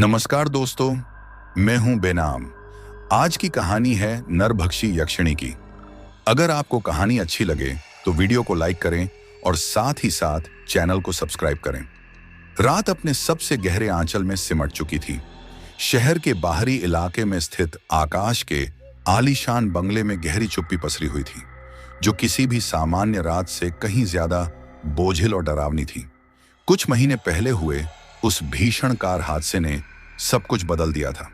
नमस्कार दोस्तों, मैं हूं बेनाम। आज की कहानी है नरभक्षी यक्षिणी की। अगर आपको कहानी अच्छी लगे तो वीडियो को लाइक करें और साथ ही साथ चैनल को सब्सक्राइब करें। रात अपने सबसे गहरे आंचल में सिमट चुकी थी। शहर के बाहरी इलाके में स्थित आकाश के आलीशान बंगले में गहरी चुप्पी पसरी हुई थी, जो किसी भी सामान्य रात से कहीं ज्यादा बोझिल और डरावनी थी। कुछ महीने पहले हुए उस भीषण कार हादसे ने सब कुछ बदल दिया था।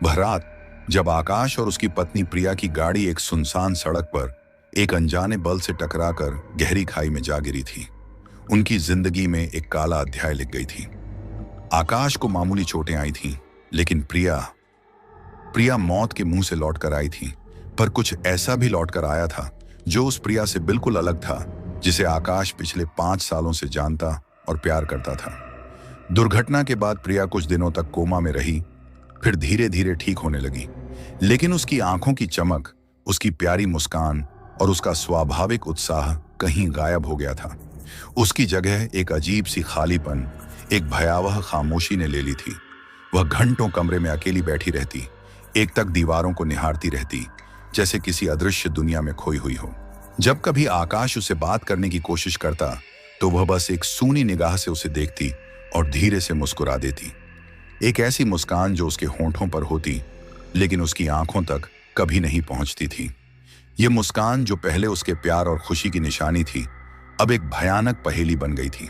वह रात जब आकाश और उसकी पत्नी प्रिया की गाड़ी एक सुनसान सड़क पर एक अनजाने बल से टकराकर गहरी खाई में जा गिरी थी, उनकी जिंदगी में एक काला अध्याय लिख गई थी। आकाश को मामूली चोटें आई थीं, लेकिन प्रिया मौत के मुंह से लौट कर आई थी। पर कुछ ऐसा भी लौट कर आया था जो उस प्रिया से बिल्कुल अलग था, जिसे आकाश पिछले 5 सालों से जानता और प्यार करता था। दुर्घटना के बाद प्रिया कुछ दिनों तक कोमा में रही, फिर धीरे धीरे ठीक होने लगी। लेकिन उसकी आंखों की चमक, उसकी प्यारी मुस्कान और उसका स्वाभाविक उत्साह कहीं गायब हो गया था। उसकी जगह एक अजीब सी खालीपन, एक भयावह खामोशी ने ले ली थी। वह घंटों कमरे में अकेली बैठी रहती, एकटक दीवारों को निहारती रहती, जैसे किसी अदृश्य दुनिया में खोई हुई हो। जब कभी आकाश उसे बात करने की कोशिश करता तो वह बस एक सूनी निगाह से उसे देखती और धीरे से मुस्कुरा देती। एक ऐसी मुस्कान जो उसके होंठों पर होती, लेकिन उसकी आंखों तक कभी नहीं पहुंचती थी। यह मुस्कान जो पहले उसके प्यार और खुशी की निशानी थी, अब एक भयानक पहेली बन गई थी।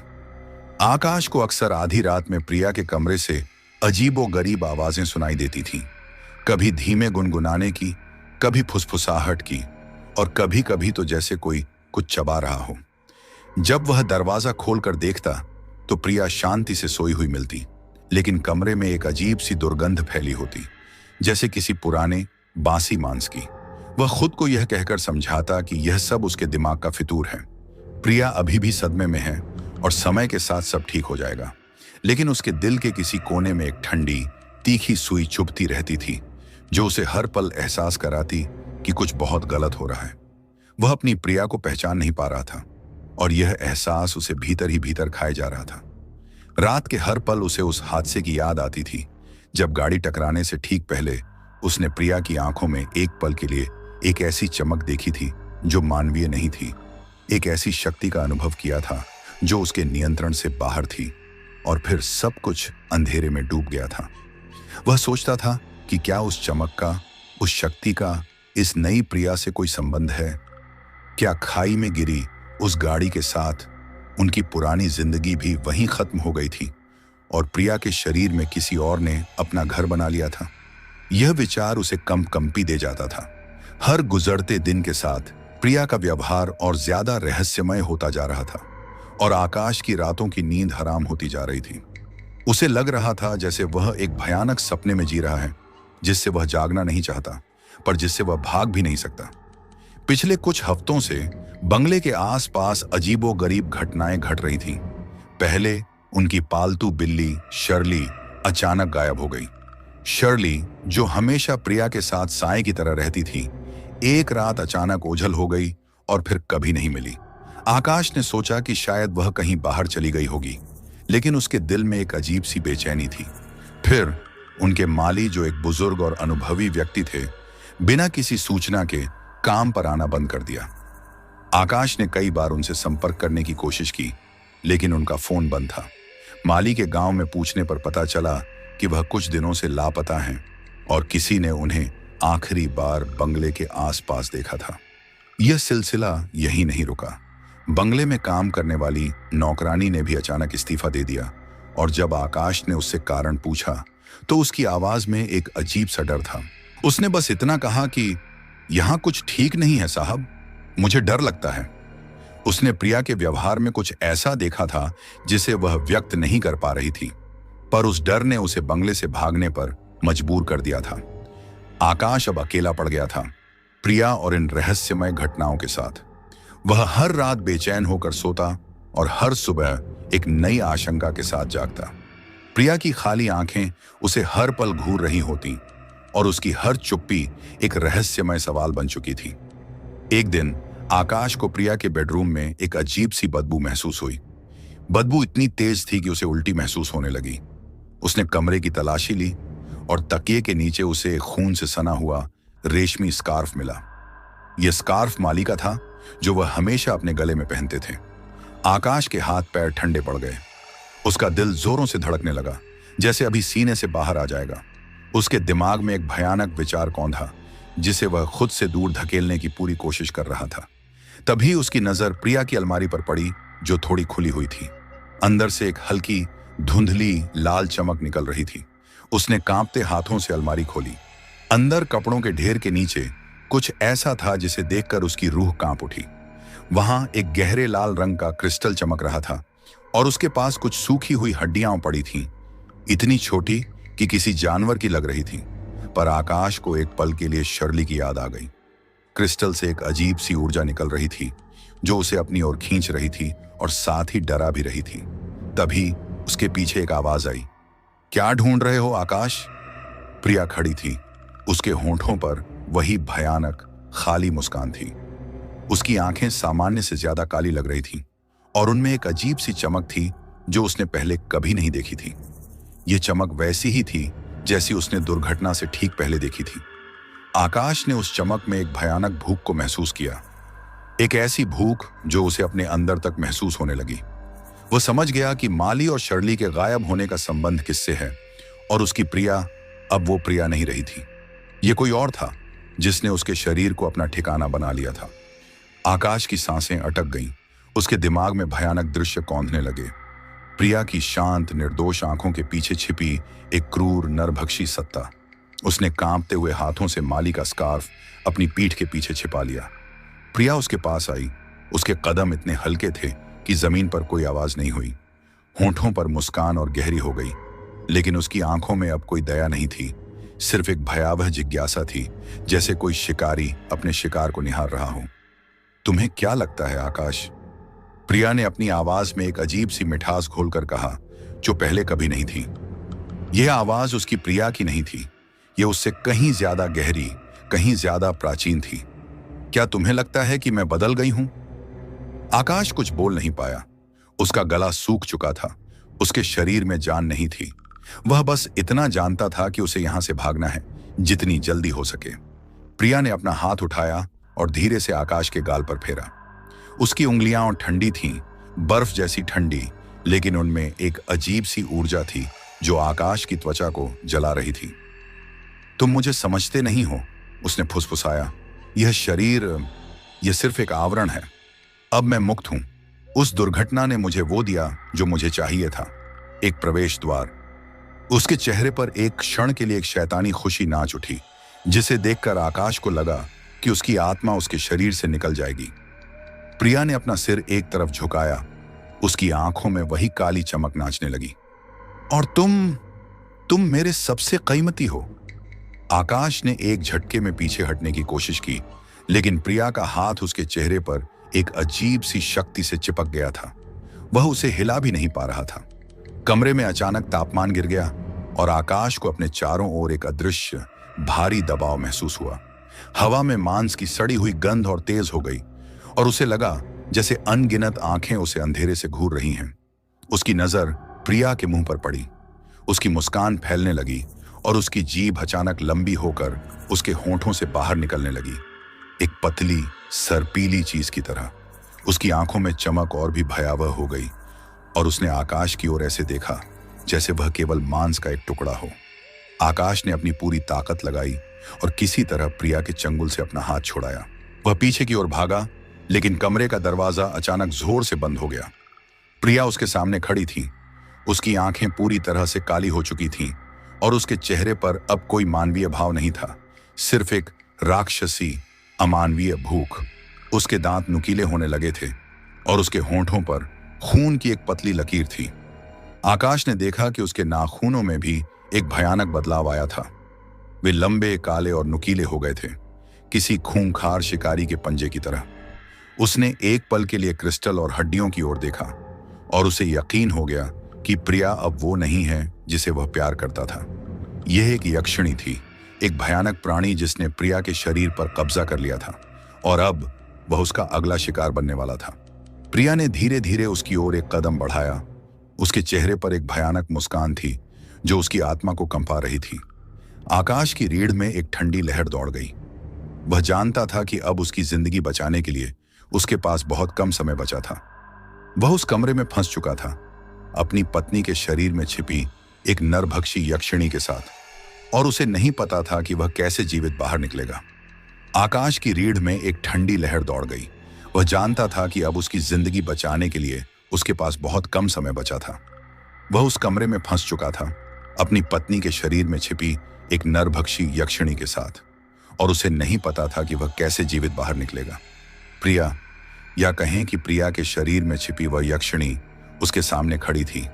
आकाश को अक्सर आधी रात में प्रिया के कमरे से अजीबोगरीब आवाजें सुनाई देती थीं। कभी धीमे गुनगुनाने की, कभी फुसफुसाहट की, और कभी कभी तो जैसे कोई कुछ चबा रहा हो। जब वह दरवाजा खोलकर देखता तो प्रिया शांति से सोई हुई मिलती, लेकिन कमरे में एक अजीब सी दुर्गंध फैली होती, जैसे किसी पुराने बासी मांस की। वह खुद को यह कहकर समझाता कि यह सब उसके दिमाग का फितूर है। प्रिया अभी भी सदमे में है और समय के साथ सब ठीक हो जाएगा। लेकिन उसके दिल के किसी कोने में एक ठंडी, तीखी सुई चुभती रहती थी, जो उसे हर पल एहसास कराती कि कुछ बहुत गलत हो रहा है। वह अपनी प्रिया को पहचान नहीं पा रहा था, और यह एहसास उसे भीतर ही भीतर खाए जा रहा था। रात के हर पल उसे उस हादसे की याद आती थी, जब गाड़ी टकराने से ठीक पहले उसने प्रिया की आंखों में एक पल के लिए एक ऐसी चमक देखी थी जो मानवीय नहीं थी। एक ऐसी शक्ति का अनुभव किया था जो उसके नियंत्रण से बाहर थी, और फिर सब कुछ अंधेरे में डूब गया था। वह सोचता था कि क्या उस चमक का, उस शक्ति का इस नई प्रिया से कोई संबंध है? क्या खाई में गिरी उस गाड़ी के साथ उनकी पुरानी जिंदगी भी वहीं खत्म हो गई थी और प्रिया के शरीर में किसी और ने अपना घर बना लिया था? यह विचार उसे कंपी दे जाता था। हर गुजरते दिन के साथ प्रिया का व्यवहार और ज्यादा रहस्यमय होता जा रहा था, और आकाश की रातों की नींद हराम होती जा रही थी। उसे लग रहा था जैसे वह एक भयानक सपने में जी रहा है, जिससे वह जागना नहीं चाहता, पर जिससे वह भाग भी नहीं सकता। पिछले कुछ हफ्तों से बंगले के आसपास अजीबोगरीब घटनाएं घट रही थीं। पहले उनकी पालतू बिल्ली शर्ली अचानक गायब हो गई। शर्ली, जो हमेशा प्रिया के साथ साए की तरह रहती थी, एक रात अचानक ओझल हो गई और फिर कभी नहीं मिली। आकाश ने सोचा कि शायद वह कहीं बाहर चली गई होगी, लेकिन उसके दिल में एक अजीब सी बेचैनी थी। फिर उनके माली, जो एक बुजुर्ग और अनुभवी व्यक्ति थे, बिना किसी सूचना के काम पर आना बंद कर दिया। आकाश ने कई बार उनसे संपर्क करने की कोशिश की, लेकिन उनका फोन बंद था। माली के गांव में पूछने पर पता चला कि वह कुछ दिनों से लापता हैं और किसी ने उन्हें आखिरी बार बंगले के आसपास देखा था। यह सिलसिला यहीं नहीं रुका। बंगले में काम करने वाली नौकरानी ने भी अचानक इस्तीफा दे दिया, और जब आकाश ने उससे कारण पूछा तो उसकी आवाज में एक अजीब सा डर था। उसने बस इतना कहा कि यहां कुछ ठीक नहीं है साहब, मुझे डर लगता है। उसने प्रिया के व्यवहार में कुछ ऐसा देखा था जिसे वह व्यक्त नहीं कर पा रही थी, पर उस डर ने उसे बंगले से भागने पर मजबूर कर दिया था। आकाश अब अकेला पड़ गया था, प्रिया और इन रहस्यमय घटनाओं के साथ। वह हर रात बेचैन होकर सोता और हर सुबह एक नई आशंका के साथ जागता। प्रिया की खाली आंखें उसे हर पल घूर रही होती, और उसकी हर चुप्पी एक रहस्यमय सवाल बन चुकी थी। एक दिन आकाश को प्रिया के बेडरूम में एक अजीब सी बदबू महसूस हुई। बदबू इतनी तेज थी कि उसे उल्टी महसूस होने लगी। उसने कमरे की तलाशी ली और तकिए के नीचे उसे एक खून से सना हुआ रेशमी स्कार्फ मिला। यह स्कार्फ माली का था, जो वह हमेशा अपने गले में पहनते थे। आकाश के हाथ पैर ठंडे पड़ गए। उसका दिल जोरों से धड़कने लगा, जैसे अभी सीने से बाहर आ जाएगा। उसके दिमाग में एक भयानक विचार कौंधा, जिसे वह खुद से दूर धकेलने की पूरी कोशिश कर रहा था। तभी उसकी नजर प्रिया की अलमारी पर पड़ी, जो थोड़ी खुली हुई थी। अंदर से एक हल्की धुंधली लाल चमक निकल रही थी। उसने कांपते हाथों से अलमारी खोली। अंदर कपड़ों के ढेर के नीचे कुछ ऐसा था जिसे देखकर उसकी रूह कांप उठी। वहां एक गहरे लाल रंग का क्रिस्टल चमक रहा था और उसके पास कुछ सूखी हुई हड्डियां पड़ी थीं, इतनी छोटी कि किसी जानवर की लग रही थी। पर आकाश को एक पल के लिए शर्ली की याद आ गई। क्रिस्टल से एक अजीब सी ऊर्जा निकल रही थी, जो उसे अपनी ओर खींच रही थी और साथ ही डरा भी रही थी। तभी उसके पीछे एक आवाज आई, क्या ढूंढ रहे हो आकाश? प्रिया खड़ी थी। उसके होंठों पर वही भयानक खाली मुस्कान थी। उसकी आंखें सामान्य से ज्यादा काली लग रही थीं और उनमें एक अजीब सी चमक थी जो उसने पहले कभी नहीं देखी थी। ये चमक वैसी ही थी जैसी उसने दुर्घटना से ठीक पहले देखी थी। आकाश ने उस चमक में एक भयानक भूख को महसूस किया, एक ऐसी भूख जो उसे अपने अंदर तक महसूस होने लगी। वह समझ गया कि माली और शर्ली के गायब होने का संबंध किससे है, और उसकी प्रिया अब वो प्रिया नहीं रही थी। ये कोई और था जिसने उसके शरीर को अपना ठिकाना बना लिया था। आकाश की सांसें अटक गईं। उसके दिमाग में भयानक दृश्य कौंधने लगे। प्रिया की शांत निर्दोष आंखों के पीछे छिपी एक क्रूर नरभक्षी सत्ता। उसने कांपते हुए हाथों से माली का स्कार्फ अपनी पीठ के पीछे छिपा लिया। प्रिया उसके पास आई। उसके कदम इतने हल्के थे कि जमीन पर कोई आवाज नहीं हुई। होंठों पर मुस्कान और गहरी हो गई, लेकिन उसकी आंखों में अब कोई दया नहीं थी, सिर्फ एक भयावह जिज्ञासा थी, जैसे कोई शिकारी अपने शिकार को निहार रहा हो। तुम्हें क्या लगता है आकाश? प्रिया ने अपनी आवाज में एक अजीब सी मिठास घोलकर कहा, जो पहले कभी नहीं थी। यह आवाज उसकी प्रिया की नहीं थी, यह उससे कहीं ज्यादा गहरी, कहीं ज्यादा प्राचीन थी। क्या तुम्हें लगता है कि मैं बदल गई हूं? आकाश कुछ बोल नहीं पाया। उसका गला सूख चुका था, उसके शरीर में जान नहीं थी। वह बस इतना जानता था कि उसे यहां से भागना है, जितनी जल्दी हो सके। प्रिया ने अपना हाथ उठाया और धीरे से आकाश के गाल पर फेरा। उसकी उंगलियां ठंडी थीं, बर्फ जैसी ठंडी, लेकिन उनमें एक अजीब सी ऊर्जा थी जो आकाश की त्वचा को जला रही थी। तुम मुझे समझते नहीं हो, उसने फुसफुसाया। यह शरीर, यह सिर्फ एक आवरण है। अब मैं मुक्त हूं। उस दुर्घटना ने मुझे वो दिया जो मुझे चाहिए था, एक प्रवेश द्वार। उसके चेहरे पर एक क्षण के लिए एक शैतानी खुशी नाच उठी, जिसे देखकर आकाश को लगा कि उसकी आत्मा उसके शरीर से निकल जाएगी। प्रिया ने अपना सिर एक तरफ झुकाया। उसकी आंखों में वही काली चमक नाचने लगी। और तुम मेरे सबसे कीमती हो। आकाश ने एक झटके में पीछे हटने की कोशिश की, लेकिन प्रिया का हाथ उसके चेहरे पर एक अजीब सी शक्ति से चिपक गया था। वह उसे हिला भी नहीं पा रहा था। कमरे में अचानक तापमान गिर गया और आकाश को अपने चारों ओर एक अदृश्य भारी दबाव महसूस हुआ। हवा में मांस की सड़ी हुई गंध और तेज हो गई, और उसे लगा जैसे अनगिनत आंखें उसे अंधेरे से घूर रही हैं। उसकी नजर प्रिया के मुंह पर पड़ी। उसकी मुस्कान फैलने लगी और उसकी जीभ अचानक लंबी होकर उसके होंठों से बाहर निकलने लगी, एक पतली सरपीली चीज की तरह। उसकी आंखों में चमक और भी भयावह हो गई और उसने आकाश की ओर ऐसे देखा जैसे वह केवल मांस का एक टुकड़ा हो। आकाश ने अपनी पूरी ताकत लगाई और किसी तरह प्रिया के चंगुल से अपना हाथ छुड़ाया। वह पीछे की ओर भागा, लेकिन कमरे का दरवाजा अचानक जोर से बंद हो गया। प्रिया उसके सामने खड़ी थी। उसकी आंखें पूरी तरह से काली हो चुकी थीं और उसके चेहरे पर अब कोई मानवीय भाव नहीं था, सिर्फ एक राक्षसी अमानवीय भूख। उसके दांत नुकीले होने लगे थे और उसके होंठों पर खून की एक पतली लकीर थी। आकाश ने देखा कि उसके नाखूनों में भी एक भयानक बदलाव आया था। वे लंबे, काले और नुकीले हो गए थे, किसी खूंखार शिकारी के पंजे की तरह। उसने एक पल के लिए क्रिस्टल और हड्डियों की ओर देखा और उसे यकीन हो गया कि प्रिया अब वो नहीं है जिसे वह प्यार करता था। यह एक यक्षिणी थी, एक भयानक प्राणी जिसने प्रिया के शरीर पर कब्जा कर लिया था और अब वह उसका अगला शिकार बनने वाला था। प्रिया ने धीरे धीरे उसकी ओर एक कदम बढ़ाया। उसके चेहरे पर एक भयानक मुस्कान थी जो उसकी आत्मा को कंपा रही थी। आकाश की रीढ़ में एक ठंडी लहर दौड़ गई। वह जानता था कि अब उसकी जिंदगी बचाने के लिए उसके पास बहुत कम समय बचा था। वह उस कमरे में फंस चुका था, अपनी पत्नी के शरीर में छिपी एक नरभक्षी यक्षिणी के साथ, और उसे नहीं पता था कि वह कैसे जीवित बाहर निकलेगा। आकाश की रीढ़ में एक ठंडी लहर दौड़ गई। वह जानता था कि अब उसकी जिंदगी बचाने के लिए उसके पास बहुत कम समय बचा था। वह उस कमरे में फंस चुका था, अपनी पत्नी के शरीर में छिपी एक नरभक्षी यक्षिणी के साथ, और उसे नहीं पता था कि वह कैसे जीवित बाहर निकलेगा। प्रिया, या कहें कि प्रिया के शरीर में छिपी वह यक्षिणी उसके सामने खड़ी थी।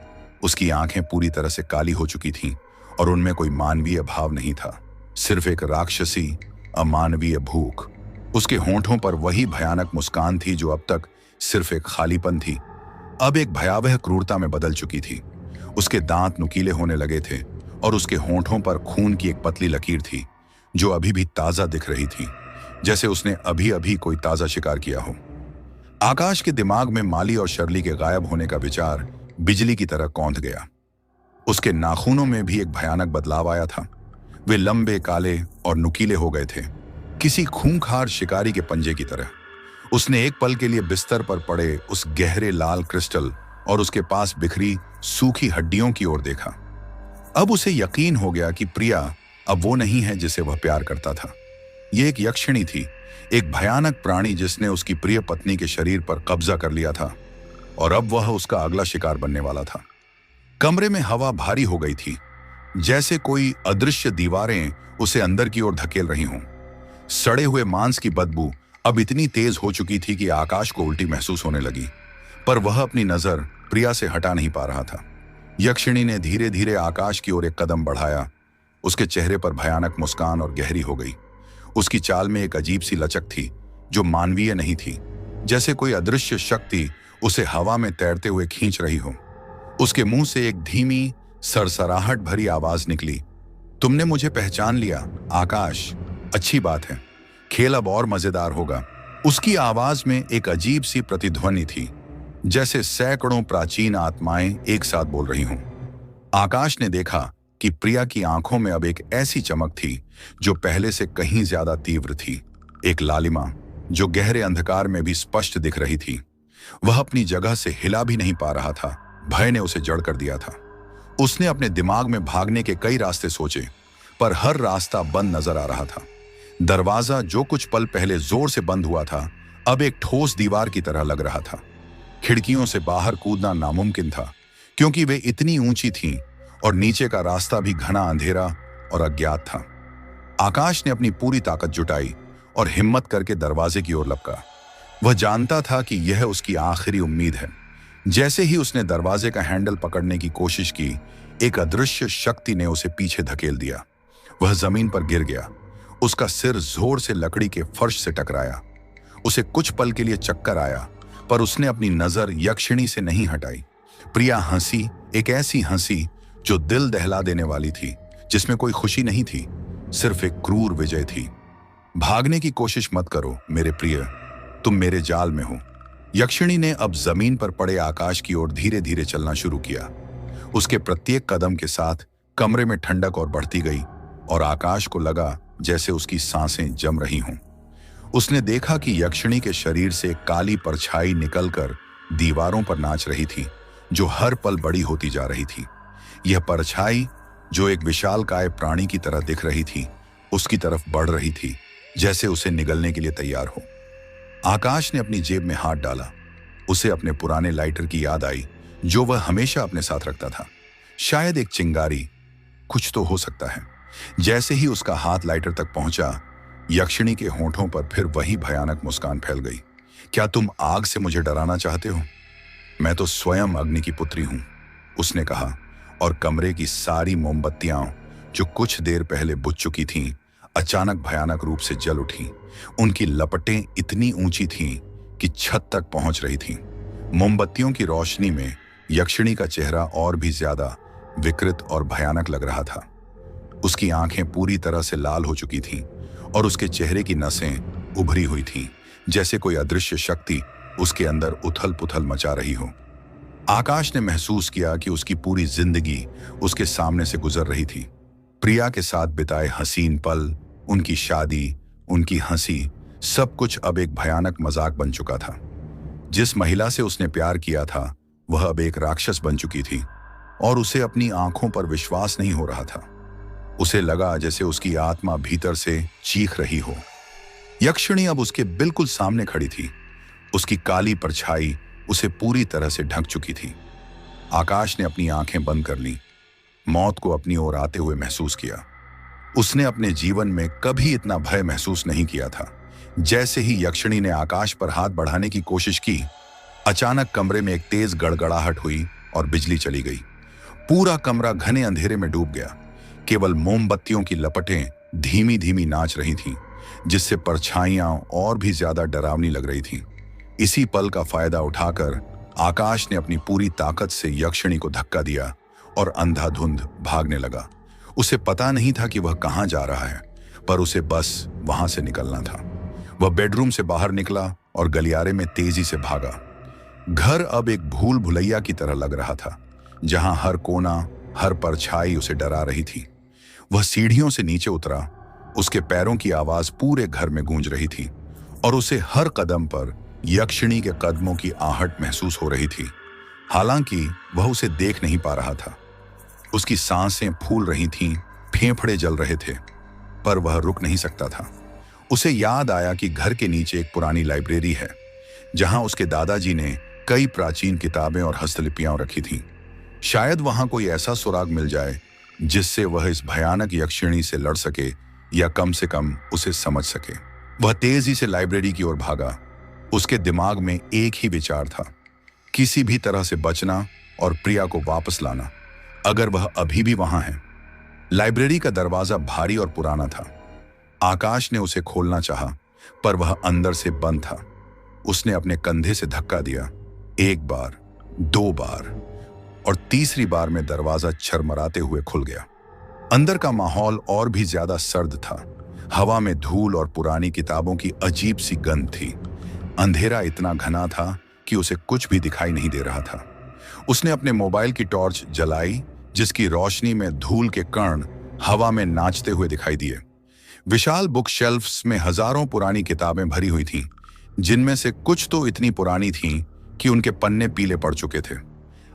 उसकी आंखें पूरी तरह से काली हो चुकी थीं और उनमें कोई मानवीय भाव नहीं था, सिर्फ एक राक्षसी अमानवीय भूख। उसके होंठों पर वही भयानक मुस्कान थी जो अब तक सिर्फ एक खालीपन थी, अब एक भयावह क्रूरता में बदल चुकी थी। उसके दांत नुकीले होने लगे थे और उसके होंठों पर खून की एक पतली लकीर थी जो अभी भी ताजा दिख रही थी, जैसे उसने अभी अभी कोई ताजा शिकार किया हो। आकाश के दिमाग में माली और शर्ली के गायब होने का विचार बिजली की तरह कौंध गया। उसके नाखूनों में भी एक भयानक बदलाव आया था। वे लंबे, काले और नुकीले हो गए थे, किसी खूंखार शिकारी के पंजे की तरह। उसने एक पल के लिए बिस्तर पर पड़े उस गहरे लाल क्रिस्टल और उसके पास बिखरी सूखी हड्डियों की ओर देखा। अब उसे यकीन हो गया कि प्रिया अब वो नहीं है जिसे वह प्यार करता था। ये एक यक्षिणी थी, एक भयानक प्राणी जिसने उसकी प्रिय पत्नी के शरीर पर कब्जा कर लिया था, और अब वह उसका अगला शिकार बनने वाला था। कमरे में हवा भारी हो गई थी, जैसे कोई अदृश्य दीवारें उसे अंदर की ओर धकेल रही हों। सड़े हुए मांस की बदबू अब इतनी तेज हो चुकी थी कि आकाश को उल्टी महसूस होने लगी, पर वह अपनी नजर प्रिया से हटा नहीं पा रहा था। यक्षिणी ने धीरे धीरे आकाश की ओर एक कदम बढ़ाया। उसके चेहरे पर भयानक मुस्कान और गहरी हो गई। उसकी चाल में एक अजीब सी लचक थी जो मानवीय नहीं थी, जैसे कोई अदृश्य शक्ति उसे हवा में तैरते हुए खींच रही हो। उसके मुंह से एक धीमी सरसराहट भरी आवाज निकली, तुमने मुझे पहचान लिया आकाश, अच्छी बात है, खेल अब और मजेदार होगा। उसकी आवाज में एक अजीब सी प्रतिध्वनि थी, जैसे सैकड़ों प्राचीन आत्माएं एक साथ बोल रही हों। आकाश ने देखा कि प्रिया की आंखों में अब एक ऐसी चमक थी जो पहले से कहीं ज्यादा तीव्र थी, एक लालिमा जो गहरे अंधकार में भी स्पष्ट दिख रही थी। वह अपनी जगह से हिला भी नहीं पा रहा था, भय ने उसे जड़ कर दिया था। उसने अपने दिमाग में भागने के कई रास्ते सोचे, पर हर रास्ता बंद नजर आ रहा था। दरवाजा जो कुछ पल पहले जोर से बंद हुआ था, अब एक ठोस दीवार की तरह लग रहा था। खिड़कियों से बाहर कूदना नामुमकिन था, क्योंकि वे इतनी ऊंची थीं और नीचे का रास्ता भी घना अंधेरा और अज्ञात था। आकाश ने अपनी पूरी ताकत जुटाई और हिम्मत करके दरवाजे की ओर लपका। वह जानता था कि यह उसकी आखिरी उम्मीद है। जैसे ही उसने दरवाजे का हैंडल पकड़ने की कोशिश की, एक अदृश्य शक्ति ने उसे पीछे धकेल दिया। वह जमीन पर गिर गया। उसका सिर जोर से लकड़ी के फर्श से टकराया। उसे कुछ पल के लिए चक्कर आया, पर उसने अपनी नजर यक्षिणी से नहीं हटाई। प्रिया हंसी, एक ऐसी हंसी जो दिल दहला देने वाली थी, जिसमें कोई खुशी नहीं थी, सिर्फ एक क्रूर विजय थी। भागने की कोशिश मत करो मेरे प्रिय, तुम मेरे जाल में हो। यक्षिणी ने अब जमीन पर पड़े आकाश की ओर धीरे धीरे चलना शुरू किया। उसके प्रत्येक कदम के साथ कमरे में ठंडक और बढ़ती गई और आकाश को लगा जैसे उसकी सांसें जम रही हों। उसने देखा कि यक्षिणी के शरीर से एक काली परछाई निकलकर दीवारों पर नाच रही थी, जो हर पल बड़ी होती जा रही थी। यह परछाई, जो एक विशालकाय प्राणी की तरह दिख रही थी, उसकी तरफ बढ़ रही थी, जैसे उसे निगलने के लिए तैयार हो। आकाश ने अपनी जेब में हाथ डाला। उसे अपने पुराने लाइटर की याद आई, जो वह हमेशा अपने साथ रखता था। शायद एक चिंगारी, कुछ तो हो सकता है। जैसे ही उसका हाथ लाइटर तक पहुंचा, यक्षिणी के होंठों पर फिर वही भयानक मुस्कान फैल गई। क्या तुम आग से मुझे डराना चाहते हो? मैं तो स्वयं अग्नि की पुत्री हूं, उसने कहा, और कमरे की सारी मोमबत्तियां जो कुछ देर पहले बुझ चुकी थीं, अचानक भयानक रूप से जल उठी। उनकी लपटें इतनी ऊंची थीं कि छत तक पहुंच रही थीं। मोमबत्तियों की रोशनी में यक्षिणी का चेहरा और भी ज्यादा विकृत और भयानक लग रहा था। उसकी आंखें पूरी तरह से लाल हो चुकी थीं और उसके चेहरे की नसें उभरी हुई थीं, जैसे कोई अदृश्य शक्ति उसके अंदर उथल पुथल मचा रही हो। आकाश ने महसूस किया कि उसकी पूरी जिंदगी उसके सामने से गुजर रही थी। प्रिया के साथ बिताए हसीन पल, उनकी शादी, उनकी हंसी, सब कुछ अब एक भयानक मजाक बन चुका था। जिस महिला से उसने प्यार किया था वह अब एक राक्षस बन चुकी थी और उसे अपनी आंखों पर विश्वास नहीं हो रहा था। उसे लगा जैसे उसकी आत्मा भीतर से चीख रही हो। यक्षिणी अब उसके बिल्कुल सामने खड़ी थी। उसकी काली परछाई उसे पूरी तरह से ढक चुकी थी। आकाश ने अपनी आंखें बंद कर लीं, मौत को अपनी ओर आते हुए महसूस किया। उसने अपने जीवन में कभी इतना भय महसूस नहीं किया था। जैसे ही यक्षिणी ने आकाश पर हाथ बढ़ाने की कोशिश की, अचानक कमरे में एक तेज गड़गड़ाहट हुई और बिजली चली गई। पूरा कमरा घने अंधेरे में डूब गया। केवल मोमबत्तियों की लपटें धीमी धीमी नाच रही थीं, जिससे परछाइयां और भी ज्यादा डरावनी लग रही थीं। इसी पल का फायदा उठाकर आकाश ने अपनी पूरी ताकत से यक्षिणी को धक्का दिया और अंधाधुंध भागने लगा। उसे पता नहीं था कि वह कहां जा रहा है, पर उसे बस वहां से निकलना था। वह बेडरूम से बाहर निकला और गलियारे में तेजी से भागा। घर अब एक भूल भुलैया की तरह लग रहा था, जहां हर कोना, हर परछाई उसे डरा रही थी। वह सीढ़ियों से नीचे उतरा। उसके पैरों की आवाज पूरे घर में गूंज रही थी और उसे हर कदम पर यक्षिणी के कदमों की आहट महसूस हो रही थी। हालांकि वह उसे देख नहीं पा रहा था। उसकी सांसें फूल रही थीं, फेफड़े जल रहे थे, पर वह रुक नहीं सकता था। उसे याद आया कि घर के नीचे एक पुरानी लाइब्रेरी है, जहां उसके दादाजी ने कई प्राचीन किताबें और हस्तलिपियां रखी थीं। शायद वहां कोई ऐसा सुराग मिल जाए जिससे वह इस भयानक यक्षिणी से लड़ सके या कम से कम उसे समझ सके। वह तेजी से लाइब्रेरी की ओर भागा। उसके दिमाग में एक ही विचार था, किसी भी तरह से बचना और प्रिया को वापस लाना, अगर वह अभी भी वहां है। लाइब्रेरी का दरवाजा भारी और पुराना था। आकाश ने उसे खोलना चाहा, पर वह अंदर से बंद था। उसने अपने कंधे से धक्का दिया। एक बार, दो बार और तीसरी बार में दरवाजा छरमराते हुए खुल गया। अंदर का माहौल और भी ज्यादा सर्द था। हवा में धूल और पुरानी किताबों की अजीब सी गंध थी। अंधेरा इतना घना था कि उसे कुछ भी दिखाई नहीं दे रहा था। उसने अपने मोबाइल की टॉर्च जलाई, जिसकी रोशनी में धूल के कण हवा में नाचते हुए दिखाई दिए। विशाल बुक शेल्फ्स में हजारों पुरानी किताबें भरी हुई थीं, जिनमें से कुछ तो इतनी पुरानी थीं कि उनके पन्ने पीले पड़ चुके थे।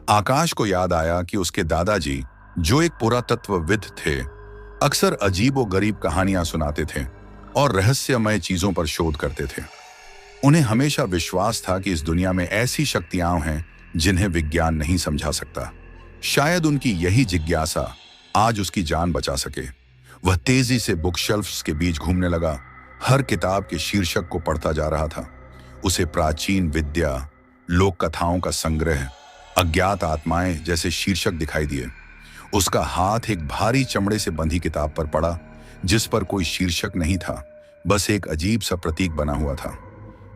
आकाश को याद आया कि उसके दादाजी, जो एक पुरातत्वविद थे, अक्सर अजीब व गरीब कहानियां सुनाते थे और रहस्यमय चीजों पर शोध करते थे। उन्हें हमेशा विश्वास था कि इस दुनिया में ऐसी शक्तियां हैं जिन्हें विज्ञान नहीं समझा सकता। शायद उनकी यही जिज्ञासा आज उसकी जान बचा सके। वह तेजी से बुक शेल्फ्स के बीच घूमने लगा। हर किताब के शीर्षक को पढ़ता जा रहा था। उसे प्राचीन विद्या, लोक कथाओं का संग्रह, अज्ञात आत्माएं जैसे शीर्षक दिखाई दिए। उसका हाथ एक भारी चमड़े से बंधी किताब पर पड़ा, जिस पर कोई शीर्षक नहीं था, बस एक अजीब सा प्रतीक बना हुआ था।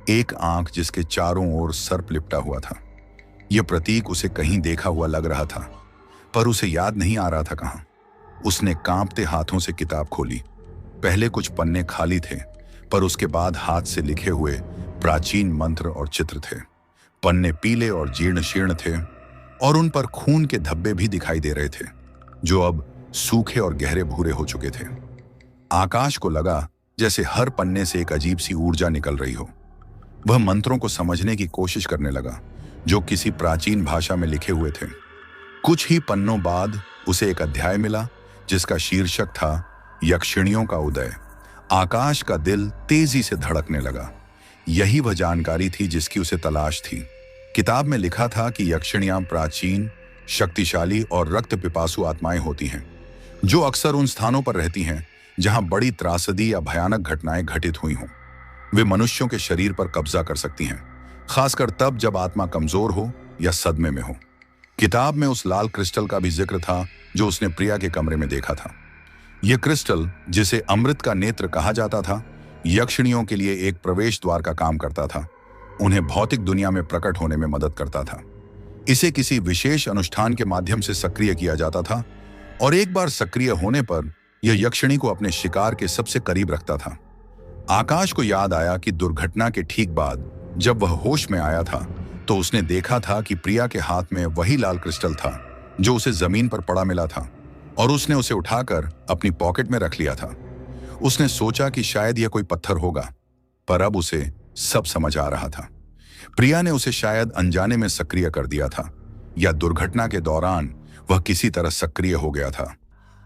एक आंख जिसके चारों ओर सर्प लिपटा हुआ था। यह प्रतीक उसे कहीं देखा हुआ लग रहा था, पर उसे याद नहीं आ रहा था कहां। उसने कांपते हाथों से किताब खोली। पहले कुछ पन्ने खाली थे, पर उसके बाद हाथ से लिखे हुए प्राचीन मंत्र और चित्र थे। पन्ने पीले और जीर्ण शीर्ण थे और उन पर खून के धब्बे भी दिखाई दे रहे थे, जो अब सूखे और गहरे भूरे हो चुके थे। आकाश को लगा जैसे हर पन्ने से एक अजीब सी ऊर्जा निकल रही हो। वह मंत्रों को समझने की कोशिश करने लगा, जो किसी प्राचीन भाषा में लिखे हुए थे। कुछ ही पन्नों बाद उसे एक अध्याय मिला, जिसका शीर्षक था यक्षिणियों का उदय। आकाश का दिल तेजी से धड़कने लगा। यही वह जानकारी थी जिसकी उसे तलाश थी। किताब में लिखा था कि यक्षिणियां प्राचीन, शक्तिशाली और रक्त पिपासु आत्माएं होती हैं, जो अक्सर उन स्थानों पर रहती हैं जहां बड़ी त्रासदी या भयानक घटनाएं घटित हुई हों। वे मनुष्यों के शरीर पर कब्जा कर सकती हैं, खासकर तब जब आत्मा कमजोर हो या सदमे में हो। किताब में उस लाल क्रिस्टल का भी जिक्र था जो उसने प्रिया के कमरे में देखा था। यह क्रिस्टल, जिसे अमृत का नेत्र कहा जाता था, यक्षिणियों के लिए एक प्रवेश द्वार का काम करता था। उन्हें भौतिक दुनिया में प्रकट होने में मदद करता था। इसे किसी विशेष अनुष्ठान के माध्यम से सक्रिय किया जाता था और एक बार सक्रिय होने पर यह यक्षिणी को अपने शिकार के सबसे करीब रखता था। आकाश को याद आया कि दुर्घटना के ठीक बाद जब वह होश में आया था, तो उसने देखा था कि प्रिया के हाथ में वही लाल क्रिस्टल था जो उसे जमीन पर पड़ा मिला था, और उसने उसे उठाकर अपनी पॉकेट में रख लिया था। उसने सोचा कि शायद यह कोई पत्थर होगा, पर अब उसे सब समझ आ रहा था। प्रिया ने उसे शायद अनजाने में सक्रिय कर दिया था, या दुर्घटना के दौरान वह किसी तरह सक्रिय हो गया था,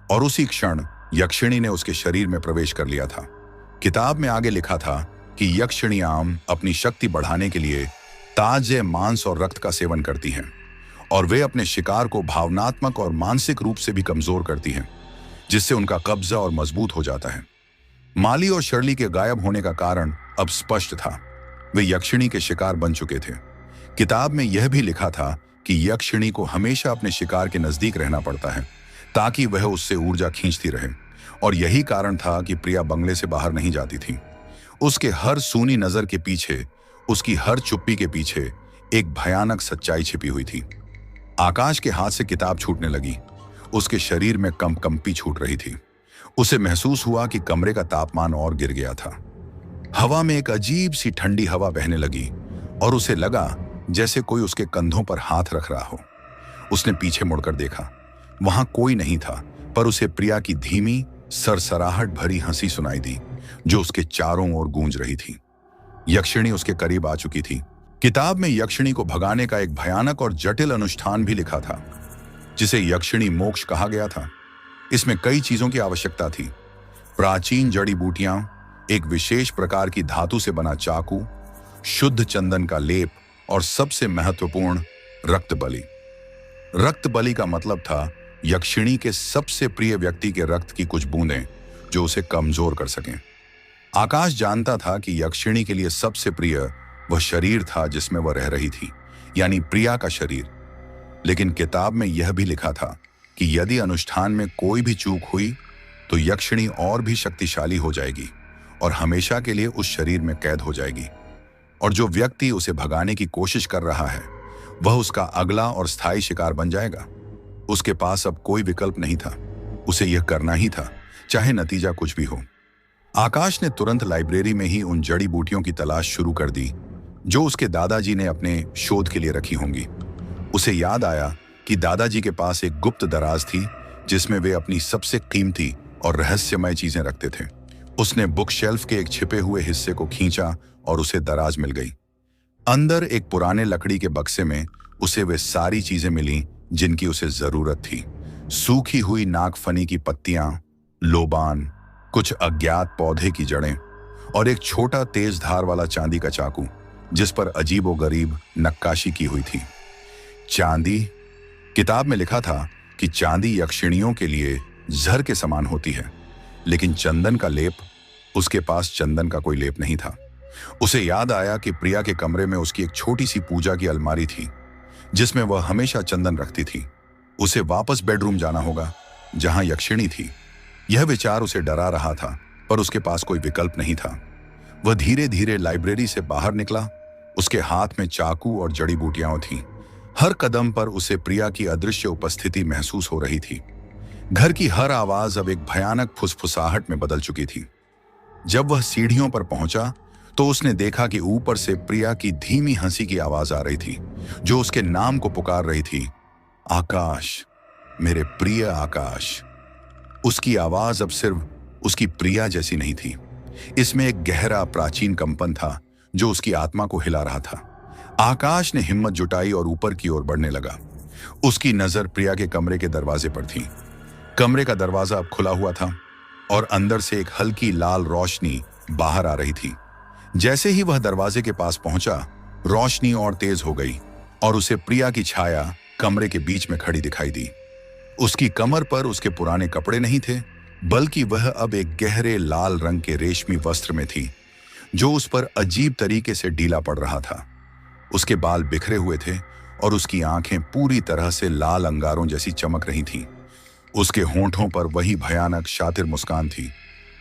और उसी क्षण यक्षिणी ने उसके शरीर में प्रवेश कर लिया था। किताब में आगे लिखा था कि यक्षिणी आम अपनी शक्ति बढ़ाने के लिए ताजे मांस और रक्त का सेवन करती हैं, और वे अपने शिकार को भावनात्मक और मानसिक रूप से भी कमजोर करती हैं, जिससे उनका कब्जा और मजबूत हो जाता है। माली और शर्ली के गायब होने का कारण अब स्पष्ट था। वे यक्षिणी के शिकार बन चुके थे। किताब में यह भी लिखा था कि यक्षिणी को हमेशा अपने शिकार के नजदीक रहना पड़ता है ताकि वह उससे ऊर्जा खींचती रहे, और यही कारण था कि प्रिया बंगले से बाहर नहीं जाती थी। उसके हर सूनी नजर के पीछे, उसकी हर चुप्पी के पीछे एक भयानक सच्चाई छिपी हुई थी। आकाश के हाथ से किताब छूटने लगी। उसके शरीर में कंपी छूट रही थी। उसे महसूस हुआ कि कमरे का तापमान और गिर गया था। हवा में एक अजीब सी ठंडी हवा बहने लगी, और उसे लगा जैसे कोई उसके कंधों पर हाथ रख रहा हो। उसने पीछे मुड़कर देखा। वहां कोई नहीं था, पर उसे प्रिया की धीमी सरसराहट भरी हंसी सुनाई दी जो उसके चारों ओर गूंज रही थी। यक्षिणी उसके करीब आ चुकी थी। किताब में यक्षिणी को भगाने का एक भयानक और जटिल अनुष्ठान भी लिखा था, जिसे यक्षिणी मोक्ष कहा गया था। इसमें कई चीजों की आवश्यकता थी। प्राचीन जड़ी बूटियां, एक विशेष प्रकार की धातु से बना चाकू, शुद्ध चंदन का लेप, और सबसे महत्वपूर्ण रक्त बलि। रक्त बलि का मतलब था यक्षिणी के सबसे प्रिय व्यक्ति के रक्त की कुछ बूंदें जो उसे कमजोर कर सकें। आकाश जानता था कि यक्षिणी के लिए सबसे प्रिय वह शरीर था जिसमें वह रह रही थी, यानी प्रिया का शरीर। लेकिन किताब में यह भी लिखा था कि यदि अनुष्ठान में कोई भी चूक हुई तो यक्षिणी और भी शक्तिशाली हो जाएगी और हमेशा के लिए उस शरीर में कैद हो जाएगी, और जो व्यक्ति उसे भगाने की कोशिश कर रहा है वह उसका अगला और स्थायी शिकार बन जाएगा। उसके पास अब कोई विकल्प नहीं था, उसे यह करना ही था, चाहे नतीजा कुछ भी हो। आकाश ने तुरंत लाइब्रेरी में ही उन जड़ी बूटियों की तलाश शुरू कर दी जो उसके दादाजी ने अपने शोध के लिए रखी होंगी। उसे याद आया कि दादाजी के पास एक गुप्त दराज थी जिसमें वे अपनी सबसे कीमती और रहस्यमय चीजें रखते थे। उसने बुक शेल्फ के एक छिपे हुए हिस्से को खींचा और उसे दराज मिल गई। अंदर एक पुराने लकड़ी के बक्से में उसे वे सारी चीजें मिली जिनकी उसे जरूरत थी। सूखी हुई नागफनी की पत्तियां, लोबान, कुछ अज्ञात पौधे की जड़ें, और एक छोटा तेज धार वाला चांदी का चाकू जिस पर अजीबोगरीब नक्काशी की हुई थी। चांदी, किताब में लिखा था कि चांदी यक्षिणियों के लिए जहर के समान होती है, लेकिन चंदन का लेप, उसके पास चंदन का कोई लेप नहीं था। उसे याद आया कि प्रिया के कमरे में उसकी एक छोटी सी पूजा की अलमारी थी जिसमें वह हमेशा चंदन रखती थी। उसे वापस बेडरूम जाना होगा जहां यक्षिणी थी। यह विचार उसे डरा रहा था, पर उसके पास कोई विकल्प नहीं था। वह धीरे धीरे लाइब्रेरी से बाहर निकला। उसके हाथ में चाकू और जड़ी बूटियां थीं। हर कदम पर उसे प्रिया की अदृश्य उपस्थिति महसूस हो रही थी। घर की हर आवाज अब एक भयानक फुसफुसाहट में बदल चुकी थी। जब वह सीढ़ियों पर पहुंचा तो उसने देखा कि ऊपर से प्रिया की धीमी हंसी की आवाज आ रही थी जो उसके नाम को पुकार रही थी, आकाश, मेरे प्रिय आकाश। उसकी आवाज अब सिर्फ उसकी प्रिया जैसी नहीं थी, इसमें एक गहरा प्राचीन कंपन था जो उसकी आत्मा को हिला रहा था। आकाश ने हिम्मत जुटाई और ऊपर की ओर बढ़ने लगा। उसकी नजर प्रिया के कमरे के दरवाजे पर थी। कमरे का दरवाजा अब खुला हुआ था और अंदर से एक हल्की लाल रोशनी बाहर आ रही थी। जैसे ही वह दरवाजे के पास पहुंचा, रोशनी और तेज हो गई और उसे प्रिया की छाया कमरे के बीच में खड़ी दिखाई दी। उसकी कमर पर उसके पुराने कपड़े नहीं थे, बल्कि वह अब एक गहरे लाल रंग के रेशमी वस्त्र में थी जो उस पर अजीब तरीके से ढीला पड़ रहा था। उसके बाल बिखरे हुए थे और उसकी आंखें पूरी तरह से लाल अंगारों जैसी चमक रही थीं। उसके होंठों पर वही भयानक शातिर मुस्कान थी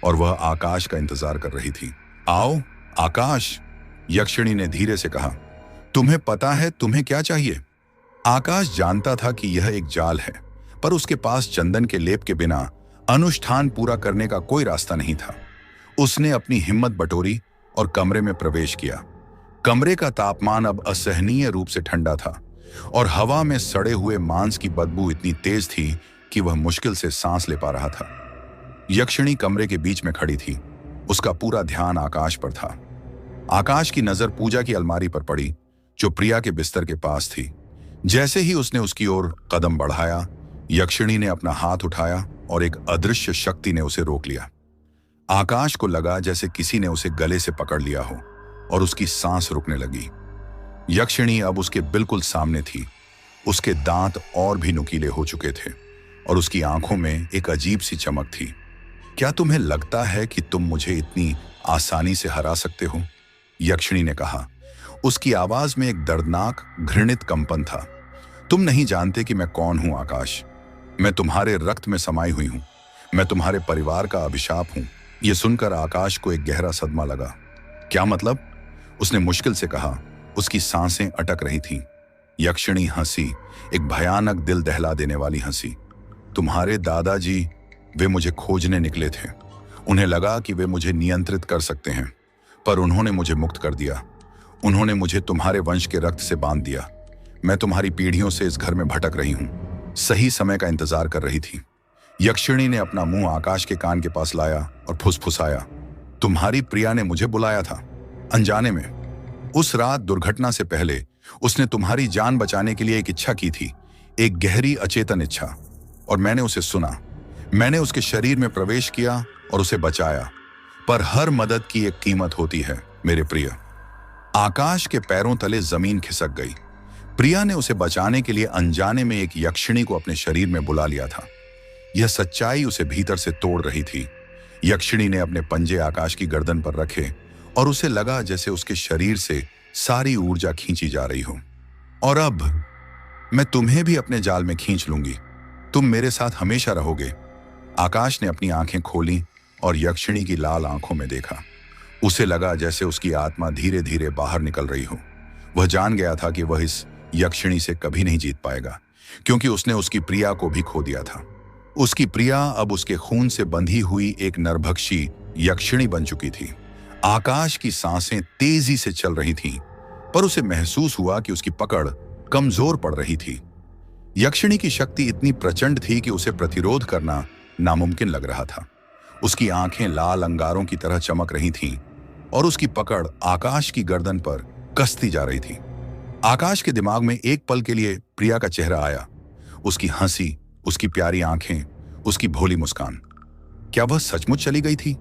और वह आकाश का इंतजार कर रही थी। आओ आकाश, यक्षिणी ने धीरे से कहा, तुम्हें पता है तुम्हें क्या चाहिए? आकाश जानता था कि यह एक जाल है, पर उसके पास चंदन के लेप के बिना अनुष्ठान पूरा करने का कोई रास्ता नहीं था। उसने अपनी हिम्मत बटोरी और कमरे में प्रवेश किया। कमरे का तापमान अब असहनीय रूप से ठंडा था और हवा में सड़े हुए मांस की बदबू इतनी तेज थी कि वह मुश्किल से सांस ले पा रहा था। यक्षिणी कमरे के बीच में खड़ी थी। उसका पूरा ध्यान आकाश पर था। आकाश की नजर पूजा की अलमारी पर पड़ी, जो प्रिया के बिस्तर के पास थी। जैसे ही उसने उसकी ओर कदम बढ़ाया, यक्षिणी ने अपना हाथ उठाया और एक अदृश्य शक्ति ने उसे रोक लिया। आकाश को लगा जैसे किसी ने उसे गले से पकड़ लिया हो और उसकी सांस रुकने लगी। यक्षिणी अब उसके बिल्कुल सामने थी। उसके दांत और भी नुकीले हो चुके थे और उसकी आंखों में एक अजीब सी चमक थी। क्या तुम्हें लगता है कि तुम मुझे इतनी आसानी से हरा सकते हो? यक्षिणी ने कहा। उसकी आवाज में एक दर्दनाक, घृणित कंपन था। तुम नहीं जानते कि मैं कौन हूं आकाश। मैं तुम्हारे रक्त में समाई हुई हूं। मैं तुम्हारे परिवार का अभिशाप हूं। यह सुनकर आकाश को एक गहरा सदमा लगा। क्या मतलब? उसने मुश्किल से कहा। उसकी सांसें अटक रही थीं। यक्षिणी हंसी, एक भयानक, दिल दहला देने वाली हंसी। तुम्हारे दादाजी, वे मुझे खोजने निकले थे। उन्हें लगा कि वे मुझे नियंत्रित कर सकते हैं, पर उन्होंने मुझे मुक्त कर दिया। उन्होंने मुझे तुम्हारे वंश के रक्त से बांध दिया। मैं तुम्हारी पीढ़ियों से इस घर में भटक रही हूं, सही समय का इंतजार कर रही थी। यक्षिणी ने अपना मुंह आकाश के कान के पास लाया और फुसफुसाया। तुम्हारी प्रिया ने मुझे बुलाया था, अनजाने में। उस रात दुर्घटना से पहले उसने तुम्हारी जान बचाने के लिए एक इच्छा की थी, एक गहरी अचेतन इच्छा, और मैंने उसे सुना। मैंने उसके शरीर में प्रवेश किया और उसे बचाया। पर हर मदद की एक कीमत होती है मेरे प्रिय। आकाश के पैरों तले जमीन खिसक गई। प्रिया ने उसे बचाने के लिए अनजाने में एक यक्षिणी को अपने शरीर में बुला लिया था। यह सच्चाई उसे भीतर से तोड़ रही थी। यक्षिणी ने अपने पंजे आकाश की गर्दन पर रखे और उसे लगा जैसे उसके शरीर से सारी ऊर्जा खींची जा रही हो। और अब मैं तुम्हें भी अपने जाल में खींच लूंगी। तुम मेरे साथ हमेशा रहोगे। आकाश ने अपनी आंखें खोली और यक्षिणी की लाल आंखों में देखा। उसे लगा जैसे उसकी आत्मा धीरे धीरे बाहर निकल रही हो। वह जान गया था कि वह इस यक्षिणी से कभी नहीं जीत पाएगा, क्योंकि उसने उसकी प्रिया को भी खो दिया था। उसकी प्रिया अब उसके खून से बंधी हुई एक नरभक्षी यक्षिणी बन चुकी थी। आकाश की सांसें तेजी से चल रही थीं, पर उसे महसूस हुआ कि उसकी पकड़ कमजोर पड़ रही थी। यक्षिणी की शक्ति इतनी प्रचंड थी कि उसे प्रतिरोध करना नामुमकिन लग रहा था। उसकी आंखें लाल अंगारों की तरह चमक रही थीं और उसकी पकड़ आकाश की गर्दन पर कसती जा रही थी। आकाश के दिमाग में एक पल के लिए प्रिया का चेहरा आया, उसकी हंसी, उसकी प्यारी आंखें, उसकी भोली मुस्कान। क्या वह सचमुच चली गई थी?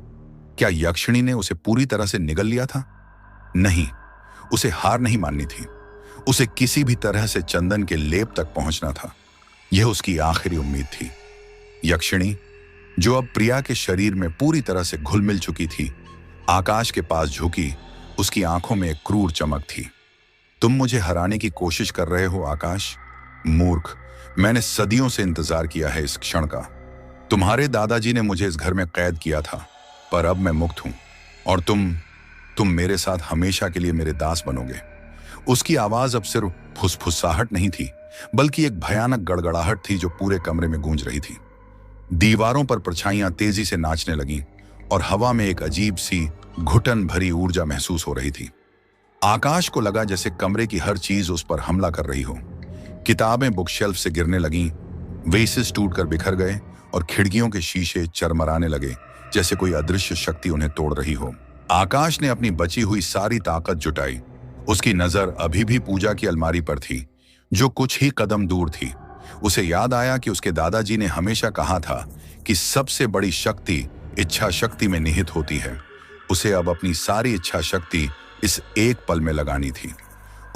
क्या यक्षिणी ने उसे पूरी तरह से निगल लिया था? नहीं, उसे हार नहीं माननी थी। उसे किसी भी तरह से चंदन के लेप तक पहुंचना था। यह उसकी आखिरी उम्मीद थी। यक्षिणी, जो अब प्रिया के शरीर में पूरी तरह से घुल मिल चुकी थी, आकाश के पास झुकी। उसकी आंखों में एक क्रूर चमक थी। तुम मुझे हराने की कोशिश कर रहे हो आकाश? मूर्ख, मैंने सदियों से इंतजार किया है इस क्षण का। तुम्हारे दादाजी ने मुझे इस घर में कैद किया था, पर अब मैं मुक्त हूं और तुम मेरे साथ हमेशा के लिए मेरे दास बनोगे। उसकी आवाज अब सिर्फ फुसफुसाहट नहीं थी, बल्कि एक भयानक गड़गड़ाहट थी जो पूरे कमरे में गूंज रही थी। दीवारों पर परछाइयां तेजी से नाचने लगीं और हवा में एक अजीब सी घुटन भरी ऊर्जा महसूस हो रही थी। आकाश को लगा जैसे कमरे की हर चीज उस पर हमला कर रही हो। किताबें बुकशेल्फ से गिरने लगीं, वेसेस टूटकर बिखर गए और खिड़कियों के शीशे चरमराने लगे, जैसे कोई अदृश्य शक्ति उन्हें तोड़ रही हो। आकाश ने अपनी बची हुई सारी ताकत जुटाई। उसकी नजर अभी भी पूजा की अलमारी पर थी, जो कुछ ही कदम दूर थी। उसे याद आया कि उसके दादाजी ने हमेशा कहा था कि सबसे बड़ी शक्ति इच्छा शक्ति में निहित होती है। उसे अब अपनी सारी इच्छा शक्ति इस एक पल में लगानी थी।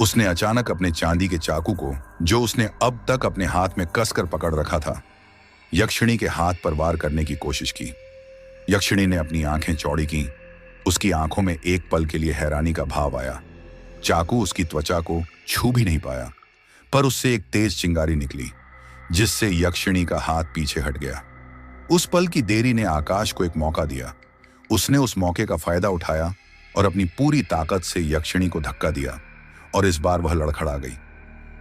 उसने अचानक अपने चांदी के चाकू को, जो उसने अब तक अपने हाथ में कसकर पकड़ रखा था, यक्षिणी के हाथ पर वार करने की कोशिश की। यक्षिणी ने अपनी आंखें चौड़ी की। उसकी आंखों में एक पल के लिए हैरानी का भाव आया। चाकू उसकी त्वचा को छू भी नहीं पाया, पर उससे एक तेज चिंगारी निकली, जिससे यक्षिणी का हाथ पीछे हट गया। उस पल की देरी ने आकाश को एक मौका दिया। उसने उस मौके का फायदा उठाया और अपनी पूरी ताकत से यक्षिणी को धक्का दिया, और इस बार वह लड़खड़ा गई।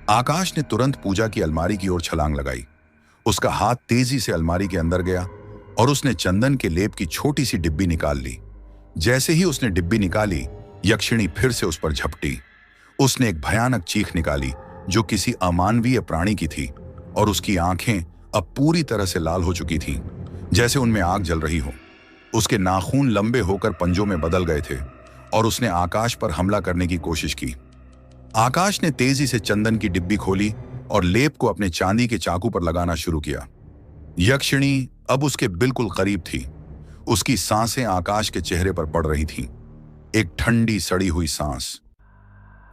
आकाश ने तुरंत पूजा की अलमारी की ओर छलांग लगाई। उसका हाथ तेजी से अलमारी के अंदर गया और उसने चंदन के लेप की छोटी सी डिब्बी निकाल ली। जैसे ही उसने डिब्बी निकाली, यक्षिणी फिर से उस पर झपटी। उसने एक भयानक चीख निकाली जो किसी अमानवीय प्राणी की थी, और उसकी आंखें अब पूरी तरह से लाल हो चुकी थीं, जैसे उनमें आग जल रही हो। उसके नाखून लंबे होकर पंजों में बदल गए थे और उसने आकाश पर हमला करने की कोशिश की। आकाश ने तेजी से चंदन की डिब्बी खोली और लेप को अपने चांदी के चाकू पर लगाना शुरू किया। यक्षिणी अब उसके बिल्कुल करीब थी। उसकी सांसें आकाश के चेहरे पर पड़ रही थीं, एक ठंडी सड़ी हुई सांस।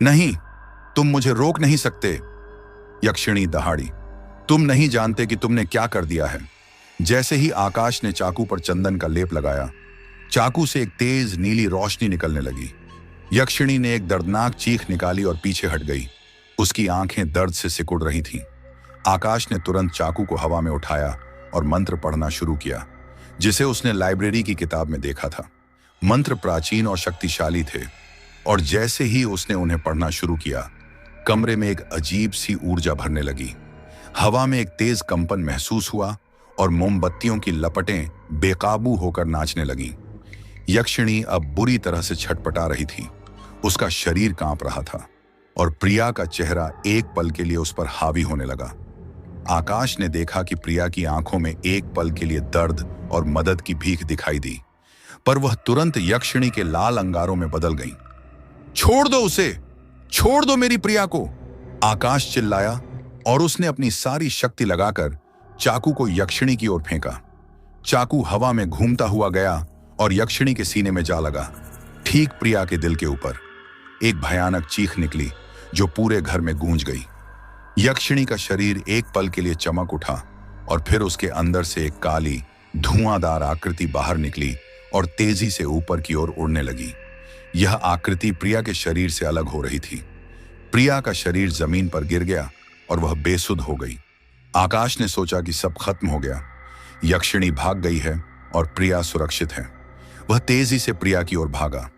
नहीं, तुम मुझे रोक नहीं सकते, यक्षिणी दहाड़ी। तुम नहीं जानते कि तुमने क्या कर दिया है। जैसे ही आकाश ने चाकू पर चंदन का लेप लगाया, चाकू से एक तेज नीली रोशनी निकलने लगी। यक्षिणी ने एक दर्दनाक चीख निकाली और पीछे हट गई। उसकी आंखें दर्द से सिकुड़ रही थीं। आकाश ने तुरंत चाकू को हवा में उठाया और मंत्र पढ़ना शुरू किया, जिसे उसने लाइब्रेरी की किताब में देखा था। मंत्र प्राचीन और शक्तिशाली थे, और जैसे ही उसने उन्हें पढ़ना शुरू किया, कमरे में एक अजीब सी ऊर्जा भरने लगी। हवा में एक तेज कंपन महसूस हुआ और मोमबत्तियों की लपटें बेकाबू होकर नाचने लगीं। यक्षिणी अब बुरी तरह से छटपटा रही थी। उसका शरीर कांप रहा था और प्रिया का चेहरा एक पल के लिए उस पर हावी होने लगा। आकाश ने देखा कि प्रिया की आंखों में एक पल के लिए दर्द और मदद की भीख दिखाई दी, पर वह तुरंत यक्षिणी के लाल अंगारों में बदल गई। छोड़ दो उसे, छोड़ दो मेरी प्रिया को, आकाश चिल्लाया, और उसने अपनी सारी शक्ति लगाकर चाकू को यक्षिणी की ओर फेंका। चाकू हवा में घूमता हुआ गया और यक्षिणी के सीने में जा लगा, ठीक प्रिया के दिल के ऊपर। एक भयानक चीख निकली जो पूरे घर में गूंज गई। यक्षिणी का शरीर एक पल के लिए चमक उठा और फिर उसके अंदर से एक काली धुआंधार आकृति बाहर निकली और तेजी से ऊपर की ओर उड़ने लगी। यह आकृति प्रिया के शरीर से अलग हो रही थी। प्रिया का शरीर जमीन पर गिर गया और वह बेसुध हो गई। आकाश ने सोचा कि सब खत्म हो गया, यक्षिणी भाग गई है और प्रिया सुरक्षित है। वह तेजी से प्रिया की ओर भागा,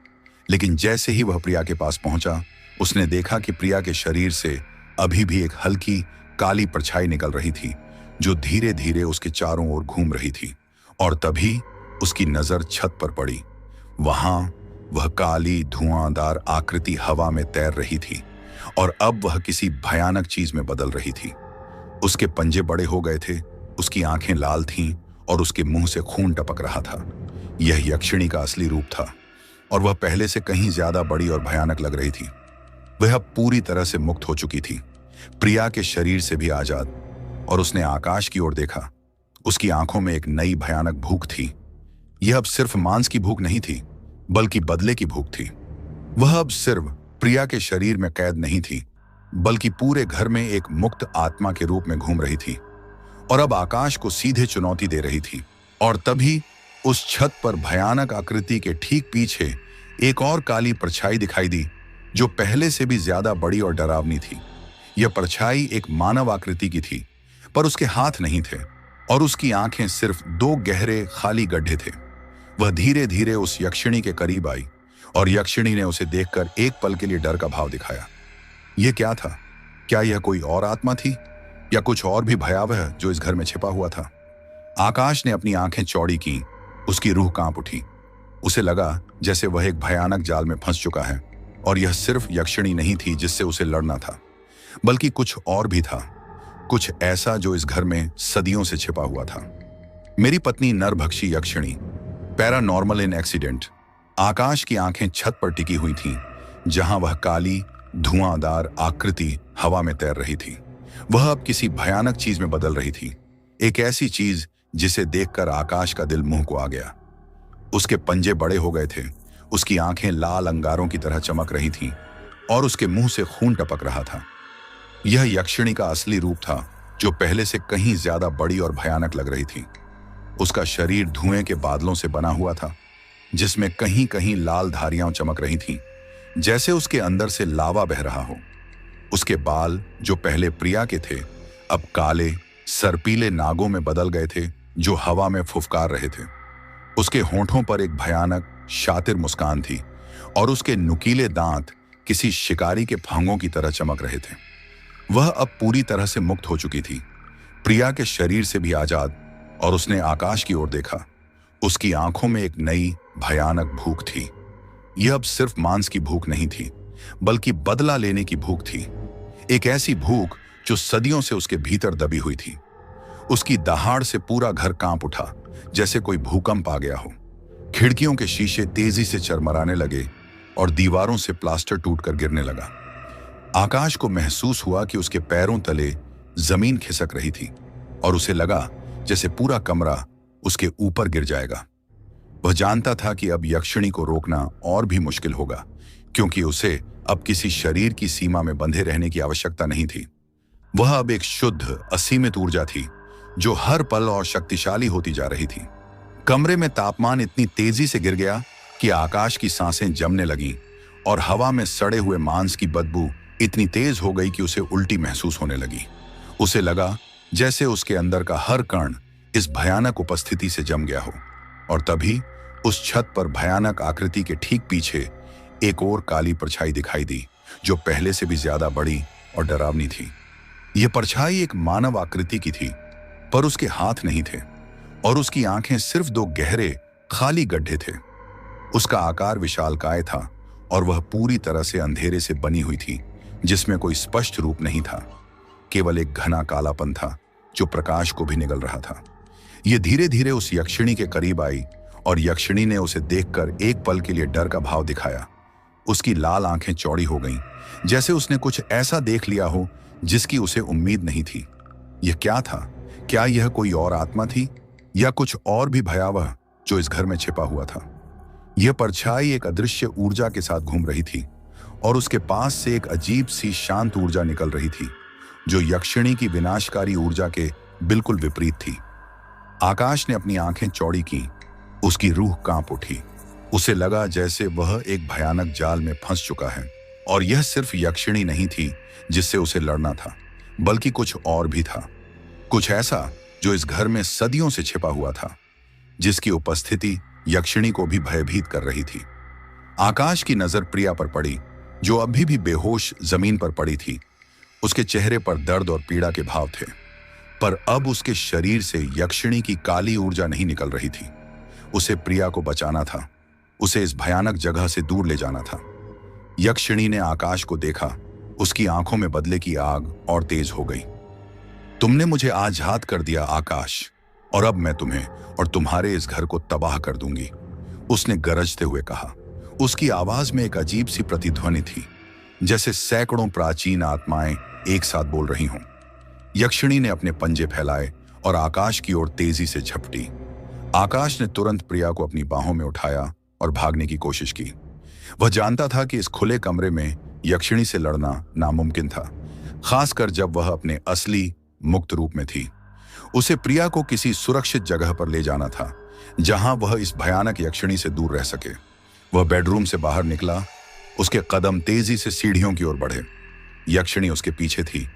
लेकिन जैसे ही वह प्रिया के पास पहुंचा, उसने देखा कि प्रिया के शरीर से अभी भी एक हल्की काली परछाई निकल रही थी जो धीरे धीरे उसके चारों ओर घूम रही थी। और तभी उसकी नजर छत पर पड़ी। वहां वह काली धुआंधार आकृति हवा में तैर रही थी और अब वह किसी भयानक चीज में बदल रही थी। उसके पंजे बड़े हो गए थे, उसकी आंखें लाल थीं और उसके मुंह से खून टपक रहा था। यह यक्षिणी का असली रूप था और वह पहले से कहीं ज्यादा बड़ी और भयानक लग रही थी। वह अब पूरी तरह से मुक्त हो चुकी थी, प्रिया के शरीर से भी आजाद, और उसने आकाश की ओर देखा। उसकी आंखों में एक नई भयानक भूख थी। यह अब सिर्फ मांस की भूख नहीं थी, बल्कि बदले की भूख थी। वह अब सिर्फ प्रिया के शरीर में कैद नहीं थी, बल्कि पूरे घर में एक मुक्त आत्मा के रूप में घूम रही थी और अब आकाश को सीधे चुनौती दे रही थी। और तभी उस छत पर भयानक आकृति के ठीक पीछे एक और काली परछाई दिखाई दी जो पहले से भी ज्यादा बड़ी और डरावनी थी। यह परछाई एक मानव आकृति की थी, पर उसके हाथ नहीं थे और उसकी आंखें सिर्फ दो गहरे खाली गड्ढे थे। वह धीरे धीरे उस यक्षिणी के करीब आई और यक्षिणी ने उसे देखकर एक पल के लिए डर का भाव दिखाया। यह क्या था? क्या यह कोई और आत्मा थी या कुछ और भी भयावह जो इस घर में छिपा हुआ था? आकाश ने अपनी आंखें चौड़ी की। उसकी रूह कांप उठी। उसे लगा जैसे वह एक भयानक जाल में फंस चुका है और यह सिर्फ यक्षिणी नहीं थी जिससे उसे लड़ना था, बल्कि कुछ और भी था, कुछ ऐसा जो इस घर में सदियों से छिपा हुआ था। मेरी पत्नी नरभक्षी यक्षिणी, पैरानॉर्मल इन एक्सीडेंट। आकाश की आंखें छत पर टिकी हुई थीं, जहां वह काली धुआंधार आकृति हवा में तैर रही थी। वह अब किसी भयानक चीज में बदल रही थी, एक ऐसी चीज जिसे देखकर आकाश का दिल मुंह को आ गया। उसके पंजे बड़े हो गए थे, उसकी आंखें लाल अंगारों की तरह चमक रही थीं और उसके मुंह से खून टपक रहा था। यह यक्षिणी का असली रूप था जो पहले से कहीं ज्यादा बड़ी और भयानक लग रही थी। उसका शरीर धुएं के बादलों से बना हुआ था, जिसमें कहीं कहीं लाल धारियां चमक रही थीं, जैसे उसके अंदर से लावा बह रहा हो। उसके बाल जो पहले प्रिया के थे, अब काले सर्पीले नागों में बदल गए थे जो हवा में फुफकार रहे थे। उसके होंठों पर एक भयानक शातिर मुस्कान थी और उसके नुकीले दांत किसी शिकारी के फंगों की तरह चमक रहे थे। वह अब पूरी तरह से मुक्त हो चुकी थी, प्रिया के शरीर से भी आजाद, और उसने आकाश की ओर देखा। उसकी आंखों में एक नई भयानक भूख थी। यह अब सिर्फ मांस की भूख नहीं थी, बल्कि बदला लेने की भूख थी। एक ऐसी भूख जो सदियों से उसके भीतर दबी हुई थी। उसकी दहाड़ से पूरा घर कांप उठा, जैसे कोई भूकंप आ गया हो। खिड़कियों के शीशे तेजी से चरमराने लगे और दीवारों से प्लास्टर टूटकर गिरने लगा। आकाश को महसूस हुआ कि उसके पैरों तले जमीन खिसक रही थी और उसे लगा जैसे पूरा कमरा उसके ऊपर गिर जाएगा। वह जानता था कि अब यक्षिणी को रोकना और भी मुश्किल होगा, क्योंकि उसे अब किसी शरीर की सीमा में बंधे रहने की आवश्यकता नहीं थी। वह अब एक शुद्ध, असीमित ऊर्जा थी जो हर पल और शक्तिशाली होती जा रही थी। कमरे में तापमान इतनी तेजी से गिर गया कि आकाश की सांसें जमने लगीं और हवा में सड़े हुए मांस की बदबू इतनी तेज हो गई कि उसे उल्टी महसूस होने लगी। उसे लगा जैसे उसके अंदर का हर कण इस भयानक उपस्थिति से जम गया हो। और तभी उस छत पर भयानक आकृति के ठीक पीछे एक और काली परछाई दिखाई दी, जो पहले से भी ज्यादा बड़ी और डरावनी थी। यह परछाई एक मानव आकृति की थी, पर उसके हाथ नहीं थे और उसकी आंखें सिर्फ दो गहरे खाली गड्ढे थे। उसका आकार विशालकाय था और वह पूरी तरह से अंधेरे से बनी हुई थी, जिसमें कोई स्पष्ट रूप नहीं था। केवल एक घना कालापन था जो प्रकाश को भी निगल रहा था। यह धीरे धीरे उस यक्षिणी के करीब आई और यक्षिणी ने उसे देखकर एक पल के लिए डर का भाव दिखाया। उसकी लाल आंखें चौड़ी हो गईं, जैसे उसने कुछ ऐसा देख लिया हो जिसकी उसे उम्मीद नहीं थी। यह क्या था? क्या यह कोई और आत्मा थी या कुछ और भी भयावह जो इस घर में छिपा हुआ था? यह परछाई एक अदृश्य ऊर्जा के साथ घूम रही थी और उसके पास से एक अजीब सी शांत ऊर्जा निकल रही थी, जो यक्षिणी की विनाशकारी ऊर्जा के बिल्कुल विपरीत थी। आकाश ने अपनी आंखें चौड़ी की। उसकी रूह कांप उठी। उसे लगा जैसे वह एक भयानक जाल में फंस चुका है और यह सिर्फ यक्षिणी नहीं थी जिससे उसे लड़ना था, बल्कि कुछ और भी था। कुछ ऐसा जो इस घर में सदियों से छिपा हुआ था, जिसकी उपस्थिति यक्षिणी को भी भयभीत कर रही थी। आकाश की नजर प्रिया पर पड़ी, जो अभी भी बेहोश जमीन पर पड़ी थी। उसके चेहरे पर दर्द और पीड़ा के भाव थे, पर अब उसके शरीर से यक्षिणी की काली ऊर्जा नहीं निकल रही थी। उसे प्रिया को बचाना था, उसे इस भयानक जगह से दूर ले जाना था। यक्षिणी ने आकाश को देखा। उसकी आंखों में बदले की आग और तेज हो गई। तुमने मुझे आज़ाद कर दिया आकाश, और अब मैं तुम्हें और तुम्हारे इस घर को तबाह कर दूंगी, उसने गरजते हुए कहा। उसकी आवाज में एक अजीब सी प्रतिध्वनि थी, जैसे सैकड़ों प्राचीन आत्माएं एक साथ बोल रही हों। यक्षिणी ने अपने पंजे फैलाए और आकाश की ओर तेजी से झपटी। आकाश ने तुरंत प्रिया को अपनी बाहों में उठाया और भागने की कोशिश की। वह जानता था कि इस खुले कमरे में यक्षिणी से लड़ना नामुमकिन था, खासकर जब वह अपने असली मुक्त रूप में थी। उसे प्रिया को किसी सुरक्षित जगह पर ले जाना था, जहां वह इस भयानक यक्षिणी से दूर रह सके। वह बेडरूम से बाहर निकला। उसके कदम तेजी से सीढ़ियों की ओर बढ़े। यक्षिणी उसके पीछे थी।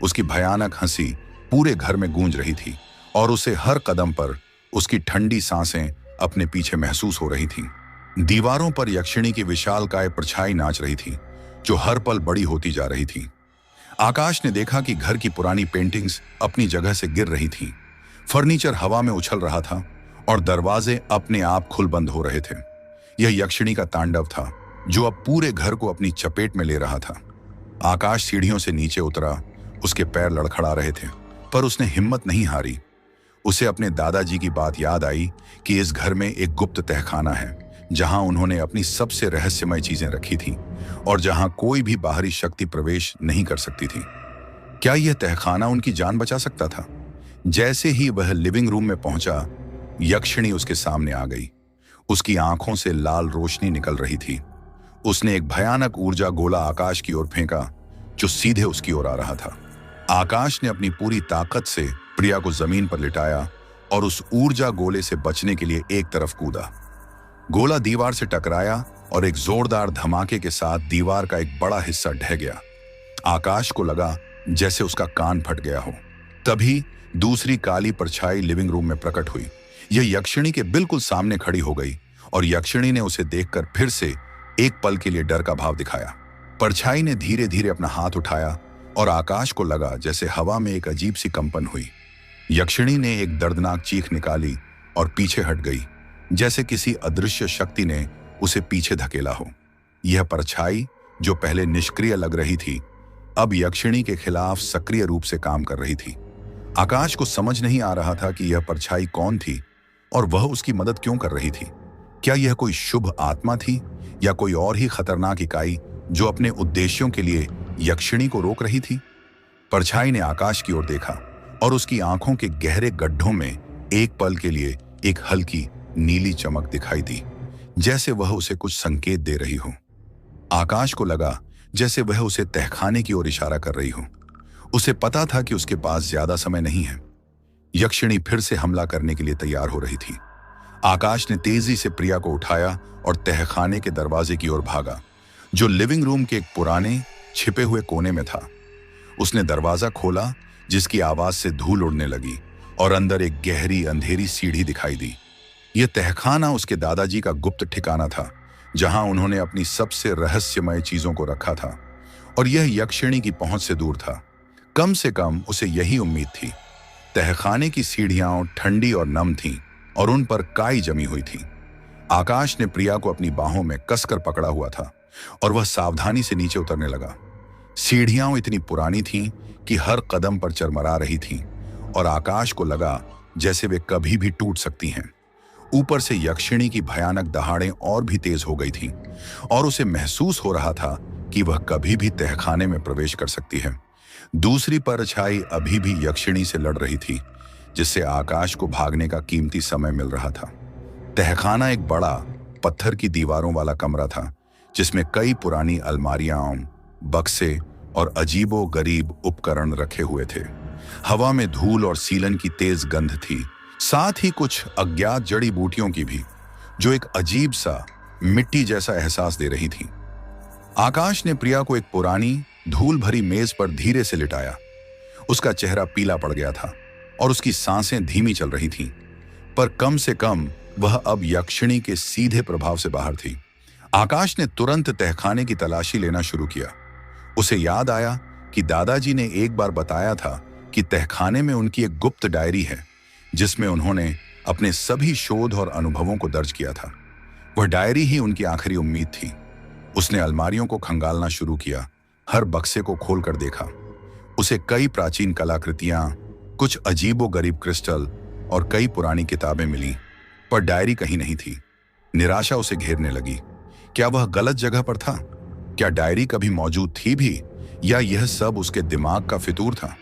उसकी भयानक हंसी पूरे घर में गूंज रही थी और उसे हर कदम पर उसकी ठंडी सांसें अपने पीछे महसूस हो रही थीं। दीवारों पर यक्षिणी की विशालकाय परछाई नाच रही थी, जो हर पल बड़ी होती जा रही थी। आकाश ने देखा कि घर की पुरानी पेंटिंग्स अपनी जगह से गिर रही थीं। फर्नीचर हवा में उछल रहा था और दरवाजे अपने आप खुल बंद हो रहे थे। यह यक्षिणी का तांडव था, जो अब पूरे घर को अपनी चपेट में ले रहा था। आकाश सीढ़ियों से नीचे उतरा। उसके पैर लड़खड़ा रहे थे, पर उसने हिम्मत नहीं हारी। उसे अपने दादाजी की बात याद आई कि इस घर में एक गुप्त तहखाना है, जहां उन्होंने अपनी सबसे रहस्यमय चीजें रखी थीं और जहां कोई भी बाहरी शक्ति प्रवेश नहीं कर सकती थी। क्या यह तहखाना उनकी जान बचा सकता था? जैसे ही वह लिविंग रूम में पहुंचा, यक्षिणी उसके सामने आ गई। उसकी आंखों से लाल रोशनी निकल रही थी। उसने एक भयानक ऊर्जा गोला आकाश की ओर फेंका, जो सीधे उसकी ओर आ रहा था। आकाश ने अपनी पूरी ताकत से प्रिया को जमीन पर लिटाया और उस ऊर्जा गोले से बचने के लिए एक तरफ कूदा। गोला दीवार से टकराया और एक जोरदार धमाके के साथ दीवार का एक बड़ा हिस्सा ढह गया। आकाश को लगा जैसे उसका कान फट गया हो। तभी दूसरी काली परछाई लिविंग रूम में प्रकट हुई। यह यक्षिणी के बिल्कुल सामने खड़ी हो गई और यक्षिणी ने उसे देखकर फिर से एक पल के लिए डर का भाव दिखाया। परछाई ने धीरे धीरे अपना हाथ उठाया और आकाश को लगा जैसे हवा में एक अजीब सी कंपन हुई। यक्षिणी ने एक दर्दनाक चीख निकाली और पीछे हट गई, जैसे किसी अदृश्य शक्ति ने उसे पीछे धकेला हो। यह परछाई, जो पहले निष्क्रिय लग रही थी, अब यक्षिणी के खिलाफ सक्रिय रूप से काम कर रही थी। आकाश को समझ नहीं आ रहा था कि यह परछाई कौन थी और वह उसकी मदद क्यों कर रही थी। क्या यह कोई शुभ आत्मा थी या कोई और ही खतरनाक इकाई जो अपने उद्देश्यों के लिए यक्षिणी को रोक रही थी? परछाई ने आकाश की ओर देखा और उसकी आंखों के गहरे गड्ढों में एक पल के लिए एक हल्की नीली चमक दिखाई दी, जैसे वह उसे कुछ संकेत दे रही हो। आकाश को लगा जैसे वह उसे तहखाने की ओर इशारा कर रही हो। उसे पता था कि उसके पास ज्यादा समय नहीं है। यक्षिणी फिर से हमला करने के लिए तैयार हो रही थी। आकाश ने तेजी से प्रिया को उठाया और तहखाने के दरवाजे की ओर भागा, जो लिविंग रूम के एक पुराने छिपे हुए कोने में था। उसने दरवाजा खोला, जिसकी आवाज से धूल उड़ने लगी और अंदर एक गहरी अंधेरी सीढ़ी दिखाई दी। यह तहखाना उसके दादाजी का गुप्त ठिकाना था, जहां उन्होंने अपनी सबसे रहस्यमय चीजों को रखा था, और यह यक्षिणी की पहुंच से दूर था। कम से कम उसे यही उम्मीद थी। तहखाने की सीढ़ियां ठंडी और नम थीं और उन पर काई जमी हुई थी। आकाश ने प्रिया को अपनी बाहों में कसकर पकड़ा हुआ था और वह सावधानी से नीचे उतरने लगा। सीढ़ियां इतनी पुरानी थीं कि हर कदम पर चरमरा रही थीं और आकाश को लगा जैसे वे कभी भी टूट सकती हैं। ऊपर से यक्षिणी की भयानक दहाड़ें और भी तेज हो गई थीं और उसे महसूस हो रहा था कि वह कभी भी तहखाने में प्रवेश कर सकती है। दूसरी परछाई अभी भी यक्षिणी से लड़ रही थी, जिससे आकाश को भागने का कीमती समय मिल रहा था। तहखाना एक बड़ा पत्थर की दीवारों वाला कमरा था, जिसमें कई पुरानी अलमारियां, बक्से और अजीबो गरीब उपकरण रखे हुए थे। हवा में धूल और सीलन की तेज गंध थी, साथ ही कुछ अज्ञात जड़ी बूटियों की भी, जो एक अजीब सा मिट्टी जैसा एहसास दे रही थी। आकाश ने प्रिया को एक पुरानी धूल भरी मेज पर धीरे से लिटाया। उसका चेहरा पीला पड़ गया था और उसकी सांसें धीमी चल रही थीं, पर कम से कम वह अब यक्षिणी के सीधे प्रभाव से बाहर थी। आकाश ने तुरंत तहखाने की तलाशी लेना शुरू किया। उसे याद आया कि दादाजी ने एक बार बताया था कि तहखाने में उनकी एक गुप्त डायरी है, जिसमें उन्होंने अपने सभी शोध और अनुभवों को दर्ज किया था। वह डायरी ही उनकी आखिरी उम्मीद थी। उसने अलमारियों को खंगालना शुरू किया, हर बक्से को खोलकर देखा। उसे कई प्राचीन कलाकृतियां, कुछ अजीबो-गरीब क्रिस्टल और कई पुरानी किताबें मिली, पर डायरी कहीं नहीं थी। निराशा उसे घेरने लगी। क्या वह गलत जगह पर था? क्या डायरी कभी मौजूद थी भी, या यह सब उसके दिमाग का फितूर था?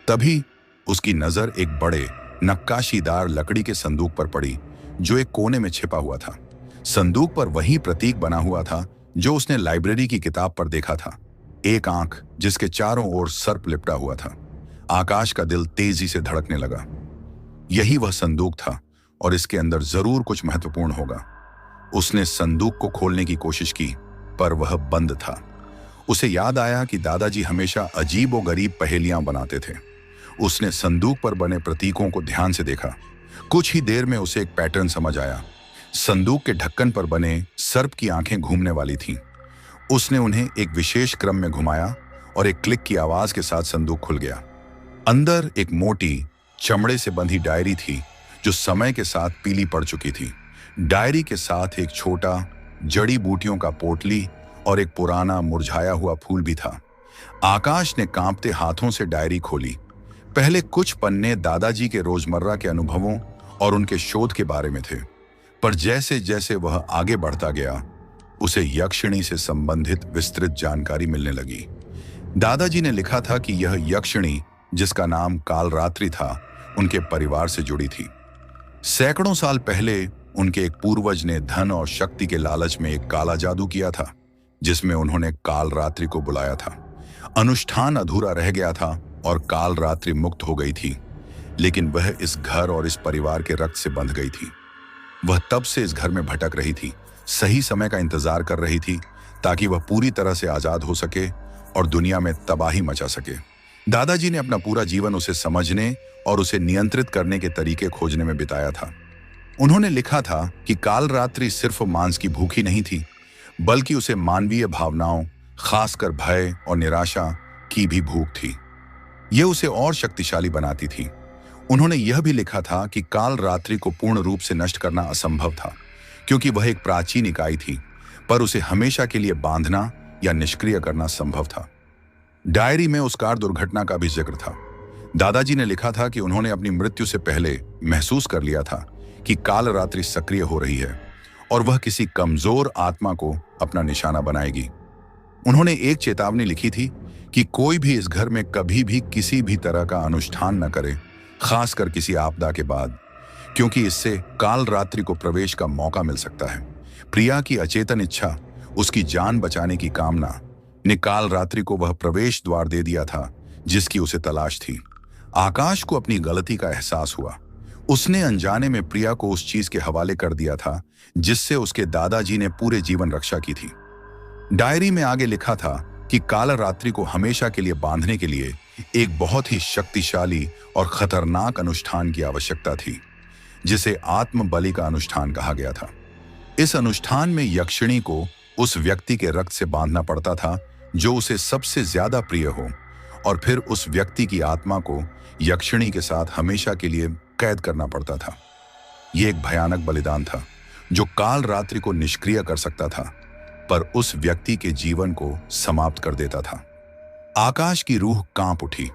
तभी उसकी नजर एक बड़े नक्काशीदार लकड़ी के संदूक पर पड़ी, जो एक कोने में छिपा हुआ था। संदूक पर वही प्रतीक बना हुआ था जो उसने लाइब्रेरी की किताब पर देखा था, एक आंख जिसके चारों ओर सर्प लिपटा हुआ था। आकाश का दिल तेजी से धड़कने लगा। यही वह संदूक था और इसके अंदर जरूर कुछ महत्वपूर्ण होगा। उसने संदूक को खोलने की कोशिश की, पर वह बंद था। उसे याद आया कि दादाजी हमेशा अजीब और गरीब पहेलियां बनाते थे। उसने संदूक पर बने प्रतीकों को ध्यान से देखा। कुछ ही देर में उसे एक पैटर्न समझ आया। संदूक के ढक्कन पर बने सर्प की आंखें घूमने वाली थीं। उसने उन्हें एक विशेष क्रम में घुमाया और एक क्लिक की आवाज के साथ संदूक खुल गया। अंदर एक मोटी चमड़े से बंधी डायरी थी, जो समय के साथ पीली पड़ चुकी थी। डायरी के साथ एक छोटा जड़ी बूटियों का पोटली और एक पुराना मुरझाया हुआ फूल भी था। आकाश ने कांपते हाथों से डायरी खोली। पहले कुछ पन्ने दादाजी के रोजमर्रा के अनुभवों और उनके शोध के बारे में थे, पर जैसे जैसे वह आगे बढ़ता गया, उसे यक्षिणी से संबंधित विस्तृत जानकारी मिलने लगी। दादाजी ने लिखा था कि यह यक्षिणी, जिसका नाम कालरात्रि था, उनके परिवार से जुड़ी थी। सैकड़ों साल पहले उनके एक पूर्वज ने धन और शक्ति के लालच में एक काला जादू किया था, जिसमें उन्होंने कालरात्रि को बुलाया था। अनुष्ठान अधूरा रह गया था और कालरात्रि मुक्त हो गई थी, लेकिन वह इस घर और इस परिवार के रक्त से बंध गई थी। वह तब से इस घर में भटक रही थी, सही समय का इंतजार कर रही थी, ताकि वह पूरी तरह से आजाद हो सके और दुनिया में तबाही मचा सके। दादाजी ने अपना पूरा जीवन उसे समझने और उसे नियंत्रित करने के तरीके खोजने में बिताया था। उन्होंने लिखा था कि कालरात्रि सिर्फ मांस की भूखी नहीं थी, बल्कि उसे मानवीय भावनाओं, खासकर भय और निराशा की भी भूख थी। यह उसे और शक्तिशाली बनाती थी। उन्होंने यह भी लिखा था कि कालरात्रि को पूर्ण रूप से नष्ट करना असंभव था, क्योंकि वह एक प्राचीन इकाई थी, पर उसे हमेशा के लिए बांधना या निष्क्रिय करना संभव था। डायरी में उस कार दुर्घटना का भी जिक्र था। दादाजी ने लिखा था कि उन्होंने अपनी मृत्यु से पहले महसूस कर लिया था कि काल रात्रि सक्रिय हो रही है और वह किसी कमजोर आत्मा को अपना निशाना बनाएगी। उन्होंने एक चेतावनी लिखी थी कि कोई भी इस घर में कभी भी किसी भी तरह का अनुष्ठान न करे, खासकर किसी आपदा के बाद, क्योंकि इससे काल रात्रि को प्रवेश का मौका मिल सकता है। प्रिया की अचेतन इच्छा, उसकी जान बचाने की कामना ने काल रात्रि को वह प्रवेश द्वार दे दिया था जिसकी उसे तलाश थी। आकाश को अपनी गलती का एहसास हुआ। उसने अनजाने में प्रिया को उस चीज के हवाले कर दिया था जिससे उसके दादाजी ने पूरे जीवन रक्षा की थी। डायरी में आगे लिखा था कि काल रात्रि को हमेशा के लिए बांधने के लिए एक बहुत ही शक्तिशाली और खतरनाक अनुष्ठान की आवश्यकता थी, जिसे आत्म बलि का अनुष्ठान कहा गया था। इस अनुष्ठान में यक्षिणी को उस व्यक्ति के रक्त से बांधना पड़ता था जो उसे सबसे ज्यादा प्रिय हो, और फिर उस व्यक्ति की आत्मा को यक्षिणी के साथ हमेशा के लिए कैद करना पड़ता था। यह एक भयानक बलिदान था जो काल रात्रि को निष्क्रिय कर सकता था, पर उस व्यक्ति के जीवन को समाप्त कर देता था। आकाश की रूह कांप उठी।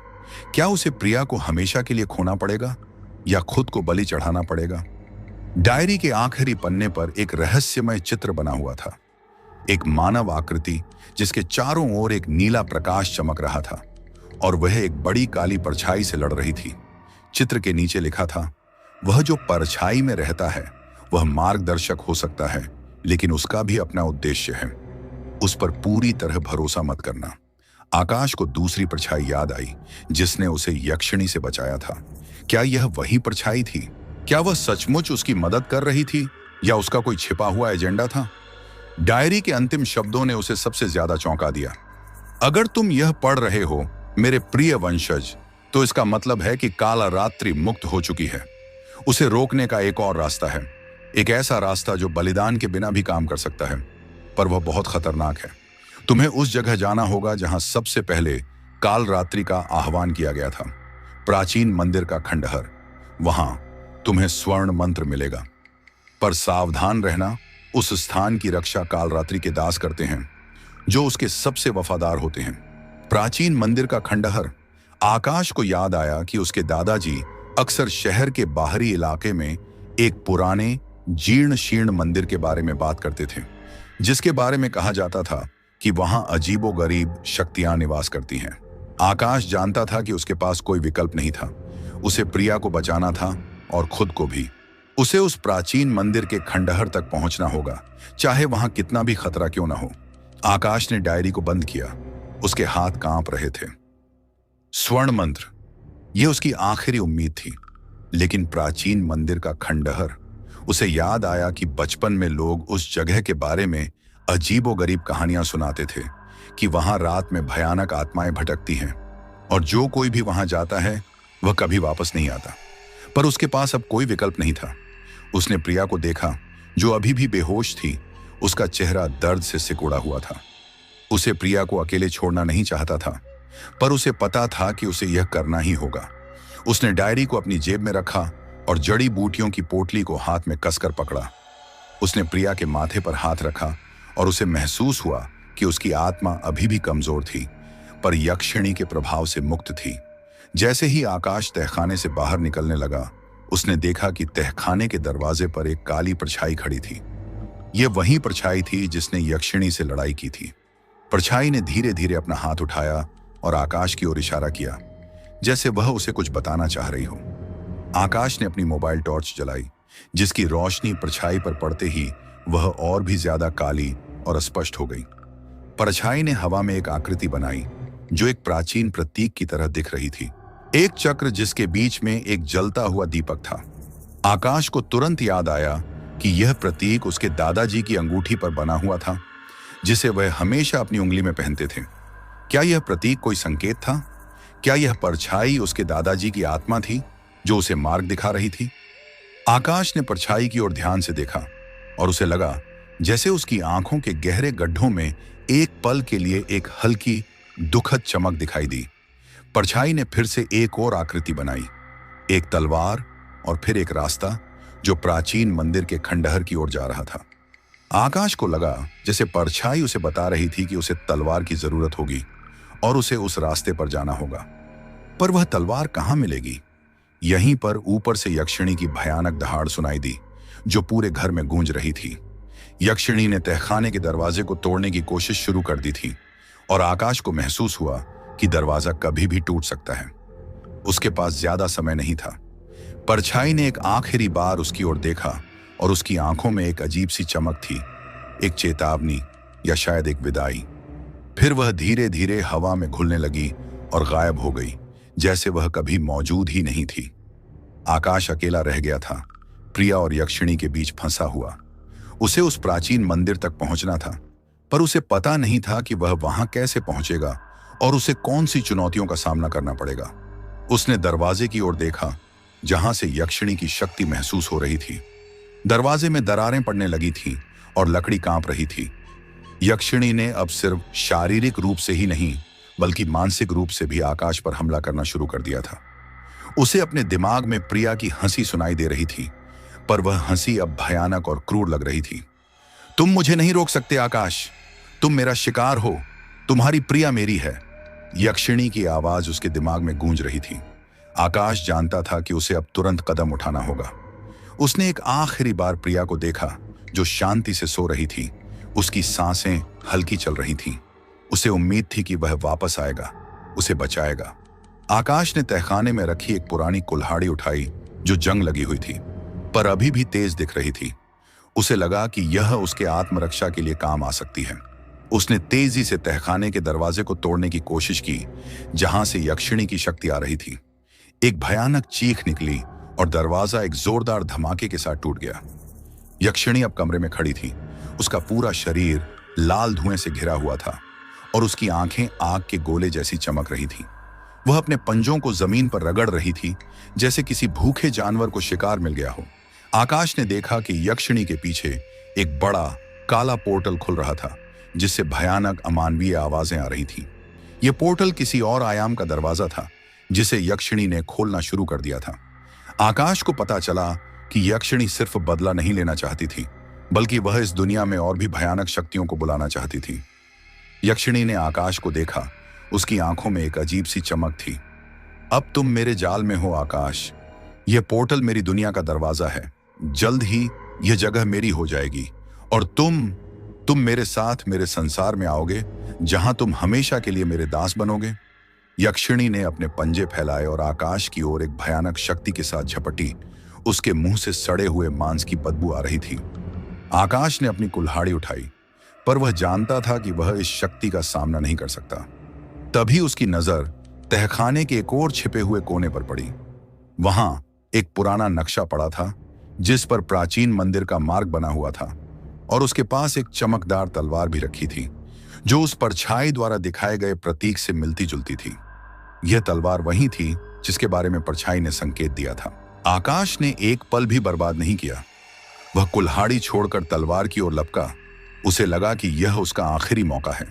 क्या उसे प्रिया को हमेशा के लिए खोना पड़ेगा या खुद को बलि चढ़ाना पड़ेगा? डायरी के आखिरी पन्ने पर एक रहस्यमय चित्र बना हुआ था, एक मानव आकृति जिसके चारों ओर एक नीला प्रकाश चमक रहा था और वह एक बड़ी काली परछाई से लड़ रही थी। चित्र के नीचे लिखा था, वह जो परछाई में रहता है वह मार्गदर्शक हो सकता है, लेकिन उसका भी अपना उद्देश्य है। उस पर पूरी तरह भरोसा मत करना। आकाश को दूसरी परछाई याद आई जिसने उसे यक्षिणी से बचाया था। क्या यह वही परछाई थी? क्या वह सचमुच उसकी मदद कर रही थी या उसका कोई छिपा हुआ एजेंडा था? डायरी के अंतिम शब्दों ने उसे सबसे ज्यादा चौंका दिया। अगर तुम यह पढ़ रहे हो मेरे प्रिय वंशज, तो इसका मतलब है कि काल रात्रि मुक्त हो चुकी है। उसे रोकने का एक और रास्ता है, एक ऐसा रास्ता जो बलिदान के बिना भी काम कर सकता है, पर वह बहुत खतरनाक है। तुम्हें उस जगह जाना होगा जहां सबसे पहले काल रात्रि का आह्वान किया गया था, प्राचीन मंदिर का खंडहर। वहां तुम्हें स्वर्ण मंत्र मिलेगा, पर सावधान रहना, उस स्थान की रक्षा काल रात्रि के दास करते हैं जो उसके सबसे वफादार होते हैं। प्राचीन मंदिर का खंडहर। आकाश को याद आया कि उसके दादाजी अक्सर शहर के बाहरी इलाके में एक पुराने जीर्ण शीर्ण मंदिर के बारे में बात करते थे, जिसके बारे में कहा जाता था कि वहां अजीबोगरीब शक्तियां निवास करती हैं। आकाश जानता था कि उसके पास कोई विकल्प नहीं था। उसे प्रिया को बचाना था और खुद को भी। उसे उस प्राचीन मंदिर के खंडहर तक पहुंचना होगा, चाहे वहां कितना भी खतरा क्यों ना हो। आकाश ने डायरी को बंद किया। उसके हाथ कांप रहे थे। स्वर्ण मंत्र, यह उसकी आखिरी उम्मीद थी। लेकिन प्राचीन मंदिर का खंडहर। उसे याद आया कि बचपन में लोग उस जगह के बारे में अजीबोगरीब कहानियां सुनाते थे कि वहां रात में भयानक आत्माएं भटकती हैं और जो कोई भी वहां जाता है वह कभी वापस नहीं आता। पर उसके पास अब कोई विकल्प नहीं था। उसने प्रिया को देखा जो अभी भी बेहोश थी। उसका चेहरा दर्द से सिकुड़ा हुआ था। उसे प्रिया को अकेले छोड़ना नहीं चाहता था, पर उसे पता था कि उसे यह करना ही होगा। उसने डायरी को अपनी जेब में रखा और जड़ी बूटियों की पोटली को हाथ में कसकर पकड़ा। उसने प्रिया के माथे पर हाथ रखा और उसे महसूस हुआ कि उसकी आत्मा अभी भी कमजोर थी, पर यक्षिणी के प्रभाव से मुक्त थी। जैसे ही आकाश तहखाने से बाहर निकलने लगा, उसने देखा कि तहखाने के दरवाजे पर एक काली परछाई खड़ी थी। यह वही परछाई थी जिसने यक्षिणी से लड़ाई की थी। परछाई ने धीरे धीरे अपना हाथ उठाया और आकाश की ओर इशारा किया, जैसे वह उसे कुछ बताना चाह रही हो। आकाश ने अपनी मोबाइल टॉर्च जलाई, जिसकी रोशनी परछाई पर पड़ते ही वह और भी ज्यादा काली और स्पष्ट हो गई। परछाई ने हवा में एक आकृति बनाई जो एक प्राचीन प्रतीक की तरह दिख रही थी, एक चक्र जिसके बीच में एक जलता हुआ दीपक था। आकाश को तुरंत याद आया कि यह प्रतीक उसके दादाजी की अंगूठी पर बना हुआ था, जिसे वह हमेशा अपनी उंगली में पहनते थे। क्या यह प्रतीक कोई संकेत था? क्या यह परछाई उसके दादाजी की आत्मा थी जो उसे मार्ग दिखा रही थी? आकाश ने परछाई की ओर ध्यान से देखा और उसे लगा जैसे उसकी आंखों के गहरे गड्ढों में एक पल के लिए एक हल्की दुखद चमक दिखाई दी। परछाई ने फिर से एक और आकृति बनाई, एक तलवार और फिर एक रास्ता जो प्राचीन मंदिर के खंडहर की ओर जा रहा था। आकाश को लगा जैसे परछाई उसे बता रही थी कि उसे तलवार की जरूरत होगी और उसे उस रास्ते पर जाना होगा। पर वह तलवार कहाँ मिलेगी? यहीं पर ऊपर से यक्षिणी की भयानक दहाड़ सुनाई दी, जो पूरे घर में गूंज रही थी। यक्षिणी ने तहखाने के दरवाजे को तोड़ने की कोशिश शुरू कर दी थी और आकाश को महसूस हुआ कि दरवाजा कभी भी टूट सकता है। उसके पास ज्यादा समय नहीं था। परछाई ने एक आखिरी बार उसकी ओर देखा और उसकी आंखों में एक अजीब सी चमक थी, एक चेतावनी या शायद एक विदाई। फिर वह धीरे धीरे हवा में घुलने लगी और गायब हो गई, जैसे वह कभी मौजूद ही नहीं थी। आकाश अकेला रह गया था, प्रिया और यक्षिणी के बीच फंसा हुआ। उसे उस प्राचीन मंदिर तक पहुंचना था, पर उसे पता नहीं था कि वह वहां कैसे पहुंचेगा और उसे कौन सी चुनौतियों का सामना करना पड़ेगा। उसने दरवाजे की ओर देखा, जहां से यक्षिणी की शक्ति महसूस हो रही थी। दरवाजे में दरारें पड़ने लगी थीं और लकड़ी कांप रही थी। यक्षिणी ने अब सिर्फ शारीरिक रूप से ही नहीं, बल्कि मानसिक रूप से भी आकाश पर हमला करना शुरू कर दिया था। उसे अपने दिमाग में प्रिया की हंसी सुनाई दे रही थी, पर वह हंसी अब भयानक और क्रूर लग रही थी। तुम मुझे नहीं रोक सकते आकाश, तुम मेरा शिकार हो, तुम्हारी प्रिया मेरी है। यक्षिणी की आवाज उसके दिमाग में गूंज रही थी। आकाश जानता था कि उसे अब तुरंत कदम उठाना होगा। उसने एक आखिरी बार प्रिया को देखा, जो शांति से सो रही थी। उसकी सांसें हल्की चल रही थीं। उसे उम्मीद थी कि वह वापस आएगा, उसे बचाएगा। आकाश ने तहखाने में रखी एक पुरानी कुल्हाड़ी उठाई, जो जंग लगी हुई थी, पर अभी भी तेज दिख रही थी। उसे लगा कि यह उसके आत्मरक्षा के लिए काम आ सकती है। उसने तेजी से तहखाने के दरवाजे को तोड़ने की कोशिश की, जहां से यक्षिणी की शक्ति आ रही थी। एक भयानक चीख निकली और दरवाजा एक जोरदार धमाके के साथ टूट गया। यक्षिणी अब कमरे में खड़ी थी। उसका पूरा शरीर लाल धुएं से घिरा हुआ था और उसकी आंखें आग के गोले जैसी चमक रही थीं। वह अपने पंजों को जमीन पर रगड़ रही थी, जैसे किसी भूखे जानवर को शिकार मिल गया हो। आकाश ने देखा कि यक्षिणी के पीछे एक बड़ा काला पोर्टल खुल रहा था, जिससे भयानक अमानवीय आवाजें आ रही थीं। यह पोर्टल किसी और आयाम का दरवाजा था, जिसे यक्षिणी ने खोलना शुरू कर दिया था। आकाश को पता चला कि यक्षिणी सिर्फ बदला नहीं लेना चाहती थी, बल्कि वह इस दुनिया में और भी भयानक शक्तियों को बुलाना चाहती थी। यक्षिणी ने आकाश को देखा। उसकी आंखों में एक अजीब सी चमक थी। अब तुम मेरे जाल में हो आकाश। यह पोर्टल मेरी दुनिया का दरवाजा है। जल्द ही यह जगह मेरी हो जाएगी और तुम मेरे साथ मेरे संसार में आओगे, जहां तुम हमेशा के लिए मेरे दास बनोगे। यक्षिणी ने अपने पंजे फैलाए और आकाश की ओर एक भयानक शक्ति के साथ झपटी। उसके मुंह से सड़े हुए मांस की बदबू आ रही थी। आकाश ने अपनी कुल्हाड़ी उठाई, पर वह जानता था कि वह इस शक्ति का सामना नहीं कर सकता। तभी उसकी नजर तहखाने के एक और छिपे हुए कोने पर पड़ी। वहां एक पुराना नक्शा पड़ा था, जिस पर प्राचीन मंदिर का मार्ग बना हुआ था और उसके पास एक चमकदार तलवार भी रखी थी, जो उस परछाई द्वारा दिखाए गए प्रतीक से मिलती जुलती थी। यह तलवार वही थी जिसके बारे में परछाई ने संकेत दिया था। आकाश ने एक पल भी बर्बाद नहीं किया। वह कुल्हाड़ी छोड़कर तलवार की ओर लपका। उसे लगा कि यह उसका आखिरी मौका है।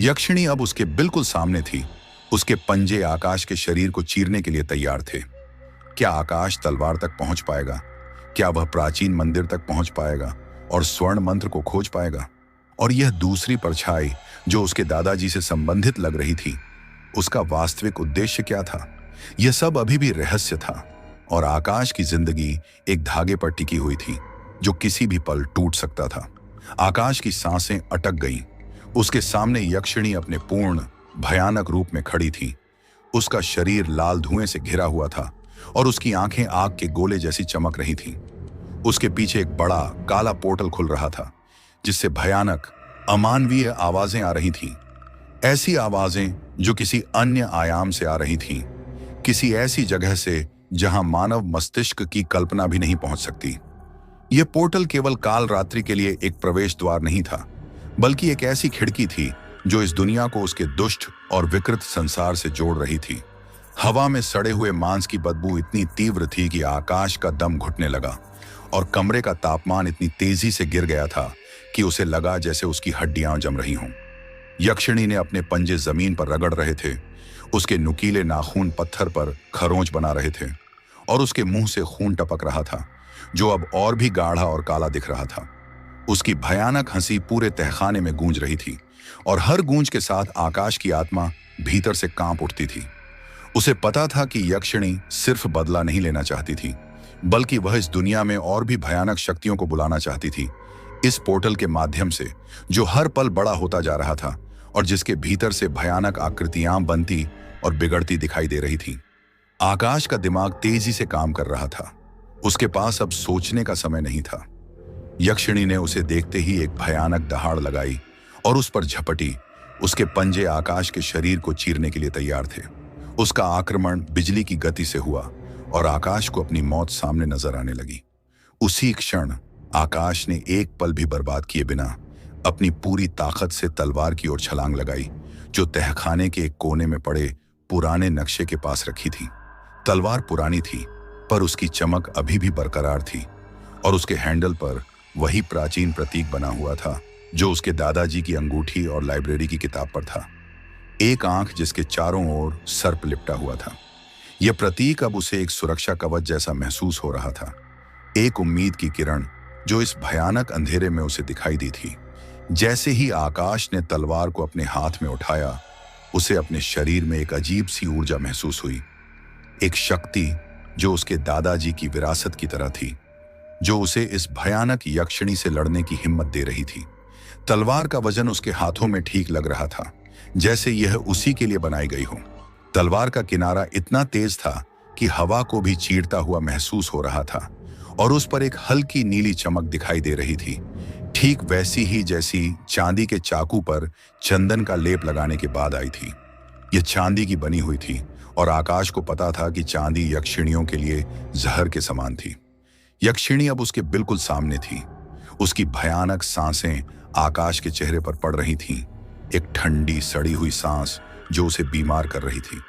यक्षिणी अब उसके बिल्कुल सामने थी। उसके पंजे आकाश के शरीर को चीरने के लिए तैयार थे। क्या आकाश तलवार तक पहुंच पाएगा? क्या वह प्राचीन मंदिर तक पहुंच पाएगा और स्वर्ण मंत्र को खोज पाएगा? और यह दूसरी परछाई जो उसके दादाजी से संबंधित लग रही थी, उसका वास्तविक उद्देश्य क्या था? यह सब अभी भी रहस्य था और आकाश की जिंदगी एक धागे पर टिकी हुई थी, जो किसी भी पल टूट सकता था। आकाश की सांसें अटक गईं। उसके सामने यक्षिणी अपने पूर्ण भयानक रूप में खड़ी थी। उसका शरीर लाल धुएं से घिरा हुआ था और उसकी आंखें आग के गोले जैसी चमक रही थीं। उसके पीछे एक बड़ा काला पोर्टल खुल रहा था, जिससे भयानक अमानवीय आवाजें आ रही थीं। ऐसी आवाजें जो किसी अन्य आयाम से आ रही थीं, किसी ऐसी जगह से जहां मानव मस्तिष्क की कल्पना भी नहीं पहुंच सकती। यह पोर्टल केवल काल रात्रि के लिए एक प्रवेश द्वार नहीं था, बल्कि एक ऐसी खिड़की थी जो इस दुनिया को उसके दुष्ट और विकृत संसार से जोड़ रही थी। हवा में सड़े हुए मांस की बदबू इतनी तीव्र थी कि आकाश का दम घुटने लगा और कमरे का तापमान इतनी तेजी से गिर गया था कि उसे लगा जैसे उसकी हड्डियां जम रही हों। यक्षिणी ने अपने पंजे जमीन पर रगड़ रहे थे। उसके नुकीले नाखून पत्थर पर खरोंच बना रहे थे और उसके मुंह से खून टपक रहा था। जो अब और भी गाढ़ा और काला दिख रहा था। उसकी भयानक हंसी पूरे तहखाने में गूंज रही थी और हर गूंज के साथ आकाश की आत्मा भीतर से कांप उठती थी। उसे पता था कि यक्षिणी सिर्फ बदला नहीं लेना चाहती थी, बल्कि वह इस दुनिया में और भी भयानक शक्तियों को बुलाना चाहती थी, इस पोर्टल के माध्यम से जो हर पल बड़ा होता जा रहा था और जिसके भीतर से भयानक आकृतियां बनती और बिगड़ती दिखाई दे रही थी। आकाश का दिमाग तेजी से काम कर रहा था। उसके पास अब सोचने का समय नहीं था। यक्षिणी ने उसे देखते ही एक भयानक दहाड़ लगाई और उस पर झपटी। उसके पंजे आकाश के शरीर को चीरने के लिए तैयार थे। उसका आक्रमण बिजली की गति से हुआ और आकाश को अपनी मौत सामने नजर आने लगी। उसी क्षण आकाश ने एक पल भी बर्बाद किए बिना अपनी पूरी ताकत से तलवार की ओर छलांग लगाई, जो तहखाने के एक कोने में पड़े पुराने नक्शे के पास रखी थी। तलवार पुरानी थी, पर उसकी चमक अभी भी बरकरार थी और उसके हैंडल पर वही प्राचीन प्रतीक बना हुआ था जो उसके दादाजी की अंगूठी और लाइब्रेरी की किताब पर था। एक आंख जिसके चारों ओर सर्प लिपटा हुआ था। यह प्रतीक अब उसे एक सुरक्षा कवच जैसा महसूस हो रहा था, एक उम्मीद की किरण जो इस भयानक अंधेरे में उसे दिखाई दी थी। जैसे ही आकाश ने तलवार को अपने हाथ में उठाया, उसे अपने शरीर में एक अजीब सी ऊर्जा महसूस हुई, एक शक्ति जो उसके दादाजी की विरासत की तरह थी, जो उसे इस भयानक यक्षिणी से लड़ने की हिम्मत दे रही थी। तलवार का वजन उसके हाथों में ठीक लग रहा था, जैसे यह उसी के लिए बनाई गई हो। तलवार का किनारा इतना तेज था कि हवा को भी चीरता हुआ महसूस हो रहा था और उस पर एक हल्की नीली चमक दिखाई दे रही थी, ठीक वैसी ही जैसी चांदी के चाकू पर चंदन का लेप लगाने के बाद आई थी। यह चांदी की बनी हुई थी और आकाश को पता था कि चांदी यक्षिणियों के लिए जहर के समान थी। यक्षिणी अब उसके बिल्कुल सामने थी। उसकी भयानक सांसें आकाश के चेहरे पर पड़ रही थीं, एक ठंडी सड़ी हुई सांस जो उसे बीमार कर रही थी।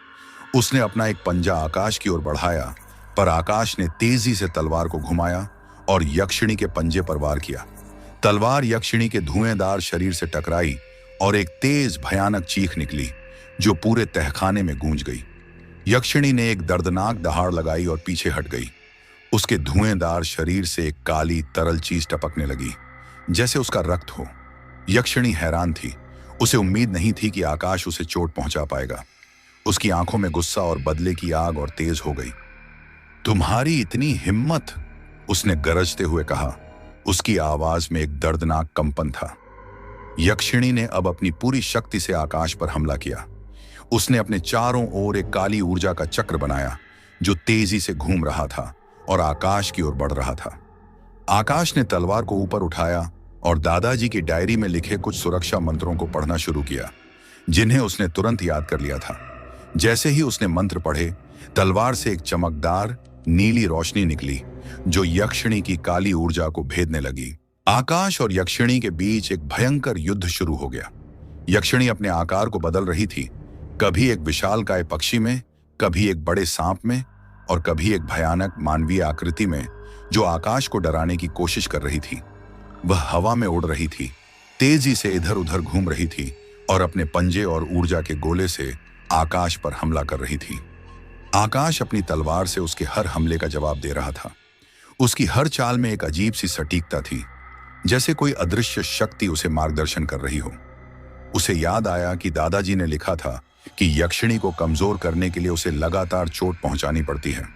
उसने अपना एक पंजा आकाश की ओर बढ़ाया, पर आकाश ने तेजी से तलवार को घुमाया और यक्षिणी के पंजे पर वार किया। तलवार यक्षिणी के धुएंदार शरीर से टकराई और एक तेज भयानक चीख निकली जो पूरे तहखाने में गूंज गई। यक्षिणी ने एक दर्दनाक दहाड़ लगाई और पीछे हट गई। उसके धुएंदार शरीर से एक काली तरल चीज टपकने लगी, जैसे उसका रक्त हो। यक्षिणी हैरान थी। उसे उम्मीद नहीं थी कि आकाश उसे चोट पहुंचा पाएगा। उसकी आंखों में गुस्सा और बदले की आग और तेज हो गई। तुम्हारी इतनी हिम्मत, उसने गरजते हुए कहा। उसकी आवाज में एक दर्दनाक कंपन था। यक्षिणी ने अब अपनी पूरी शक्ति से आकाश पर हमला किया। उसने अपने चारों ओर एक काली ऊर्जा का चक्र बनाया जो तेजी से घूम रहा था और आकाश की ओर बढ़ रहा था। आकाश ने तलवार को ऊपर उठाया और दादाजी की डायरी में लिखे कुछ सुरक्षा मंत्रों को पढ़ना शुरू किया, जिन्हें उसने तुरंत याद कर लिया था। जैसे ही उसने मंत्र पढ़े, तलवार से एक चमकदार नीली रोशनी निकली जो यक्षिणी की काली ऊर्जा को भेदने लगी। आकाश और यक्षिणी के बीच एक भयंकर युद्ध शुरू हो गया। यक्षिणी अपने आकार को बदल रही थी, कभी एक विशालकाय पक्षी में, कभी एक बड़े सांप में और कभी एक भयानक मानवीय आकृति में जो आकाश को डराने की कोशिश कर रही थी। वह हवा में उड़ रही थी, तेजी से इधर उधर घूम रही थी और अपने पंजे और ऊर्जा के गोले से आकाश पर हमला कर रही थी। आकाश अपनी तलवार से उसके हर हमले का जवाब दे रहा था। उसकी हर चाल में एक अजीब सी सटीकता थी, जैसे कोई अदृश्य शक्ति उसे मार्गदर्शन कर रही हो। उसे याद आया कि दादाजी ने लिखा था कि यक्षिणी को कमजोर करने के लिए उसे लगातार चोट पहुंचानी पड़ती है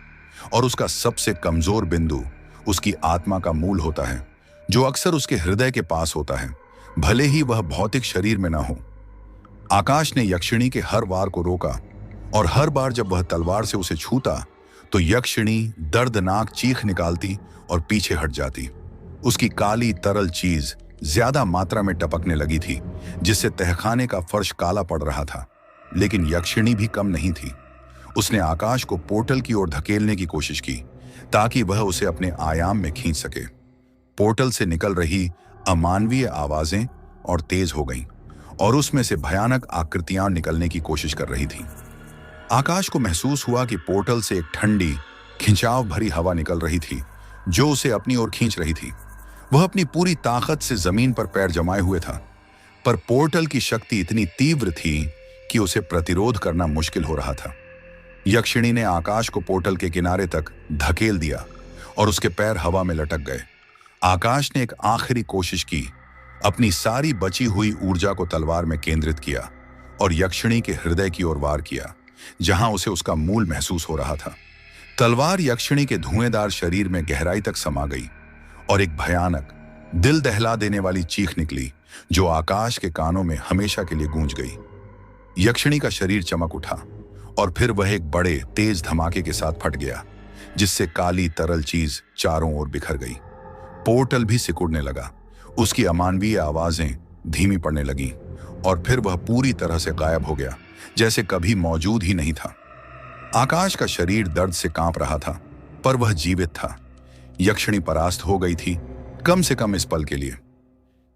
और उसका सबसे कमजोर बिंदु उसकी आत्मा का मूल होता है, जो अक्सर उसके हृदय के पास होता है, भले ही वह भौतिक शरीर में ना हो। आकाश ने यक्षिणी के हर वार को रोका और हर बार जब वह तलवार से उसे छूता तो यक्षिणी दर्दनाक चीख निकालती और पीछे हट जाती। उसकी काली तरल चीज ज्यादा मात्रा में टपकने लगी थी, जिससे तहखाने का फर्श काला पड़ रहा था। लेकिन यक्षिणी भी कम नहीं थी। उसने आकाश को पोर्टल की ओर धकेलने की कोशिश की ताकि वह उसे अपने आयाम में खींच सके। पोर्टल से निकल रही अमानवीय आवाजें और तेज हो गईं और उसमें से भयानक आकृतियां निकलने की कोशिश कर रही थीं। आकाश को महसूस हुआ कि पोर्टल से एक ठंडी, खिंचाव भरी हवा निकल रही थी जो उसे अपनी ओर खींच रही थी। वह अपनी पूरी ताकत से जमीन पर पैर जमाए हुए था, पर पोर्टल की शक्ति इतनी तीव्र थी कि उसे प्रतिरोध करना मुश्किल हो रहा था। यक्षिणी ने आकाश को पोर्टल के किनारे तक धकेल दिया और उसके पैर हवा में लटक गए। आकाश ने एक आखिरी कोशिश की, अपनी सारी बची हुई ऊर्जा को तलवार में केंद्रित किया और यक्षिणी के हृदय की ओर वार किया, जहां उसे उसका मूल महसूस हो रहा था। तलवार यक्षिणी के धुएंदार शरीर में गहराई तक समा गई और एक भयानक, दिल दहला देने वाली चीख निकली, जो आकाश के कानों में हमेशा के लिए गूंज गई। यक्षिणी का शरीर चमक उठा और फिर वह एक बड़े तेज धमाके के साथ फट गया, जिससे काली तरल चीज चारों ओर बिखर गई। पोर्टल भी सिकुड़ने लगा, उसकी अमानवीय आवाजें धीमी पड़ने लगीं और फिर वह पूरी तरह से गायब हो गया, जैसे कभी मौजूद ही नहीं था। आकाश का शरीर दर्द से कांप रहा था, पर वह जीवित था। यक्षिणी परास्त हो गई थी, कम से कम इस पल के लिए।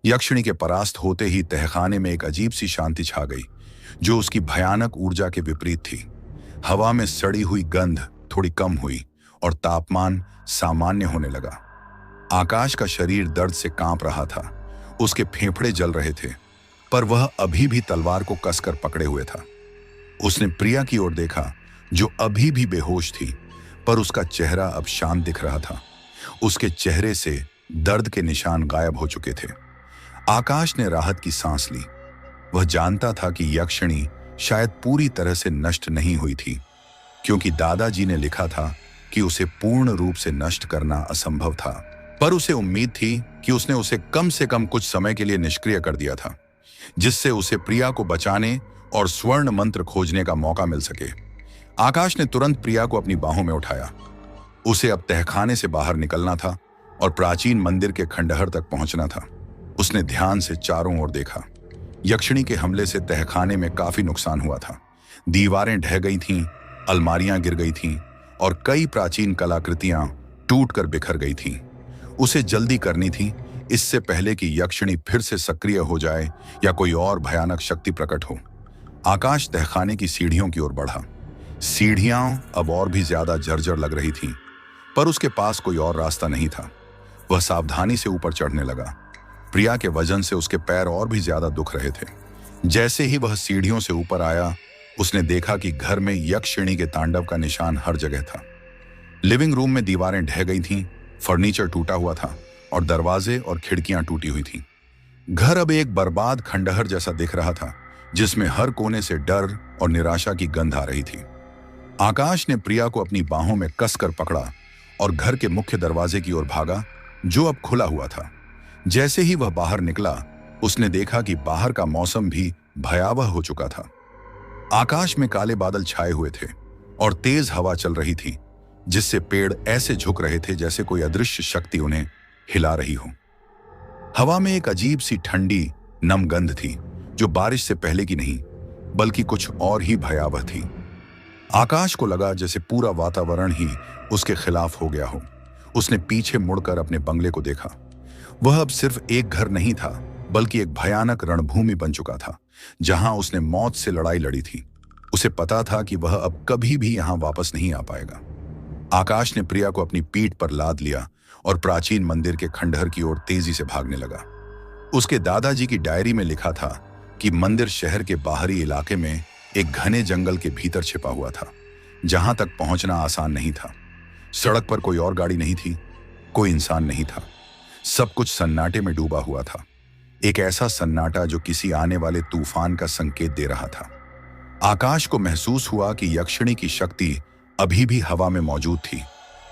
यक्षिणी के परास्त होते ही तहखाने में एक अजीब सी शांति छा गई, जो उसकी भयानक ऊर्जा के विपरीत थी। हवा में सड़ी हुई गंध थोड़ी कम हुई और तापमान सामान्य होने लगा। आकाश का शरीर दर्द से कांप रहा था, उसके फेफड़े जल रहे थे, पर वह अभी भी तलवार को कसकर पकड़े हुए था। उसने प्रिया की ओर देखा, जो अभी भी बेहोश थी, पर उसका चेहरा अब शांत दिख रहा था। उसके चेहरे से दर्द के निशान गायब हो चुके थे। आकाश ने राहत की सांस ली। वह जानता था कि यक्षिणी शायद पूरी तरह से नष्ट नहीं हुई थी, क्योंकि दादाजी ने लिखा था कि उसे पूर्ण रूप से नष्ट करना असंभव था। पर उसे उम्मीद थी कि उसने उसे कम से कम कुछ समय के लिए निष्क्रिय कर दिया था, जिससे उसे प्रिया को बचाने और स्वर्ण मंत्र खोजने का मौका मिल सके। आकाश ने तुरंत प्रिया को अपनी बाहों में उठाया। उसे अब तहखाने से बाहर निकलना था और प्राचीन मंदिर के खंडहर तक पहुंचना था। उसने ध्यान से चारों ओर देखा। यक्षिणी के हमले से तहखाने में काफी नुकसान हुआ था। दीवारें ढह गई थीं, अलमारियां गिर गई थीं और कई प्राचीन कलाकृतियां टूटकर बिखर गई थीं। उसे जल्दी करनी थी, इससे पहले कि यक्षिणी फिर से सक्रिय हो जाए या कोई और भयानक शक्ति प्रकट हो। आकाश तहखाने की सीढ़ियों की ओर बढ़ा। सीढ़ियां अब और भी ज्यादा जर्जर लग रही थीं, पर उसके पास कोई और रास्ता नहीं था। वह सावधानी से ऊपर चढ़ने लगा। प्रिया के वजन से उसके पैर और भी ज्यादा दुख रहे थे। जैसे ही वह सीढ़ियों से ऊपर आया, उसने देखा कि घर में यक्षिणी के तांडव का निशान हर जगह था। लिविंग रूम में दीवारें ढह गई थीं, फर्नीचर टूटा हुआ था और दरवाजे और खिड़कियां टूटी हुई थीं। घर अब एक बर्बाद खंडहर जैसा दिख रहा था, जिसमें हर कोने से डर और निराशा की गंध आ रही थी। आकाश ने प्रिया को अपनी बाहों में कसकर पकड़ा और घर के मुख्य दरवाजे की ओर भागा, जो अब खुला हुआ था। जैसे ही वह बाहर निकला, उसने देखा कि बाहर का मौसम भी भयावह हो चुका था। आकाश में काले बादल छाए हुए थे और तेज हवा चल रही थी, जिससे पेड़ ऐसे झुक रहे थे जैसे कोई अदृश्य शक्ति उन्हें हिला रही हो। हवा में एक अजीब सी ठंडी, नम गंध थी, जो बारिश से पहले की नहीं, बल्कि कुछ और ही भयावह थी। आकाश को लगा जैसे पूरा वातावरण ही उसके खिलाफ हो गया हो। उसने पीछे मुड़कर अपने बंगले को देखा। वह अब सिर्फ एक घर नहीं था, बल्कि एक भयानक रणभूमि बन चुका था, जहां उसने मौत से लड़ाई लड़ी थी। उसे पता था कि वह अब कभी भी यहां वापस नहीं आ पाएगा। आकाश ने प्रिया को अपनी पीठ पर लाद लिया और प्राचीन मंदिर के खंडहर की ओर तेजी से भागने लगा। उसके दादाजी की डायरी में लिखा था कि मंदिर शहर के बाहरी इलाके में एक घने जंगल के भीतर छिपा हुआ था, जहां तक पहुंचना आसान नहीं था। सड़क पर कोई और गाड़ी नहीं थी, कोई इंसान नहीं था। सब कुछ सन्नाटे में डूबा हुआ था, एक ऐसा सन्नाटा जो किसी आने वाले तूफान का संकेत दे रहा था। आकाश को महसूस हुआ कि यक्षिणी की शक्ति अभी भी हवा में मौजूद थी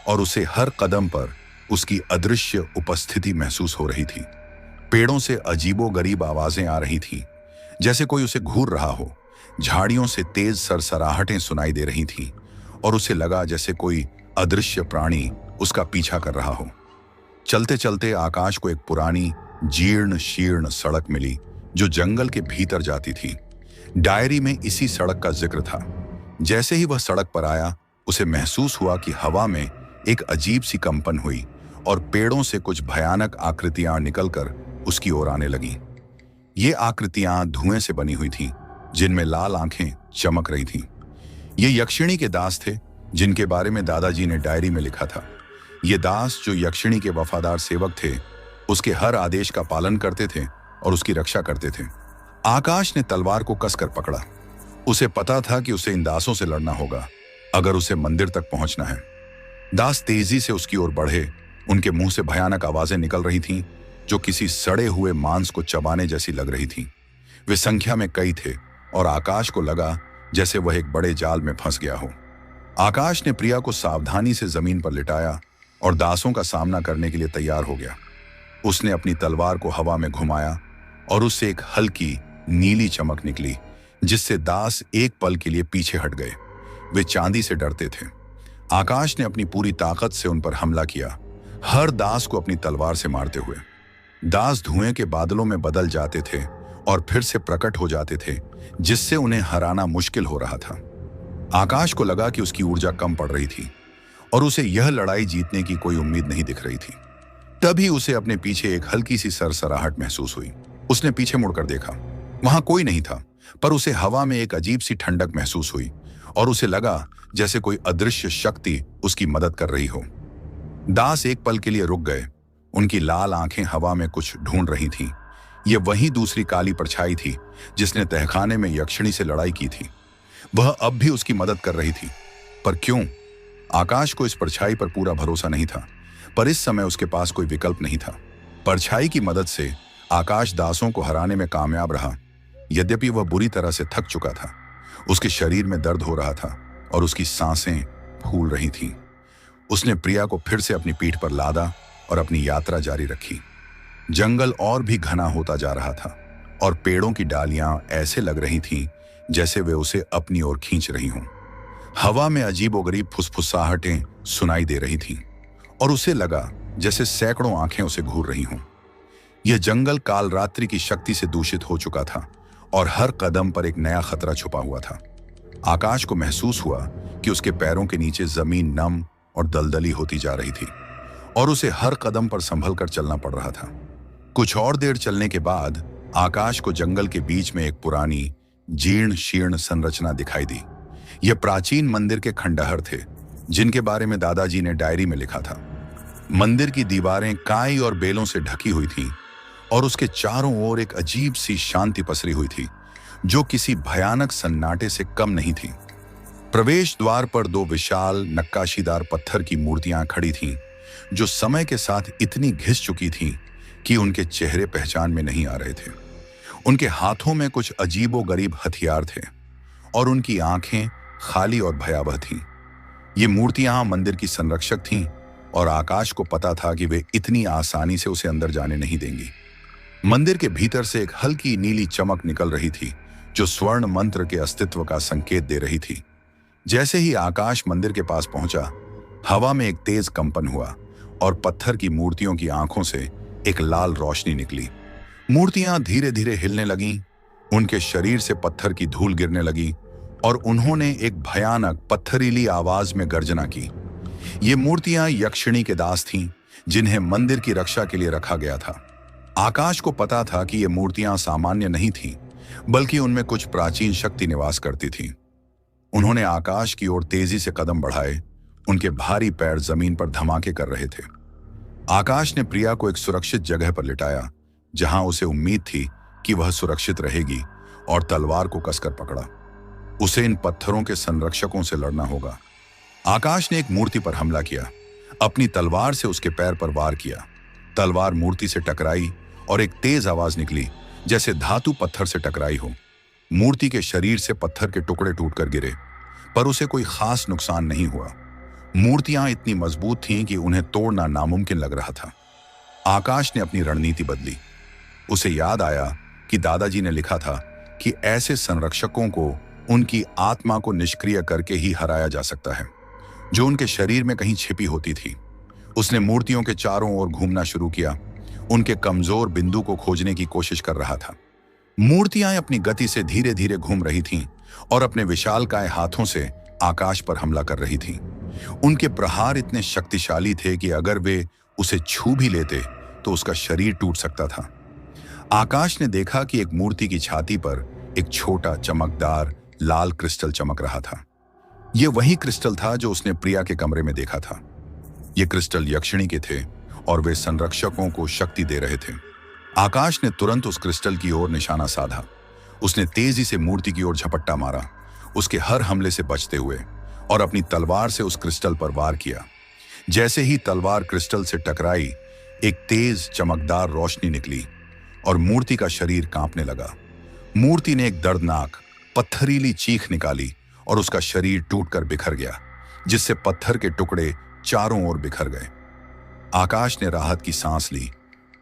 और उसे हर कदम पर उसकी अदृश्य उपस्थिति महसूस हो रही थी। पेड़ों से अजीबोगरीब आवाजें आ रही थीं, जैसे कोई उसे घूर रहा हो। झाड़ियों से तेज सरसराहटें सुनाई दे रही थीं और उसे लगा जैसे कोई अदृश्य प्राणी उसका पीछा कर रहा हो। चलते चलते आकाश को एक पुरानी जीर्ण शीर्ण सड़क मिली, जो जंगल के भीतर जाती थी। डायरी में इसी सड़क का जिक्र था। जैसे ही वह सड़क पर आया, उसे महसूस हुआ कि हवा में एक अजीब सी कंपन हुई और पेड़ों से कुछ भयानक आकृतियां निकलकर उसकी ओर आने लगीं। ये आकृतियां धुएं से बनी हुई थीं, जिनमें लाल आंखें चमक रही थीं। ये यक्षिणी के दास थे, जिनके बारे में दादाजी ने डायरी में लिखा था। ये दास, जो यक्षिणी के वफादार सेवक थे, उसके हर आदेश का पालन करते थे और उसकी रक्षा करते थे। आकाश ने तलवार को कसकर पकड़ा। उसे पता था कि उसे इन दासों से लड़ना होगा, अगर उसे मंदिर तक पहुंचना है। दास तेजी से उसकी ओर बढ़े। उनके मुंह से भयानक आवाजें निकल रही थीं, जो किसी सड़े हुए मांस को चबाने जैसी लग रही थीं। वे संख्या में कई थे और आकाश को लगा जैसे वह एक बड़े जाल में फंस गया हो। आकाश ने प्रिया को सावधानी से जमीन पर लिटाया और दासों का सामना करने के लिए तैयार हो गया। उसने अपनी तलवार को हवा में घुमाया और उससे एक हल्की नीली चमक निकली, जिससे दास एक पल के लिए पीछे हट गए। वे चांदी से डरते थे। आकाश ने अपनी पूरी ताकत से उन पर हमला किया, हर दास को अपनी तलवार से मारते हुए। दास धुएं के बादलों में बदल जाते थे और फिर से प्रकट हो जाते थे, जिससे उन्हें हराना मुश्किल हो रहा था। आकाश को लगा कि उसकी ऊर्जा कम पड़ रही थी और उसे यह लड़ाई जीतने की कोई उम्मीद नहीं दिख रही थी। तभी उसे अपने पीछे एक हल्की सी सरसराहट महसूस हुई। उसने पीछे मुड़कर देखा। वहां कोई नहीं था, पर उसे हवा में एक अजीब सी ठंडक महसूस हुई और उसे लगा जैसे कोई अदृश्य शक्ति उसकी मदद कर रही हो। दास एक पल के लिए रुक गए। उनकी लाल आंखें हवा में कुछ ढूंढ रही थीं। ये वही दूसरी काली परछाई थी जिसने तहखाने में यक्षिणी से लड़ाई की थी। वह अब भी उसकी मदद कर रही थी, पर क्यों? आकाश को इस परछाई पर पूरा भरोसा नहीं था, पर इस समय उसके पास कोई विकल्प नहीं था। परछाई की मदद से आकाश दासों को हराने में कामयाब रहा। यद्यपि वह बुरी तरह से थक चुका था, उसके शरीर में दर्द हो रहा था और उसकी सांसें फूल रही थीं। उसने प्रिया को फिर से अपनी पीठ पर लादा और अपनी यात्रा जारी रखी। जंगल और भी घना होता जा रहा था और पेड़ों की डालियां ऐसे लग रही थीं जैसे वे उसे अपनी ओर खींच रही हों। हवा में अजीबोगरीब फुसफुसाहटें सुनाई दे रही थीं और उसे लगा जैसे सैकड़ों आंखें उसे घूर रही हों। यह जंगल कालरात्रि की शक्ति से दूषित हो चुका था और हर कदम पर एक नया खतरा छुपा हुआ था। आकाश को महसूस हुआ कि उसके पैरों के नीचे जमीन नम और दलदली होती जा रही थी और उसे हर कदम पर संभल कर चलना पड़ रहा था। कुछ और देर चलने के बाद आकाश को जंगल के बीच में एक पुरानी जीर्ण शीर्ण संरचना दिखाई दी। यह प्राचीन मंदिर के खंडहर थे, जिनके बारे में दादाजी ने डायरी में लिखा था। मंदिर की दीवारें काई और बेलों से ढकी हुई थीं और उसके चारों ओर एक अजीब सी शांति पसरी हुई थी, जो किसी भयानक सन्नाटे से कम नहीं थी। प्रवेश द्वार पर दो विशाल नक्काशीदार पत्थर की मूर्तियां खड़ी थीं, जो समय के साथ इतनी घिस चुकी थीं कि उनके चेहरे पहचान में नहीं आ रहे थे। उनके हाथों में कुछ अजीबोगरीब हथियार थे और उनकी आंखें खाली और भयावह थीं। ये मूर्तियां मंदिर की संरक्षक थीं और आकाश को पता था कि वे इतनी आसानी से उसे अंदर जाने नहीं देंगी। मंदिर के भीतर से एक हल्की नीली चमक निकल रही थी, जो स्वर्ण मंत्र के अस्तित्व का संकेत दे रही थी। जैसे ही आकाश मंदिर के पास पहुंचा, हवा में एक तेज कंपन हुआ और पत्थर की मूर्तियों की आंखों से एक लाल रोशनी निकली। मूर्तियां धीरे धीरे हिलने लगीं, उनके शरीर से पत्थर की धूल गिरने लगी और उन्होंने एक भयानक पत्थरीली आवाज में गर्जना की। ये मूर्तियां यक्षिणी के दास थीं, जिन्हें मंदिर की रक्षा के लिए रखा गया था। आकाश को पता था कि ये मूर्तियां सामान्य नहीं थीं, बल्कि उनमें कुछ प्राचीन शक्ति निवास करती थीं। उन्होंने आकाश की ओर तेजी से कदम बढ़ाए। उनके भारी पैर जमीन पर धमाके कर रहे थे। आकाश ने प्रिया को एक सुरक्षित जगह पर लिटाया, जहां उसे उम्मीद थी कि वह सुरक्षित रहेगी, और तलवार को कसकर पकड़ा। उसे इन पत्थरों के संरक्षकों से लड़ना होगा। आकाश ने एक मूर्ति पर हमला किया। अपनी तलवार से उसके पैर पर वार किया। तलवार मूर्ति से टकराई और एक तेज आवाज निकली, जैसे धातु पत्थर से टकराई हो। मूर्ति के शरीर से पत्थर के टुकड़े टूटकर गिरे, पर उसे कोई खास नुकसान नहीं हुआ। मूर्तियां इतनी मजबूत थीं कि उन्हें तोड़ना नामुमकिन लग रहा था। आकाश ने अपनी रणनीति बदली। उसे याद आया कि दादाजी ने लिखा था कि ऐसे संरक्षकों को उनकी आत्मा को निष्क्रिय करके ही हराया जा सकता है, जो उनके शरीर में कहीं छिपी होती थी। उसने मूर्तियों के चारों ओर घूमना शुरू किया, उनके कमजोर बिंदु को खोजने की कोशिश कर रहा था। मूर्तियां अपनी गति से धीरे धीरे घूम रही थीं और अपने विशालकाय हाथों से आकाश पर हमला कर रही थीं। उनके प्रहार इतने शक्तिशाली थे कि अगर वे उसे छू भी लेते तो उसका शरीर टूट सकता था। आकाश ने देखा कि एक मूर्ति की छाती पर एक छोटा चमकदार लाल क्रिस्टल चमक रहा था। यह वही क्रिस्टल था जो उसने प्रिया के कमरे में देखा था। ये क्रिस्टल यक्षिणी के थे और वे संरक्षकों को शक्ति दे रहे थे। आकाश ने तुरंत उस क्रिस्टल की ओर निशाना साधा। उसने तेजी से मूर्ति की ओर झपट्टा मारा, उसके हर हमले से बचते हुए, और अपनी तलवार से उस क्रिस्टल पर वार किया। जैसे ही तलवार क्रिस्टल से टकराई, एक तेज चमकदार रोशनी निकली और मूर्ति का शरीर कांपने लगा। मूर्ति ने एक दर्दनाक पत्थरीली चीख निकाली और उसका शरीर टूटकर बिखर गया, जिससे पत्थर के टुकड़े चारों ओर बिखर गए। आकाश ने राहत की सांस ली,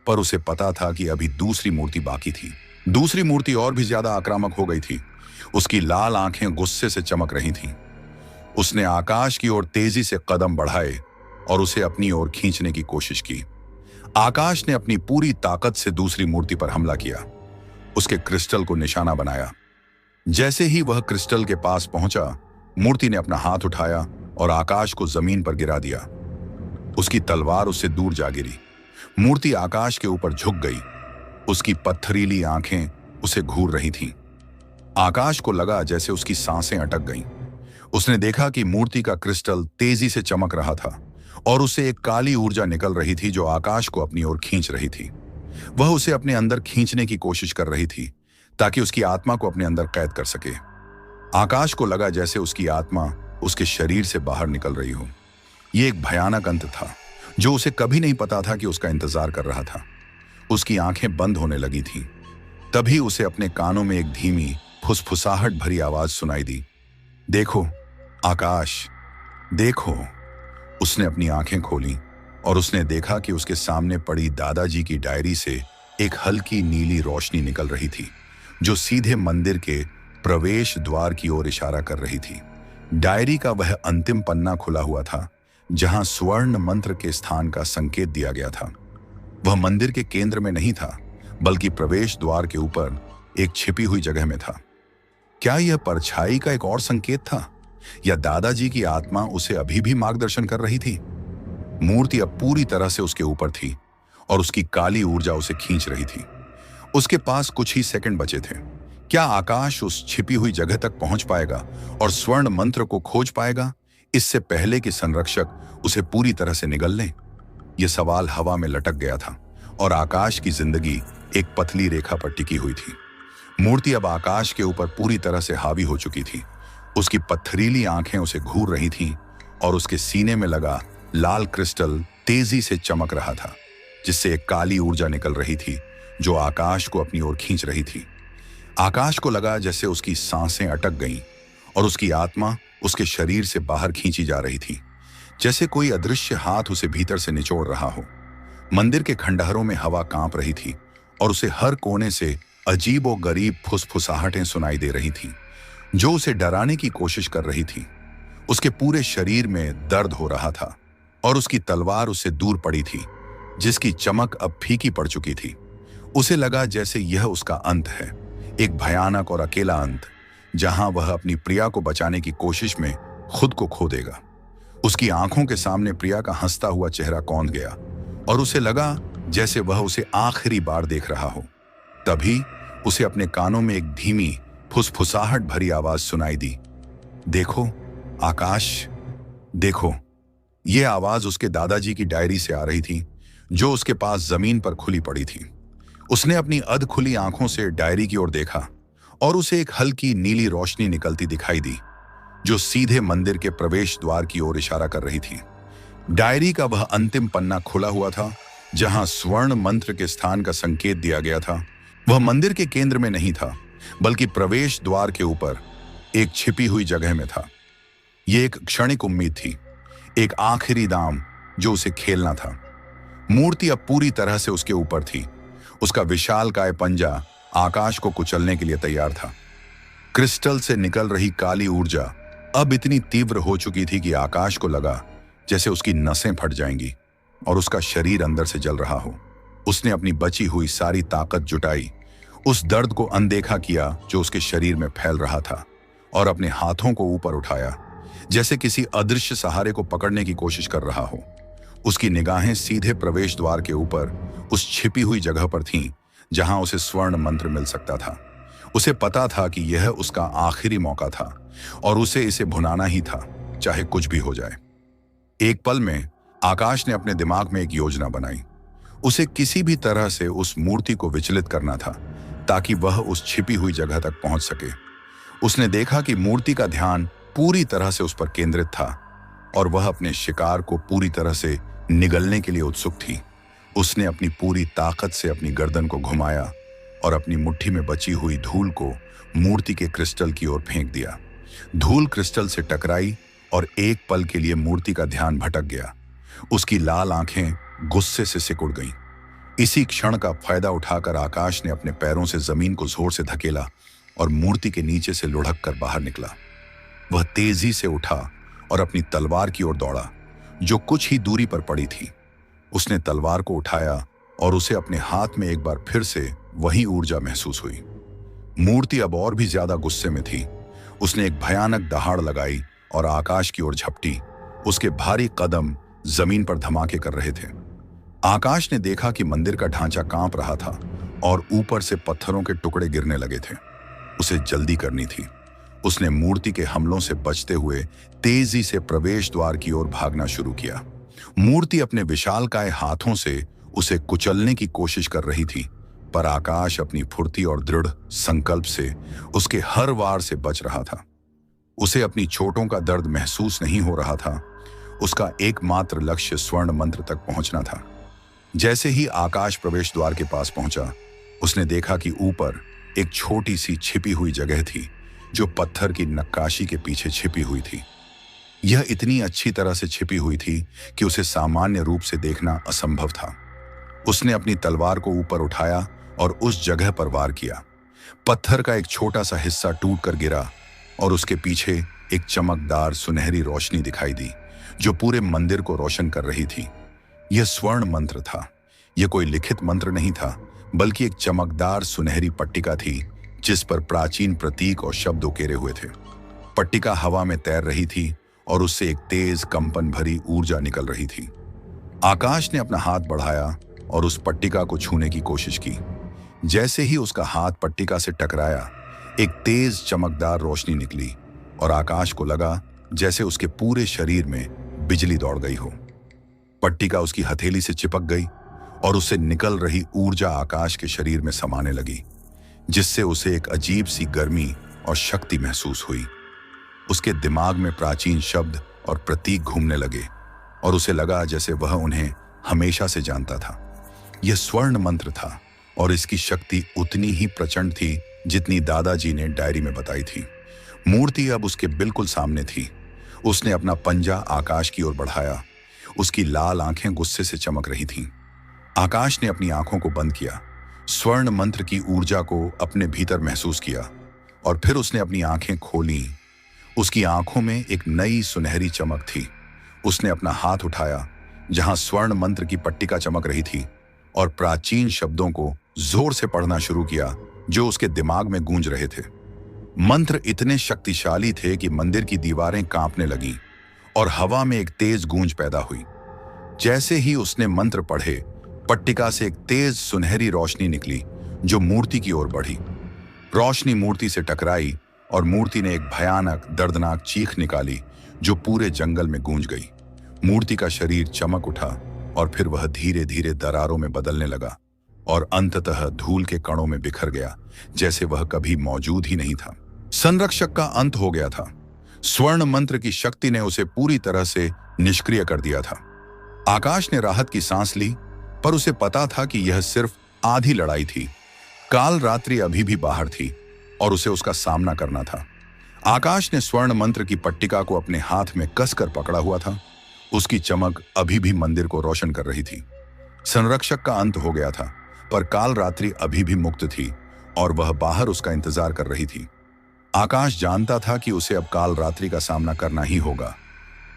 पर उसे पता था कि अभी दूसरी मूर्ति बाकी थी। दूसरी मूर्ति और भी ज्यादा आक्रामक हो गई थी। उसकी लाल आंखें गुस्से से चमक रही थीं। उसने आकाश की ओर तेजी से कदम बढ़ाए और उसे अपनी ओर खींचने की कोशिश की। आकाश ने अपनी पूरी ताकत से दूसरी मूर्ति पर हमला किया, उसके क्रिस्टल को निशाना बनाया। जैसे ही वह क्रिस्टल के पास पहुंचा, मूर्ति ने अपना हाथ उठाया और आकाश को जमीन पर गिरा दिया। उसकी तलवार उससे दूर जा गिरी। मूर्ति आकाश के ऊपर झुक गई। उसकी पत्थरीली आंखें उसे घूर रही थीं। आकाश को लगा जैसे उसकी सांसें अटक गईं। उसने देखा कि मूर्ति का क्रिस्टल तेजी से चमक रहा था और उसे एक काली ऊर्जा निकल रही थी जो आकाश को अपनी ओर खींच रही थी। वह उसे अपने अंदर खींचने की कोशिश कर रही थी ताकि उसकी आत्मा को अपने अंदर कैद कर सके। आकाश को लगा जैसे उसकी आत्मा उसके शरीर से बाहर निकल रही हो। यह एक भयानक अंत था जो उसे कभी नहीं पता था कि उसका इंतजार कर रहा था। उसकी आंखें बंद होने लगी थीं। तभी उसे अपने कानों में एक धीमी फुसफुसाहट भरी आवाज सुनाई दी। देखो आकाश, देखो। उसने अपनी आंखें खोली और उसने देखा कि उसके सामने पड़ी दादाजी की डायरी से एक हल्की नीली रोशनी निकल रही थी जो सीधे मंदिर के प्रवेश द्वार की ओर इशारा कर रही थी। डायरी का वह अंतिम पन्ना खुला हुआ था जहां स्वर्ण मंत्र के स्थान का संकेत दिया गया था। वह मंदिर के केंद्र में नहीं था, बल्कि प्रवेश द्वार के ऊपर एक छिपी हुई जगह में था। क्या यह परछाई का एक और संकेत था, या दादाजी की आत्मा उसे अभी भी मार्गदर्शन कर रही थी? मूर्ति अब पूरी तरह से उसके ऊपर थी और उसकी काली ऊर्जा उसे खींच रही थी। उसके पास कुछ ही सेकंड बचे थे। क्या आकाश उस छिपी हुई जगह तक पहुंच पाएगा और स्वर्ण मंत्र को खोज पाएगा इससे पहले कि संरक्षक उसे पूरी तरह से निगल लें? यह सवाल हवा में लटक गया था और आकाश की जिंदगी एक पतली रेखा पर टिकी हुई थी। मूर्ति अब आकाश के ऊपर पूरी तरह से हावी हो चुकी थी। उसकी पत्थरीली आंखें उसे घूर रही थीं और उसके सीने में लगा लाल क्रिस्टल तेजी से चमक रहा था, जिससे एक काली ऊर्जा निकल रही थी जो आकाश को अपनी ओर खींच रही थी। आकाश को लगा जैसे उसकी सांसें अटक गईं और उसकी आत्मा उसके शरीर से बाहर खींची जा रही थी, जैसे कोई अदृश्य हाथ उसे भीतर से निचोड़ रहा हो। मंदिर के खंडहरों में हवा कांप रही थी और उसे हर कोने से अजीब और गरीब फुसफुसाहटें सुनाई दे रही थीं, जो उसे डराने की कोशिश कर रही थी। उसके पूरे शरीर में दर्द हो रहा था और उसकी तलवार उससे दूर पड़ी थी, जिसकी चमक अब फीकी पड़ चुकी थी। उसे लगा जैसे यह उसका अंत है, एक भयानक और अकेला अंत, जहां वह अपनी प्रिया को बचाने की कोशिश में खुद को खो देगा। उसकी आंखों के सामने प्रिया का हंसता हुआ चेहरा कौंध गया और उसे लगा जैसे वह उसे आखिरी बार देख रहा हो। तभी उसे अपने कानों में एक धीमी फुसफुसाहट भरी आवाज सुनाई दी। देखो आकाश, देखो। यह आवाज उसके दादाजी की डायरी से आ रही थी जो उसके पास जमीन पर खुली पड़ी थी। उसने अपनी अध खुली आंखों से डायरी की ओर देखा और उसे एक हल्की नीली रोशनी निकलती दिखाई दी जो सीधे मंदिर के प्रवेश द्वार की ओर इशारा कर रही थी। डायरी का वह अंतिम पन्ना खुला हुआ था जहां स्वर्ण मंत्र के स्थान का संकेत दिया गया था। वह मंदिर के केंद्र में नहीं था, बल्कि प्रवेश द्वार के ऊपर एक छिपी हुई जगह में था। यह एक क्षणिक उम्मीद थी, एक आखिरी दाम जो उसे खेलना था। मूर्ति अब पूरी तरह से उसके ऊपर थी। उसका विशालकाय पंजा आकाश को कुचलने के लिए तैयार था। क्रिस्टल से निकल रही काली ऊर्जा अब इतनी तीव्र हो चुकी थी कि आकाश को लगा जैसे उसकी नसें फट जाएंगी और उसका शरीर अंदर से जल रहा हो। उसने अपनी बची हुई सारी ताकत जुटाई, उस दर्द को अनदेखा किया जो उसके शरीर में फैल रहा था और अपने हाथों को ऊपर उठाया जैसे किसी अदृश्य सहारे को पकड़ने की कोशिश कर रहा हो। उसकी निगाहें सीधे प्रवेश द्वार के ऊपर उस छिपी हुई जगह पर थीं जहां उसे स्वर्ण मंत्र मिल सकता था। उसे पता था कि यह उसका आखिरी मौका था और उसे इसे भुनाना ही था, चाहे कुछ भी हो जाए। एक पल में आकाश ने अपने दिमाग में एक योजना बनाई। उसे किसी भी तरह से उस मूर्ति को विचलित करना था ताकि वह उस छिपी हुई जगह तक पहुंच सके। उसने देखा कि मूर्ति का ध्यान पूरी तरह से उस पर केंद्रित था और वह अपने शिकार को पूरी तरह से निगलने के लिए उत्सुक थी। उसने अपनी पूरी ताकत से अपनी गर्दन को घुमाया और अपनी मुट्ठी में बची हुई धूल को मूर्ति के क्रिस्टल की ओर फेंक दिया। धूल क्रिस्टल से टकराई और एक पल के लिए मूर्ति का ध्यान भटक गया। उसकी लाल आंखें गुस्से से सिकुड़ गईं। इसी क्षण का फायदा उठाकर आकाश ने अपने पैरों से जमीन को जोर से धकेला और मूर्ति के नीचे से लुढ़क कर बाहर निकला। वह तेजी से उठा और अपनी तलवार की ओर दौड़ा, जो कुछ ही दूरी पर पड़ी थी। उसने तलवार को उठाया और उसे अपने हाथ में एक बार फिर से वही ऊर्जा महसूस हुई। मूर्ति अब और भी ज्यादा गुस्से में थी। उसने एक भयानक दहाड़ लगाई और आकाश की ओर झपटी। उसके भारी कदम जमीन पर धमाके कर रहे थे। आकाश ने देखा कि मंदिर का ढांचा कांप रहा था और ऊपर से पत्थरों के टुकड़े गिरने लगे थे। उसे जल्दी करनी थी। उसने मूर्ति के हमलों से बचते हुए तेजी से प्रवेश द्वार की ओर भागना शुरू किया। मूर्ति अपने विशालकाय हाथों से उसे कुचलने की कोशिश कर रही थी, पर आकाश अपनी फुर्ती और दृढ़ संकल्प से उसके हर वार से बच रहा था। उसे अपनी चोटों का दर्द महसूस नहीं हो रहा था। उसका एकमात्र लक्ष्य स्वर्ण मंत्र तक पहुंचना था। जैसे ही आकाश प्रवेश द्वार के पास पहुंचा, उसने देखा कि ऊपर एक छोटी सी छिपी हुई जगह थी, जो पत्थर की नक्काशी के पीछे छिपी हुई थी। यह इतनी अच्छी तरह से छिपी हुई थी कि उसे सामान्य रूप से देखना असंभव था। उसने अपनी तलवार को ऊपर उठाया और उस जगह पर वार किया। पत्थर का एक छोटा सा हिस्सा टूटकर गिरा और उसके पीछे एक चमकदार सुनहरी रोशनी दिखाई दी, जो पूरे मंदिर को रोशन कर रही थी। यह स्वर्ण मंत्र था। यह कोई लिखित मंत्र नहीं था, बल्कि एक चमकदार सुनहरी पट्टिका थी, जिस पर प्राचीन प्रतीक और शब्द उकेरे हुए थे। पट्टिका हवा में तैर रही थी और उससे एक तेज कंपन भरी ऊर्जा निकल रही थी। आकाश ने अपना हाथ बढ़ाया और उस पट्टिका को छूने की कोशिश की। जैसे ही उसका हाथ पट्टिका से टकराया, एक तेज चमकदार रोशनी निकली और आकाश को लगा जैसे उसके पूरे शरीर में बिजली दौड़ गई हो। पट्टिका उसकी हथेली से चिपक गई और उससे निकल रही ऊर्जा आकाश के शरीर में समाने लगी, जिससे उसे एक अजीब सी गर्मी और शक्ति महसूस हुई। उसके दिमाग में प्राचीन शब्द और प्रतीक घूमने लगे और उसे लगा जैसे वह उन्हें हमेशा से जानता था। यह स्वर्ण मंत्र था और इसकी शक्ति उतनी ही प्रचंड थी जितनी दादाजी ने डायरी में बताई थी। मूर्ति अब उसके बिल्कुल सामने थी। उसने अपना पंजा आकाश की ओर बढ़ाया। उसकी लाल आंखें गुस्से से चमक रही थीं। आकाश ने अपनी आंखों को बंद किया, स्वर्ण मंत्र की ऊर्जा को अपने भीतर महसूस किया और फिर उसने अपनी आंखें खोली। उसकी आंखों में एक नई सुनहरी चमक थी। उसने अपना हाथ उठाया जहां स्वर्ण मंत्र की पट्टिका चमक रही थी और प्राचीन शब्दों को जोर से पढ़ना शुरू किया, जो उसके दिमाग में गूंज रहे थे। मंत्र इतने शक्तिशाली थे कि मंदिर की दीवारें कांपने लगीं और हवा में एक तेज गूंज पैदा हुई। जैसे ही उसने मंत्र पढ़े, पट्टिका से एक तेज सुनहरी रोशनी निकली, जो मूर्ति की ओर बढ़ी। रोशनी मूर्ति से टकराई और मूर्ति ने एक भयानक दर्दनाक चीख निकाली, जो पूरे जंगल में गूंज गई। मूर्ति का शरीर चमक उठा और फिर वह धीरे धीरे दरारों में बदलने लगा और अंततः धूल के कणों में बिखर गया, जैसे वह कभी मौजूद ही नहीं था। संरक्षक का अंत हो गया था। स्वर्ण मंत्र की शक्ति ने उसे पूरी तरह से निष्क्रिय कर दिया था। आकाश ने राहत की सांस ली, पर उसे पता था कि यह सिर्फ आधी लड़ाई थी। काल रात्रि अभी भी बाहर थी और उसे उसका सामना करना था। आकाश ने स्वर्ण मंत्र की पट्टिका को अपने हाथ में कसकर पकड़ा हुआ था। उसकी चमक अभी भी मंदिर को रोशन कर रही थी। संरक्षक का अंत हो गया था, पर काल रात्रि अभी भी मुक्त थी और वह बाहर उसका इंतजार कर रही थी। आकाश जानता था कि उसे अब काल रात्रि का सामना करना ही होगा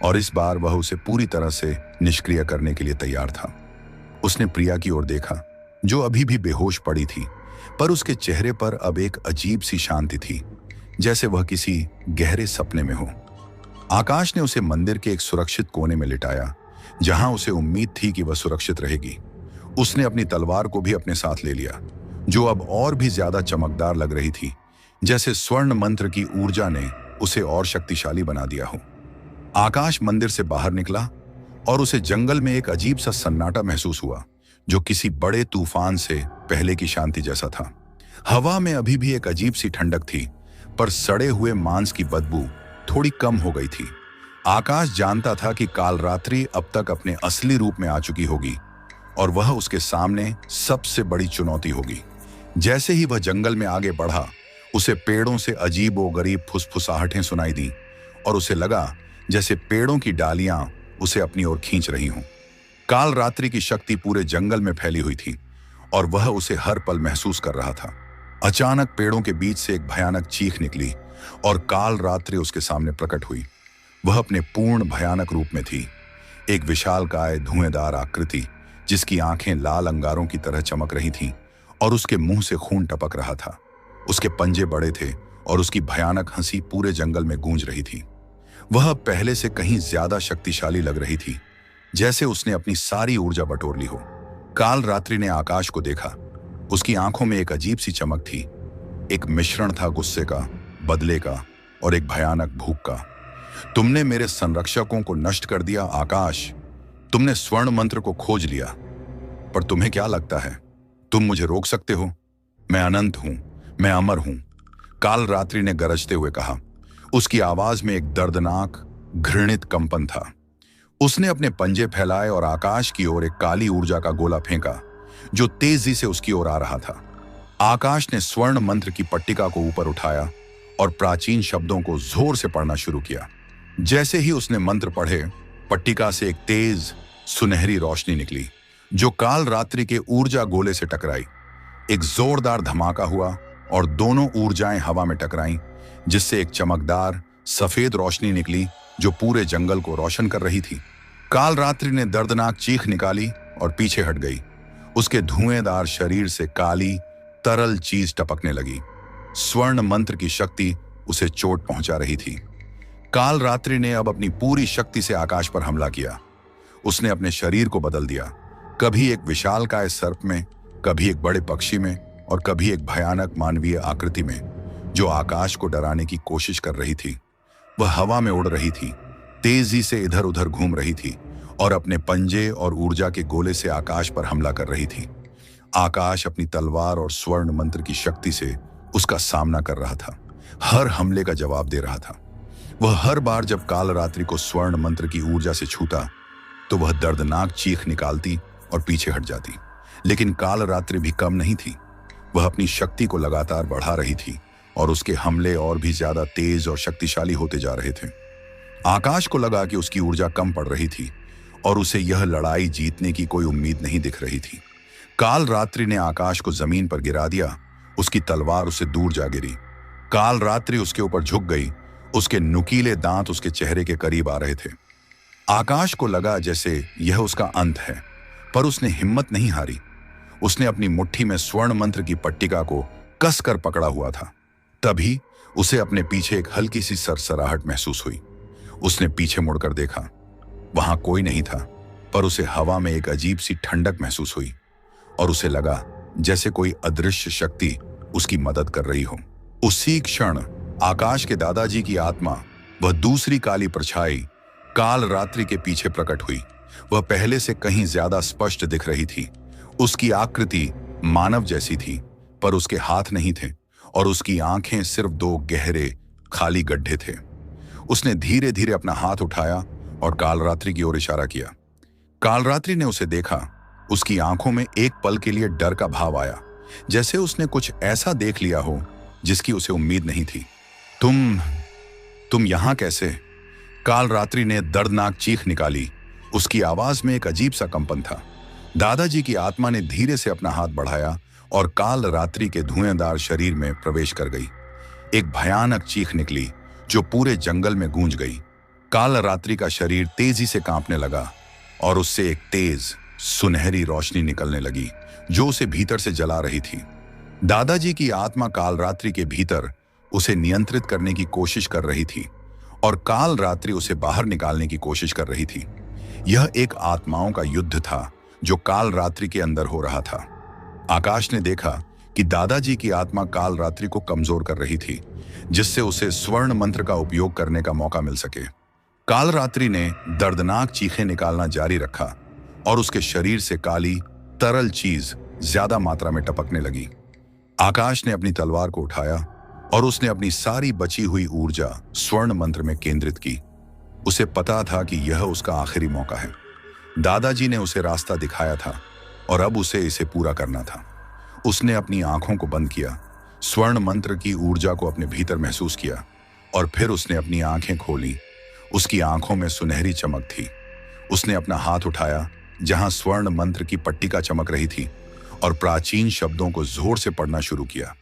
और इस बार वह उसे पूरी तरह से निष्क्रिय करने के लिए तैयार था। उसने प्रिया की ओर देखा, जो अभी भी बेहोश पड़ी थी, पर उसके चेहरे पर अब एक अजीब सी शांति थी, जैसे वह किसी गहरे सपने में हो। आकाश ने उसे मंदिर के एक सुरक्षित कोने में लिटाया, जहां उसे उम्मीद थी कि वह सुरक्षित रहेगी। उसने अपनी तलवार को भी अपने साथ ले लिया, जो अब और भी ज्यादा चमकदार लग रही थी, जैसे स्वर्ण मंत्र की ऊर्जा ने उसे और शक्तिशाली बना दिया हो। आकाश मंदिर से बाहर निकला और उसे जंगल में एक अजीब सा सन्नाटा महसूस हुआ, जो किसी बड़े तूफान से पहले की शांति जैसा था। हवा में अभी भी एक अजीब सी ठंडक थी, पर सड़े हुए मांस की बदबू थोड़ी कम हो गई थी। आकाश जानता था कि कालरात्रि अब तक अपने असली रूप में आ चुकी होगी और वह उसके सामने सबसे बड़ी चुनौती होगी। जैसे ही वह जंगल में आगे बढ़ा, उसे पेड़ों से अजीबोगरीब फुसफुसाहटें सुनाई दी और उसे लगा जैसे पेड़ों की डालियां उसे अपनी ओर खींच रही हों। काल रात्रि की शक्ति पूरे जंगल में फैली हुई थी और वह उसे हर पल महसूस कर रहा था। अचानक पेड़ों के बीच से एक भयानक चीख निकली और काल रात्रि उसके सामने प्रकट हुई। वह अपने पूर्ण भयानक रूप में थी, एक विशालकाय धुएंदार आकृति जिसकी आंखें लाल अंगारों की तरह चमक रही थीं और उसके मुंह से खून टपक रहा था। उसके पंजे बड़े थे और उसकी भयानक हंसी पूरे जंगल में गूंज रही थी। वह पहले से कहीं ज्यादा शक्तिशाली लग रही थी, जैसे उसने अपनी सारी ऊर्जा बटोर ली हो। काल रात्रि ने आकाश को देखा। उसकी आंखों में एक अजीब सी चमक थी, एक मिश्रण था गुस्से का, बदले का और एक भयानक भूख का। तुमने मेरे संरक्षकों को नष्ट कर दिया आकाश, तुमने स्वर्ण मंत्र को खोज लिया, पर तुम्हें क्या लगता है तुम मुझे रोक सकते हो? मैं अनंत हूं, मैं अमर हूं, काल रात्रि ने गरजते हुए कहा। उसकी आवाज में एक दर्दनाक घृणित कंपन था। उसने अपने पंजे फैलाए और आकाश की ओर एक काली ऊर्जा का गोला फेंका जो तेजी से उसकी ओर आ रहा था। आकाश ने स्वर्ण मंत्र की पट्टिका को ऊपर उठाया और प्राचीन शब्दों को जोर से पढ़ना शुरू किया। जैसे ही उसने मंत्र पढ़े, पट्टिका से एक तेज सुनहरी रोशनी निकली जो काल रात्रि के ऊर्जा गोले से टकराई। एक जोरदार धमाका हुआ और दोनों ऊर्जाएं हवा में टकराईं, जिससे एक चमकदार सफेद रोशनी निकली जो पूरे जंगल को रोशन कर रही थी। काल रात्रि ने दर्दनाक चीख निकाली और पीछे हट गई। उसके धुएंदार शरीर से काली तरल चीज टपकने लगी। स्वर्ण मंत्र की शक्ति उसे चोट पहुंचा रही थी। काल रात्रि ने अब अपनी पूरी शक्ति से आकाश पर हमला किया। उसने अपने शरीर को बदल दिया, कभी एक विशालकाय सर्प में, कभी एक बड़े पक्षी में और कभी एक भयानक मानवीय आकृति में जो आकाश को डराने की कोशिश कर रही थी। वह हवा में उड़ रही थी, तेजी से इधर उधर घूम रही थी और अपने पंजे और ऊर्जा के गोले से आकाश पर हमला कर रही थी। आकाश अपनी तलवार और स्वर्ण मंत्र की शक्ति से उसका सामना कर रहा था, हर हमले का जवाब दे रहा था। वह हर बार जब काल रात्रि को स्वर्ण मंत्र की ऊर्जा से छूता तो वह दर्दनाक चीख निकालती और पीछे हट जाती। लेकिन काल रात्रि भी कम नहीं थी। वह अपनी शक्ति को लगातार बढ़ा रही थी और उसके हमले और भी ज्यादा तेज और शक्तिशाली होते जा रहे थे। आकाश को लगा कि उसकी ऊर्जा कम पड़ रही थी और उसे यह लड़ाई जीतने की कोई उम्मीद नहीं दिख रही थी। काल रात्रि ने आकाश को जमीन पर गिरा दिया। उसकी तलवार उसे दूर जा गिरी। काल रात्रि उसके ऊपर झुक गई। उसके नुकीले दांत उसके चेहरे के करीब आ रहे थे। आकाश को लगा जैसे यह उसका अंत है, पर उसने हिम्मत नहीं हारी। उसने अपनी मुट्ठी में स्वर्ण मंत्र की पट्टिका को कसकर पकड़ा हुआ था। तभी उसे अपने पीछे एक हल्की सी सरसराहट महसूस हुई। उसने पीछे मुड़कर देखा। वहां कोई नहीं था, पर उसे हवा में एक अजीब सी ठंडक महसूस हुई और उसे लगा जैसे कोई अदृश्य शक्ति उसकी मदद कर रही हो। उसी क्षण आकाश के दादाजी की आत्मा, वह दूसरी काली परछाई, काल रात्रि के पीछे प्रकट हुई। वह पहले से कहीं ज्यादा स्पष्ट दिख रही थी। उसकी आकृति मानव जैसी थी, पर उसके हाथ नहीं थे और उसकी आंखें सिर्फ दो गहरे खाली गड्ढे थे। उसने धीरे धीरे अपना हाथ उठाया और कालरात्रि की ओर इशारा किया। कालरात्रि ने उसे देखा। उसकी आंखों में एक पल के लिए डर का भाव आया, जैसे उसने कुछ ऐसा देख लिया हो जिसकी उसे उम्मीद नहीं थी। तुम यहां कैसे? कालरात्रि ने दर्दनाक चीख निकाली। उसकी आवाज में एक अजीब सा कंपन था। दादाजी की आत्मा ने धीरे से अपना हाथ बढ़ाया और कालरात्रि के धुएंदार शरीर में प्रवेश कर गई। एक भयानक चीख निकली जो पूरे जंगल में गूंज गई। कालरात्रि का शरीर तेजी से कांपने लगा और उससे एक तेज सुनहरी रोशनी निकलने लगी जो उसे भीतर से जला रही थी। दादाजी की आत्मा कालरात्रि के भीतर उसे नियंत्रित करने की कोशिश कर रही थी और कालरात्रि उसे बाहर निकालने की कोशिश कर रही थी। यह एक आत्माओं का युद्ध था जो कालरात्रि के अंदर हो रहा था। आकाश ने देखा कि दादाजी की आत्मा कालरात्रि को कमजोर कर रही थी, जिससे उसे स्वर्ण मंत्र का उपयोग करने का मौका मिल सके। कालरात्रि ने दर्दनाक चीखें निकालना जारी रखा और उसके शरीर से काली तरल चीज ज्यादा मात्रा में टपकने लगी। आकाश ने अपनी तलवार को उठाया और उसने अपनी सारी बची हुई ऊर्जा स्वर्ण मंत्र में केंद्रित की। उसे पता था कि यह उसका आखिरी मौका है। दादाजी ने उसे रास्ता दिखाया था और अब उसे इसे पूरा करना था। उसने अपनी आंखों को बंद किया, स्वर्ण मंत्र की ऊर्जा को अपने भीतर महसूस किया और फिर उसने अपनी आंखें खोली। उसकी आंखों में सुनहरी चमक थी। उसने अपना हाथ उठाया जहां स्वर्ण मंत्र की पट्टिका चमक रही थी और प्राचीन शब्दों को जोर से पढ़ना शुरू किया।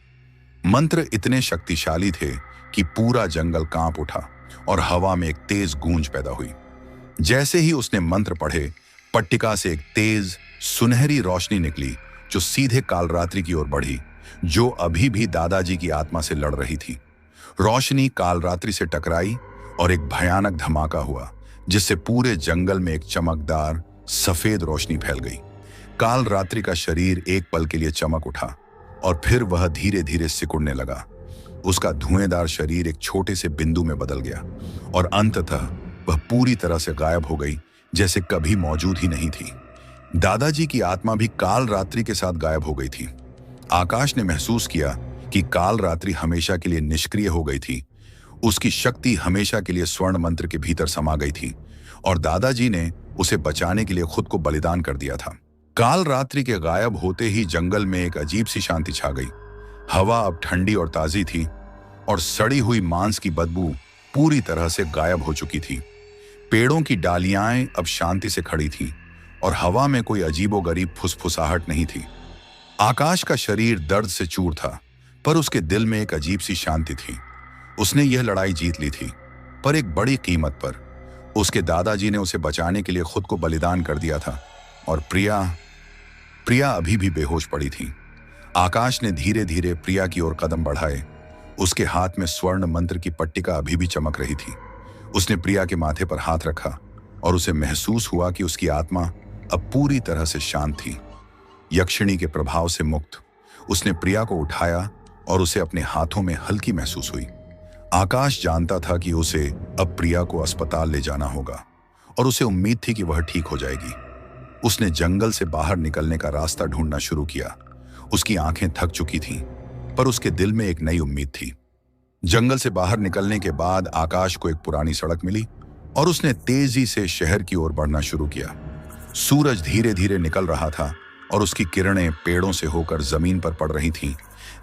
मंत्र इतने शक्तिशाली थे कि पूरा जंगल कांप उठा और हवा में एक तेज गूंज पैदा हुई। जैसे ही उसने मंत्र पढ़े, पट्टिका से एक तेज सुनहरी रोशनी निकली जो सीधे कालरात्रि की ओर बढ़ी, जो अभी भी दादाजी की आत्मा से लड़ रही थी। रोशनी कालरात्रि से टकराई और एक भयानक धमाका हुआ जिससे पूरे जंगल में एक चमकदार सफेद रोशनी फैल गई। कालरात्रि का शरीर एक पल के लिए चमक उठा और फिर वह धीरे धीरे सिकुड़ने लगा। उसका धुएंदार शरीर एक छोटे से बिंदु में बदल गया और अंततः वह पूरी तरह से गायब हो गई, जैसे कभी मौजूद ही नहीं थी। दादाजी की आत्मा भी कालरात्रि के साथ गायब हो गई थी। आकाश ने महसूस किया कि कालरात्रि हमेशा के लिए निष्क्रिय हो गई थी। उसकी शक्ति हमेशा के लिए स्वर्ण मंत्र के भीतर समा गई थी और दादाजी ने उसे बचाने के लिए खुद को बलिदान कर दिया था। कालरात्रि के गायब होते ही जंगल में एक अजीब सी शांति छा गई। हवा अब ठंडी और ताजी थी और सड़ी हुई मांस की बदबू पूरी तरह से गायब हो चुकी थी। पेड़ों की डालियां अब शांति से खड़ी थीं और हवा में कोई अजीबोगरीब फुसफुसाहट नहीं थी। आकाश का शरीर दर्द से चूर था, पर उसके दिल में एक अजीब सी शांति थी। उसने यह लड़ाई जीत ली थी, पर एक बड़ी कीमत पर। उसके दादाजी ने उसे बचाने के लिए खुद को बलिदान कर दिया था और प्रिया अभी भी बेहोश पड़ी थी। आकाश ने धीरे धीरे प्रिया की ओर कदम बढ़ाए। उसके हाथ में स्वर्ण मंत्र की पट्टिका अभी भी चमक रही थी। उसने प्रिया के माथे पर हाथ रखा और उसे महसूस हुआ कि उसकी आत्मा अब पूरी तरह से शांत थी, यक्षिणी के प्रभाव से मुक्त। उसने प्रिया को उठाया और उसे अपने हाथों में हल्की महसूस हुई। आकाश जानता था कि उसे अब प्रिया को अस्पताल ले जाना होगा और उसे उम्मीद थी कि वह ठीक हो जाएगी। उसने जंगल से बाहर निकलने का रास्ता ढूंढना शुरू किया। उसकी आंखें थक चुकी थीं, पर उसके दिल में एक नई उम्मीद थी। जंगल से बाहर निकलने के बाद आकाश को एक पुरानी सड़क मिली और उसने तेजी से शहर की ओर बढ़ना शुरू किया। सूरज धीरे धीरे निकल रहा था और उसकी किरणें पेड़ों से होकर जमीन पर पड़ रही थीं,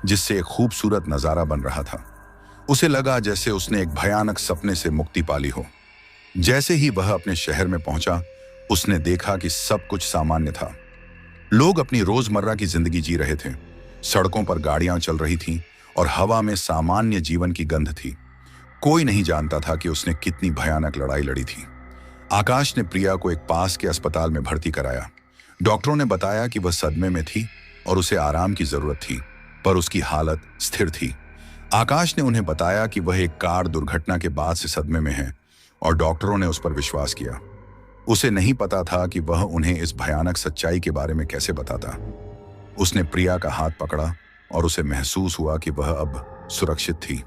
जिससे एक खूबसूरत नजारा बन रहा था। उसे लगा जैसे उसने एक भयानक सपने से मुक्ति पाली हो। जैसे ही वह अपने शहर में पहुंचा, उसने देखा कि सब कुछ सामान्य था। लोग अपनी रोजमर्रा की जिंदगी जी रहे थे। सड़कों पर गाड़ियां चल रही थीं और हवा में सामान्य जीवन की गंध थी। कोई नहीं जानता था कि उसने कितनी भयानक लड़ाई लड़ी थी। आकाश ने प्रिया को एक पास के अस्पताल में भर्ती कराया। डॉक्टरों ने बताया कि वह सदमे में थी और उसे आराम की जरूरत थी, पर उसकी हालत स्थिर थी। आकाश ने उन्हें बताया कि वह एक कार दुर्घटना के बाद से सदमे में है और डॉक्टरों ने उस पर विश्वास किया। उसे नहीं पता था कि वह उन्हें इस भयानक सच्चाई के बारे में कैसे बताता। उसने प्रिया का हाथ पकड़ा और उसे महसूस हुआ कि वह अब सुरक्षित थी।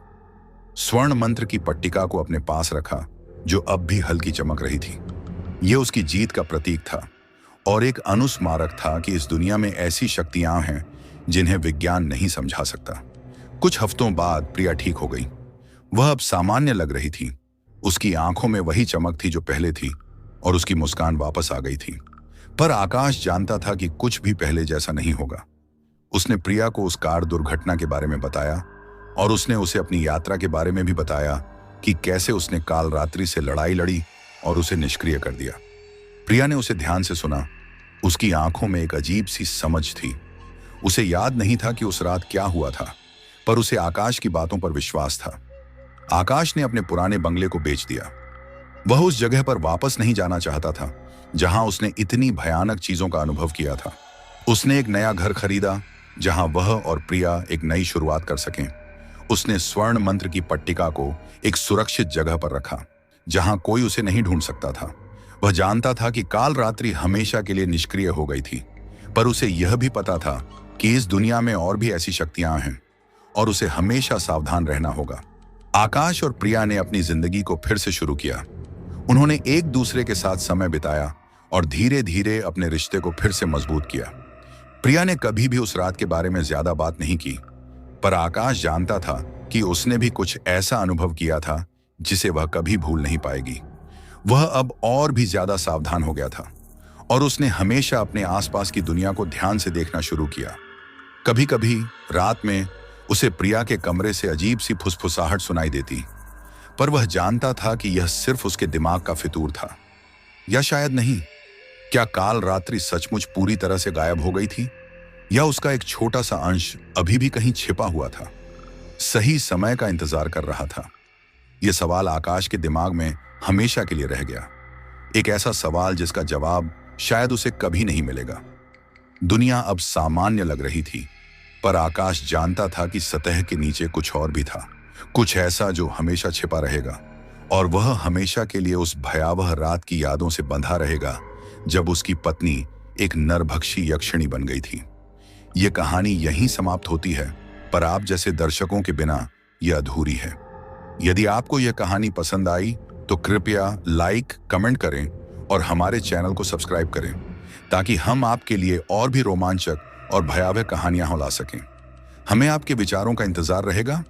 स्वर्ण मंत्र की पट्टिका को अपने पास रखा, जो अब भी हल्की चमक रही थी। यह उसकी जीत का प्रतीक था और एक अनुस्मारक था कि इस दुनिया में ऐसी शक्तियां हैं जिन्हें विज्ञान नहीं समझा सकता। कुछ हफ्तों बाद प्रिया ठीक हो गई। वह अब सामान्य लग रही थी। उसकी आंखों में वही चमक थी जो पहले थी और उसकी मुस्कान वापस आ गई थी। पर आकाश जानता था कि कुछ भी पहले जैसा नहीं होगा। उसने प्रिया को उस कार दुर्घटना के बारे में बताया और उसने उसे अपनी यात्रा के बारे में भी बताया कि कैसे उसने कालरात्रि से लड़ाई लड़ी और उसे निष्क्रिय कर दिया। प्रिया ने उसे ध्यान से सुना। उसकी आंखों में एक अजीब सी समझ थी। उसे याद नहीं था कि उस रात क्या हुआ था, पर उसे आकाश की बातों पर विश्वास था। आकाश ने अपने पुराने बंगले को बेच दिया। वह उस जगह पर वापस नहीं जाना चाहता था जहां उसने इतनी भयानक चीजों का अनुभव किया था। उसने एक नया घर खरीदा जहां वह और प्रिया एक नई शुरुआत कर सकें। उसने स्वर्ण मंत्र की पट्टिका को एक सुरक्षित जगह पर रखा जहां कोई उसे नहीं ढूंढ सकता था। वह जानता था कि कालरात्रि हमेशा के लिए निष्क्रिय हो गई थी, पर उसे यह भी पता था कि इस दुनिया में और भी ऐसी शक्तियां हैं और उसे हमेशा सावधान रहना होगा। आकाश और प्रिया ने अपनी जिंदगी को फिर से शुरू किया। उन्होंने एक दूसरे के साथ समय बिताया और धीरे धीरे अपने रिश्ते को फिर से मजबूत किया। प्रिया ने कभी भी उस रात के बारे में ज्यादा बात नहीं की, पर आकाश जानता था कि उसने भी कुछ ऐसा अनुभव किया था जिसे वह कभी भूल नहीं पाएगी। वह अब और भी ज्यादा सावधान हो गया था और उसने हमेशा अपने आसपास की दुनिया को ध्यान से देखना शुरू किया। कभी कभी रात में उसे प्रिया के कमरे से अजीब सी फुसफुसाहट सुनाई देती, पर वह जानता था कि यह सिर्फ उसके दिमाग का फितूर था। या शायद नहीं। क्या काल रात्रि सचमुच पूरी तरह से गायब हो गई थी, या उसका एक छोटा सा अंश अभी भी कहीं छिपा हुआ था, सही समय का इंतजार कर रहा था? यह सवाल आकाश के दिमाग में हमेशा के लिए रह गया। एक ऐसा सवाल जिसका जवाब शायद उसे कभी नहीं मिलेगा। दुनिया अब सामान्य लग रही थी, पर आकाश जानता था कि सतह के नीचे कुछ और भी था, कुछ ऐसा जो हमेशा छिपा रहेगा, और वह हमेशा के लिए उस भयावह रात की यादों से बंधा रहेगा जब उसकी पत्नी एक नरभक्षी यक्षिणी बन गई थी। यह कहानी यहीं समाप्त होती है, पर आप जैसे दर्शकों के बिना यह अधूरी है। यदि आपको यह कहानी पसंद आई तो कृपया लाइक, कमेंट करें और हमारे चैनल को सब्सक्राइब करें, ताकि हम आपके लिए और भी रोमांचक और भयावह कहानियां ला सकें। हमें आपके विचारों का इंतजार रहेगा।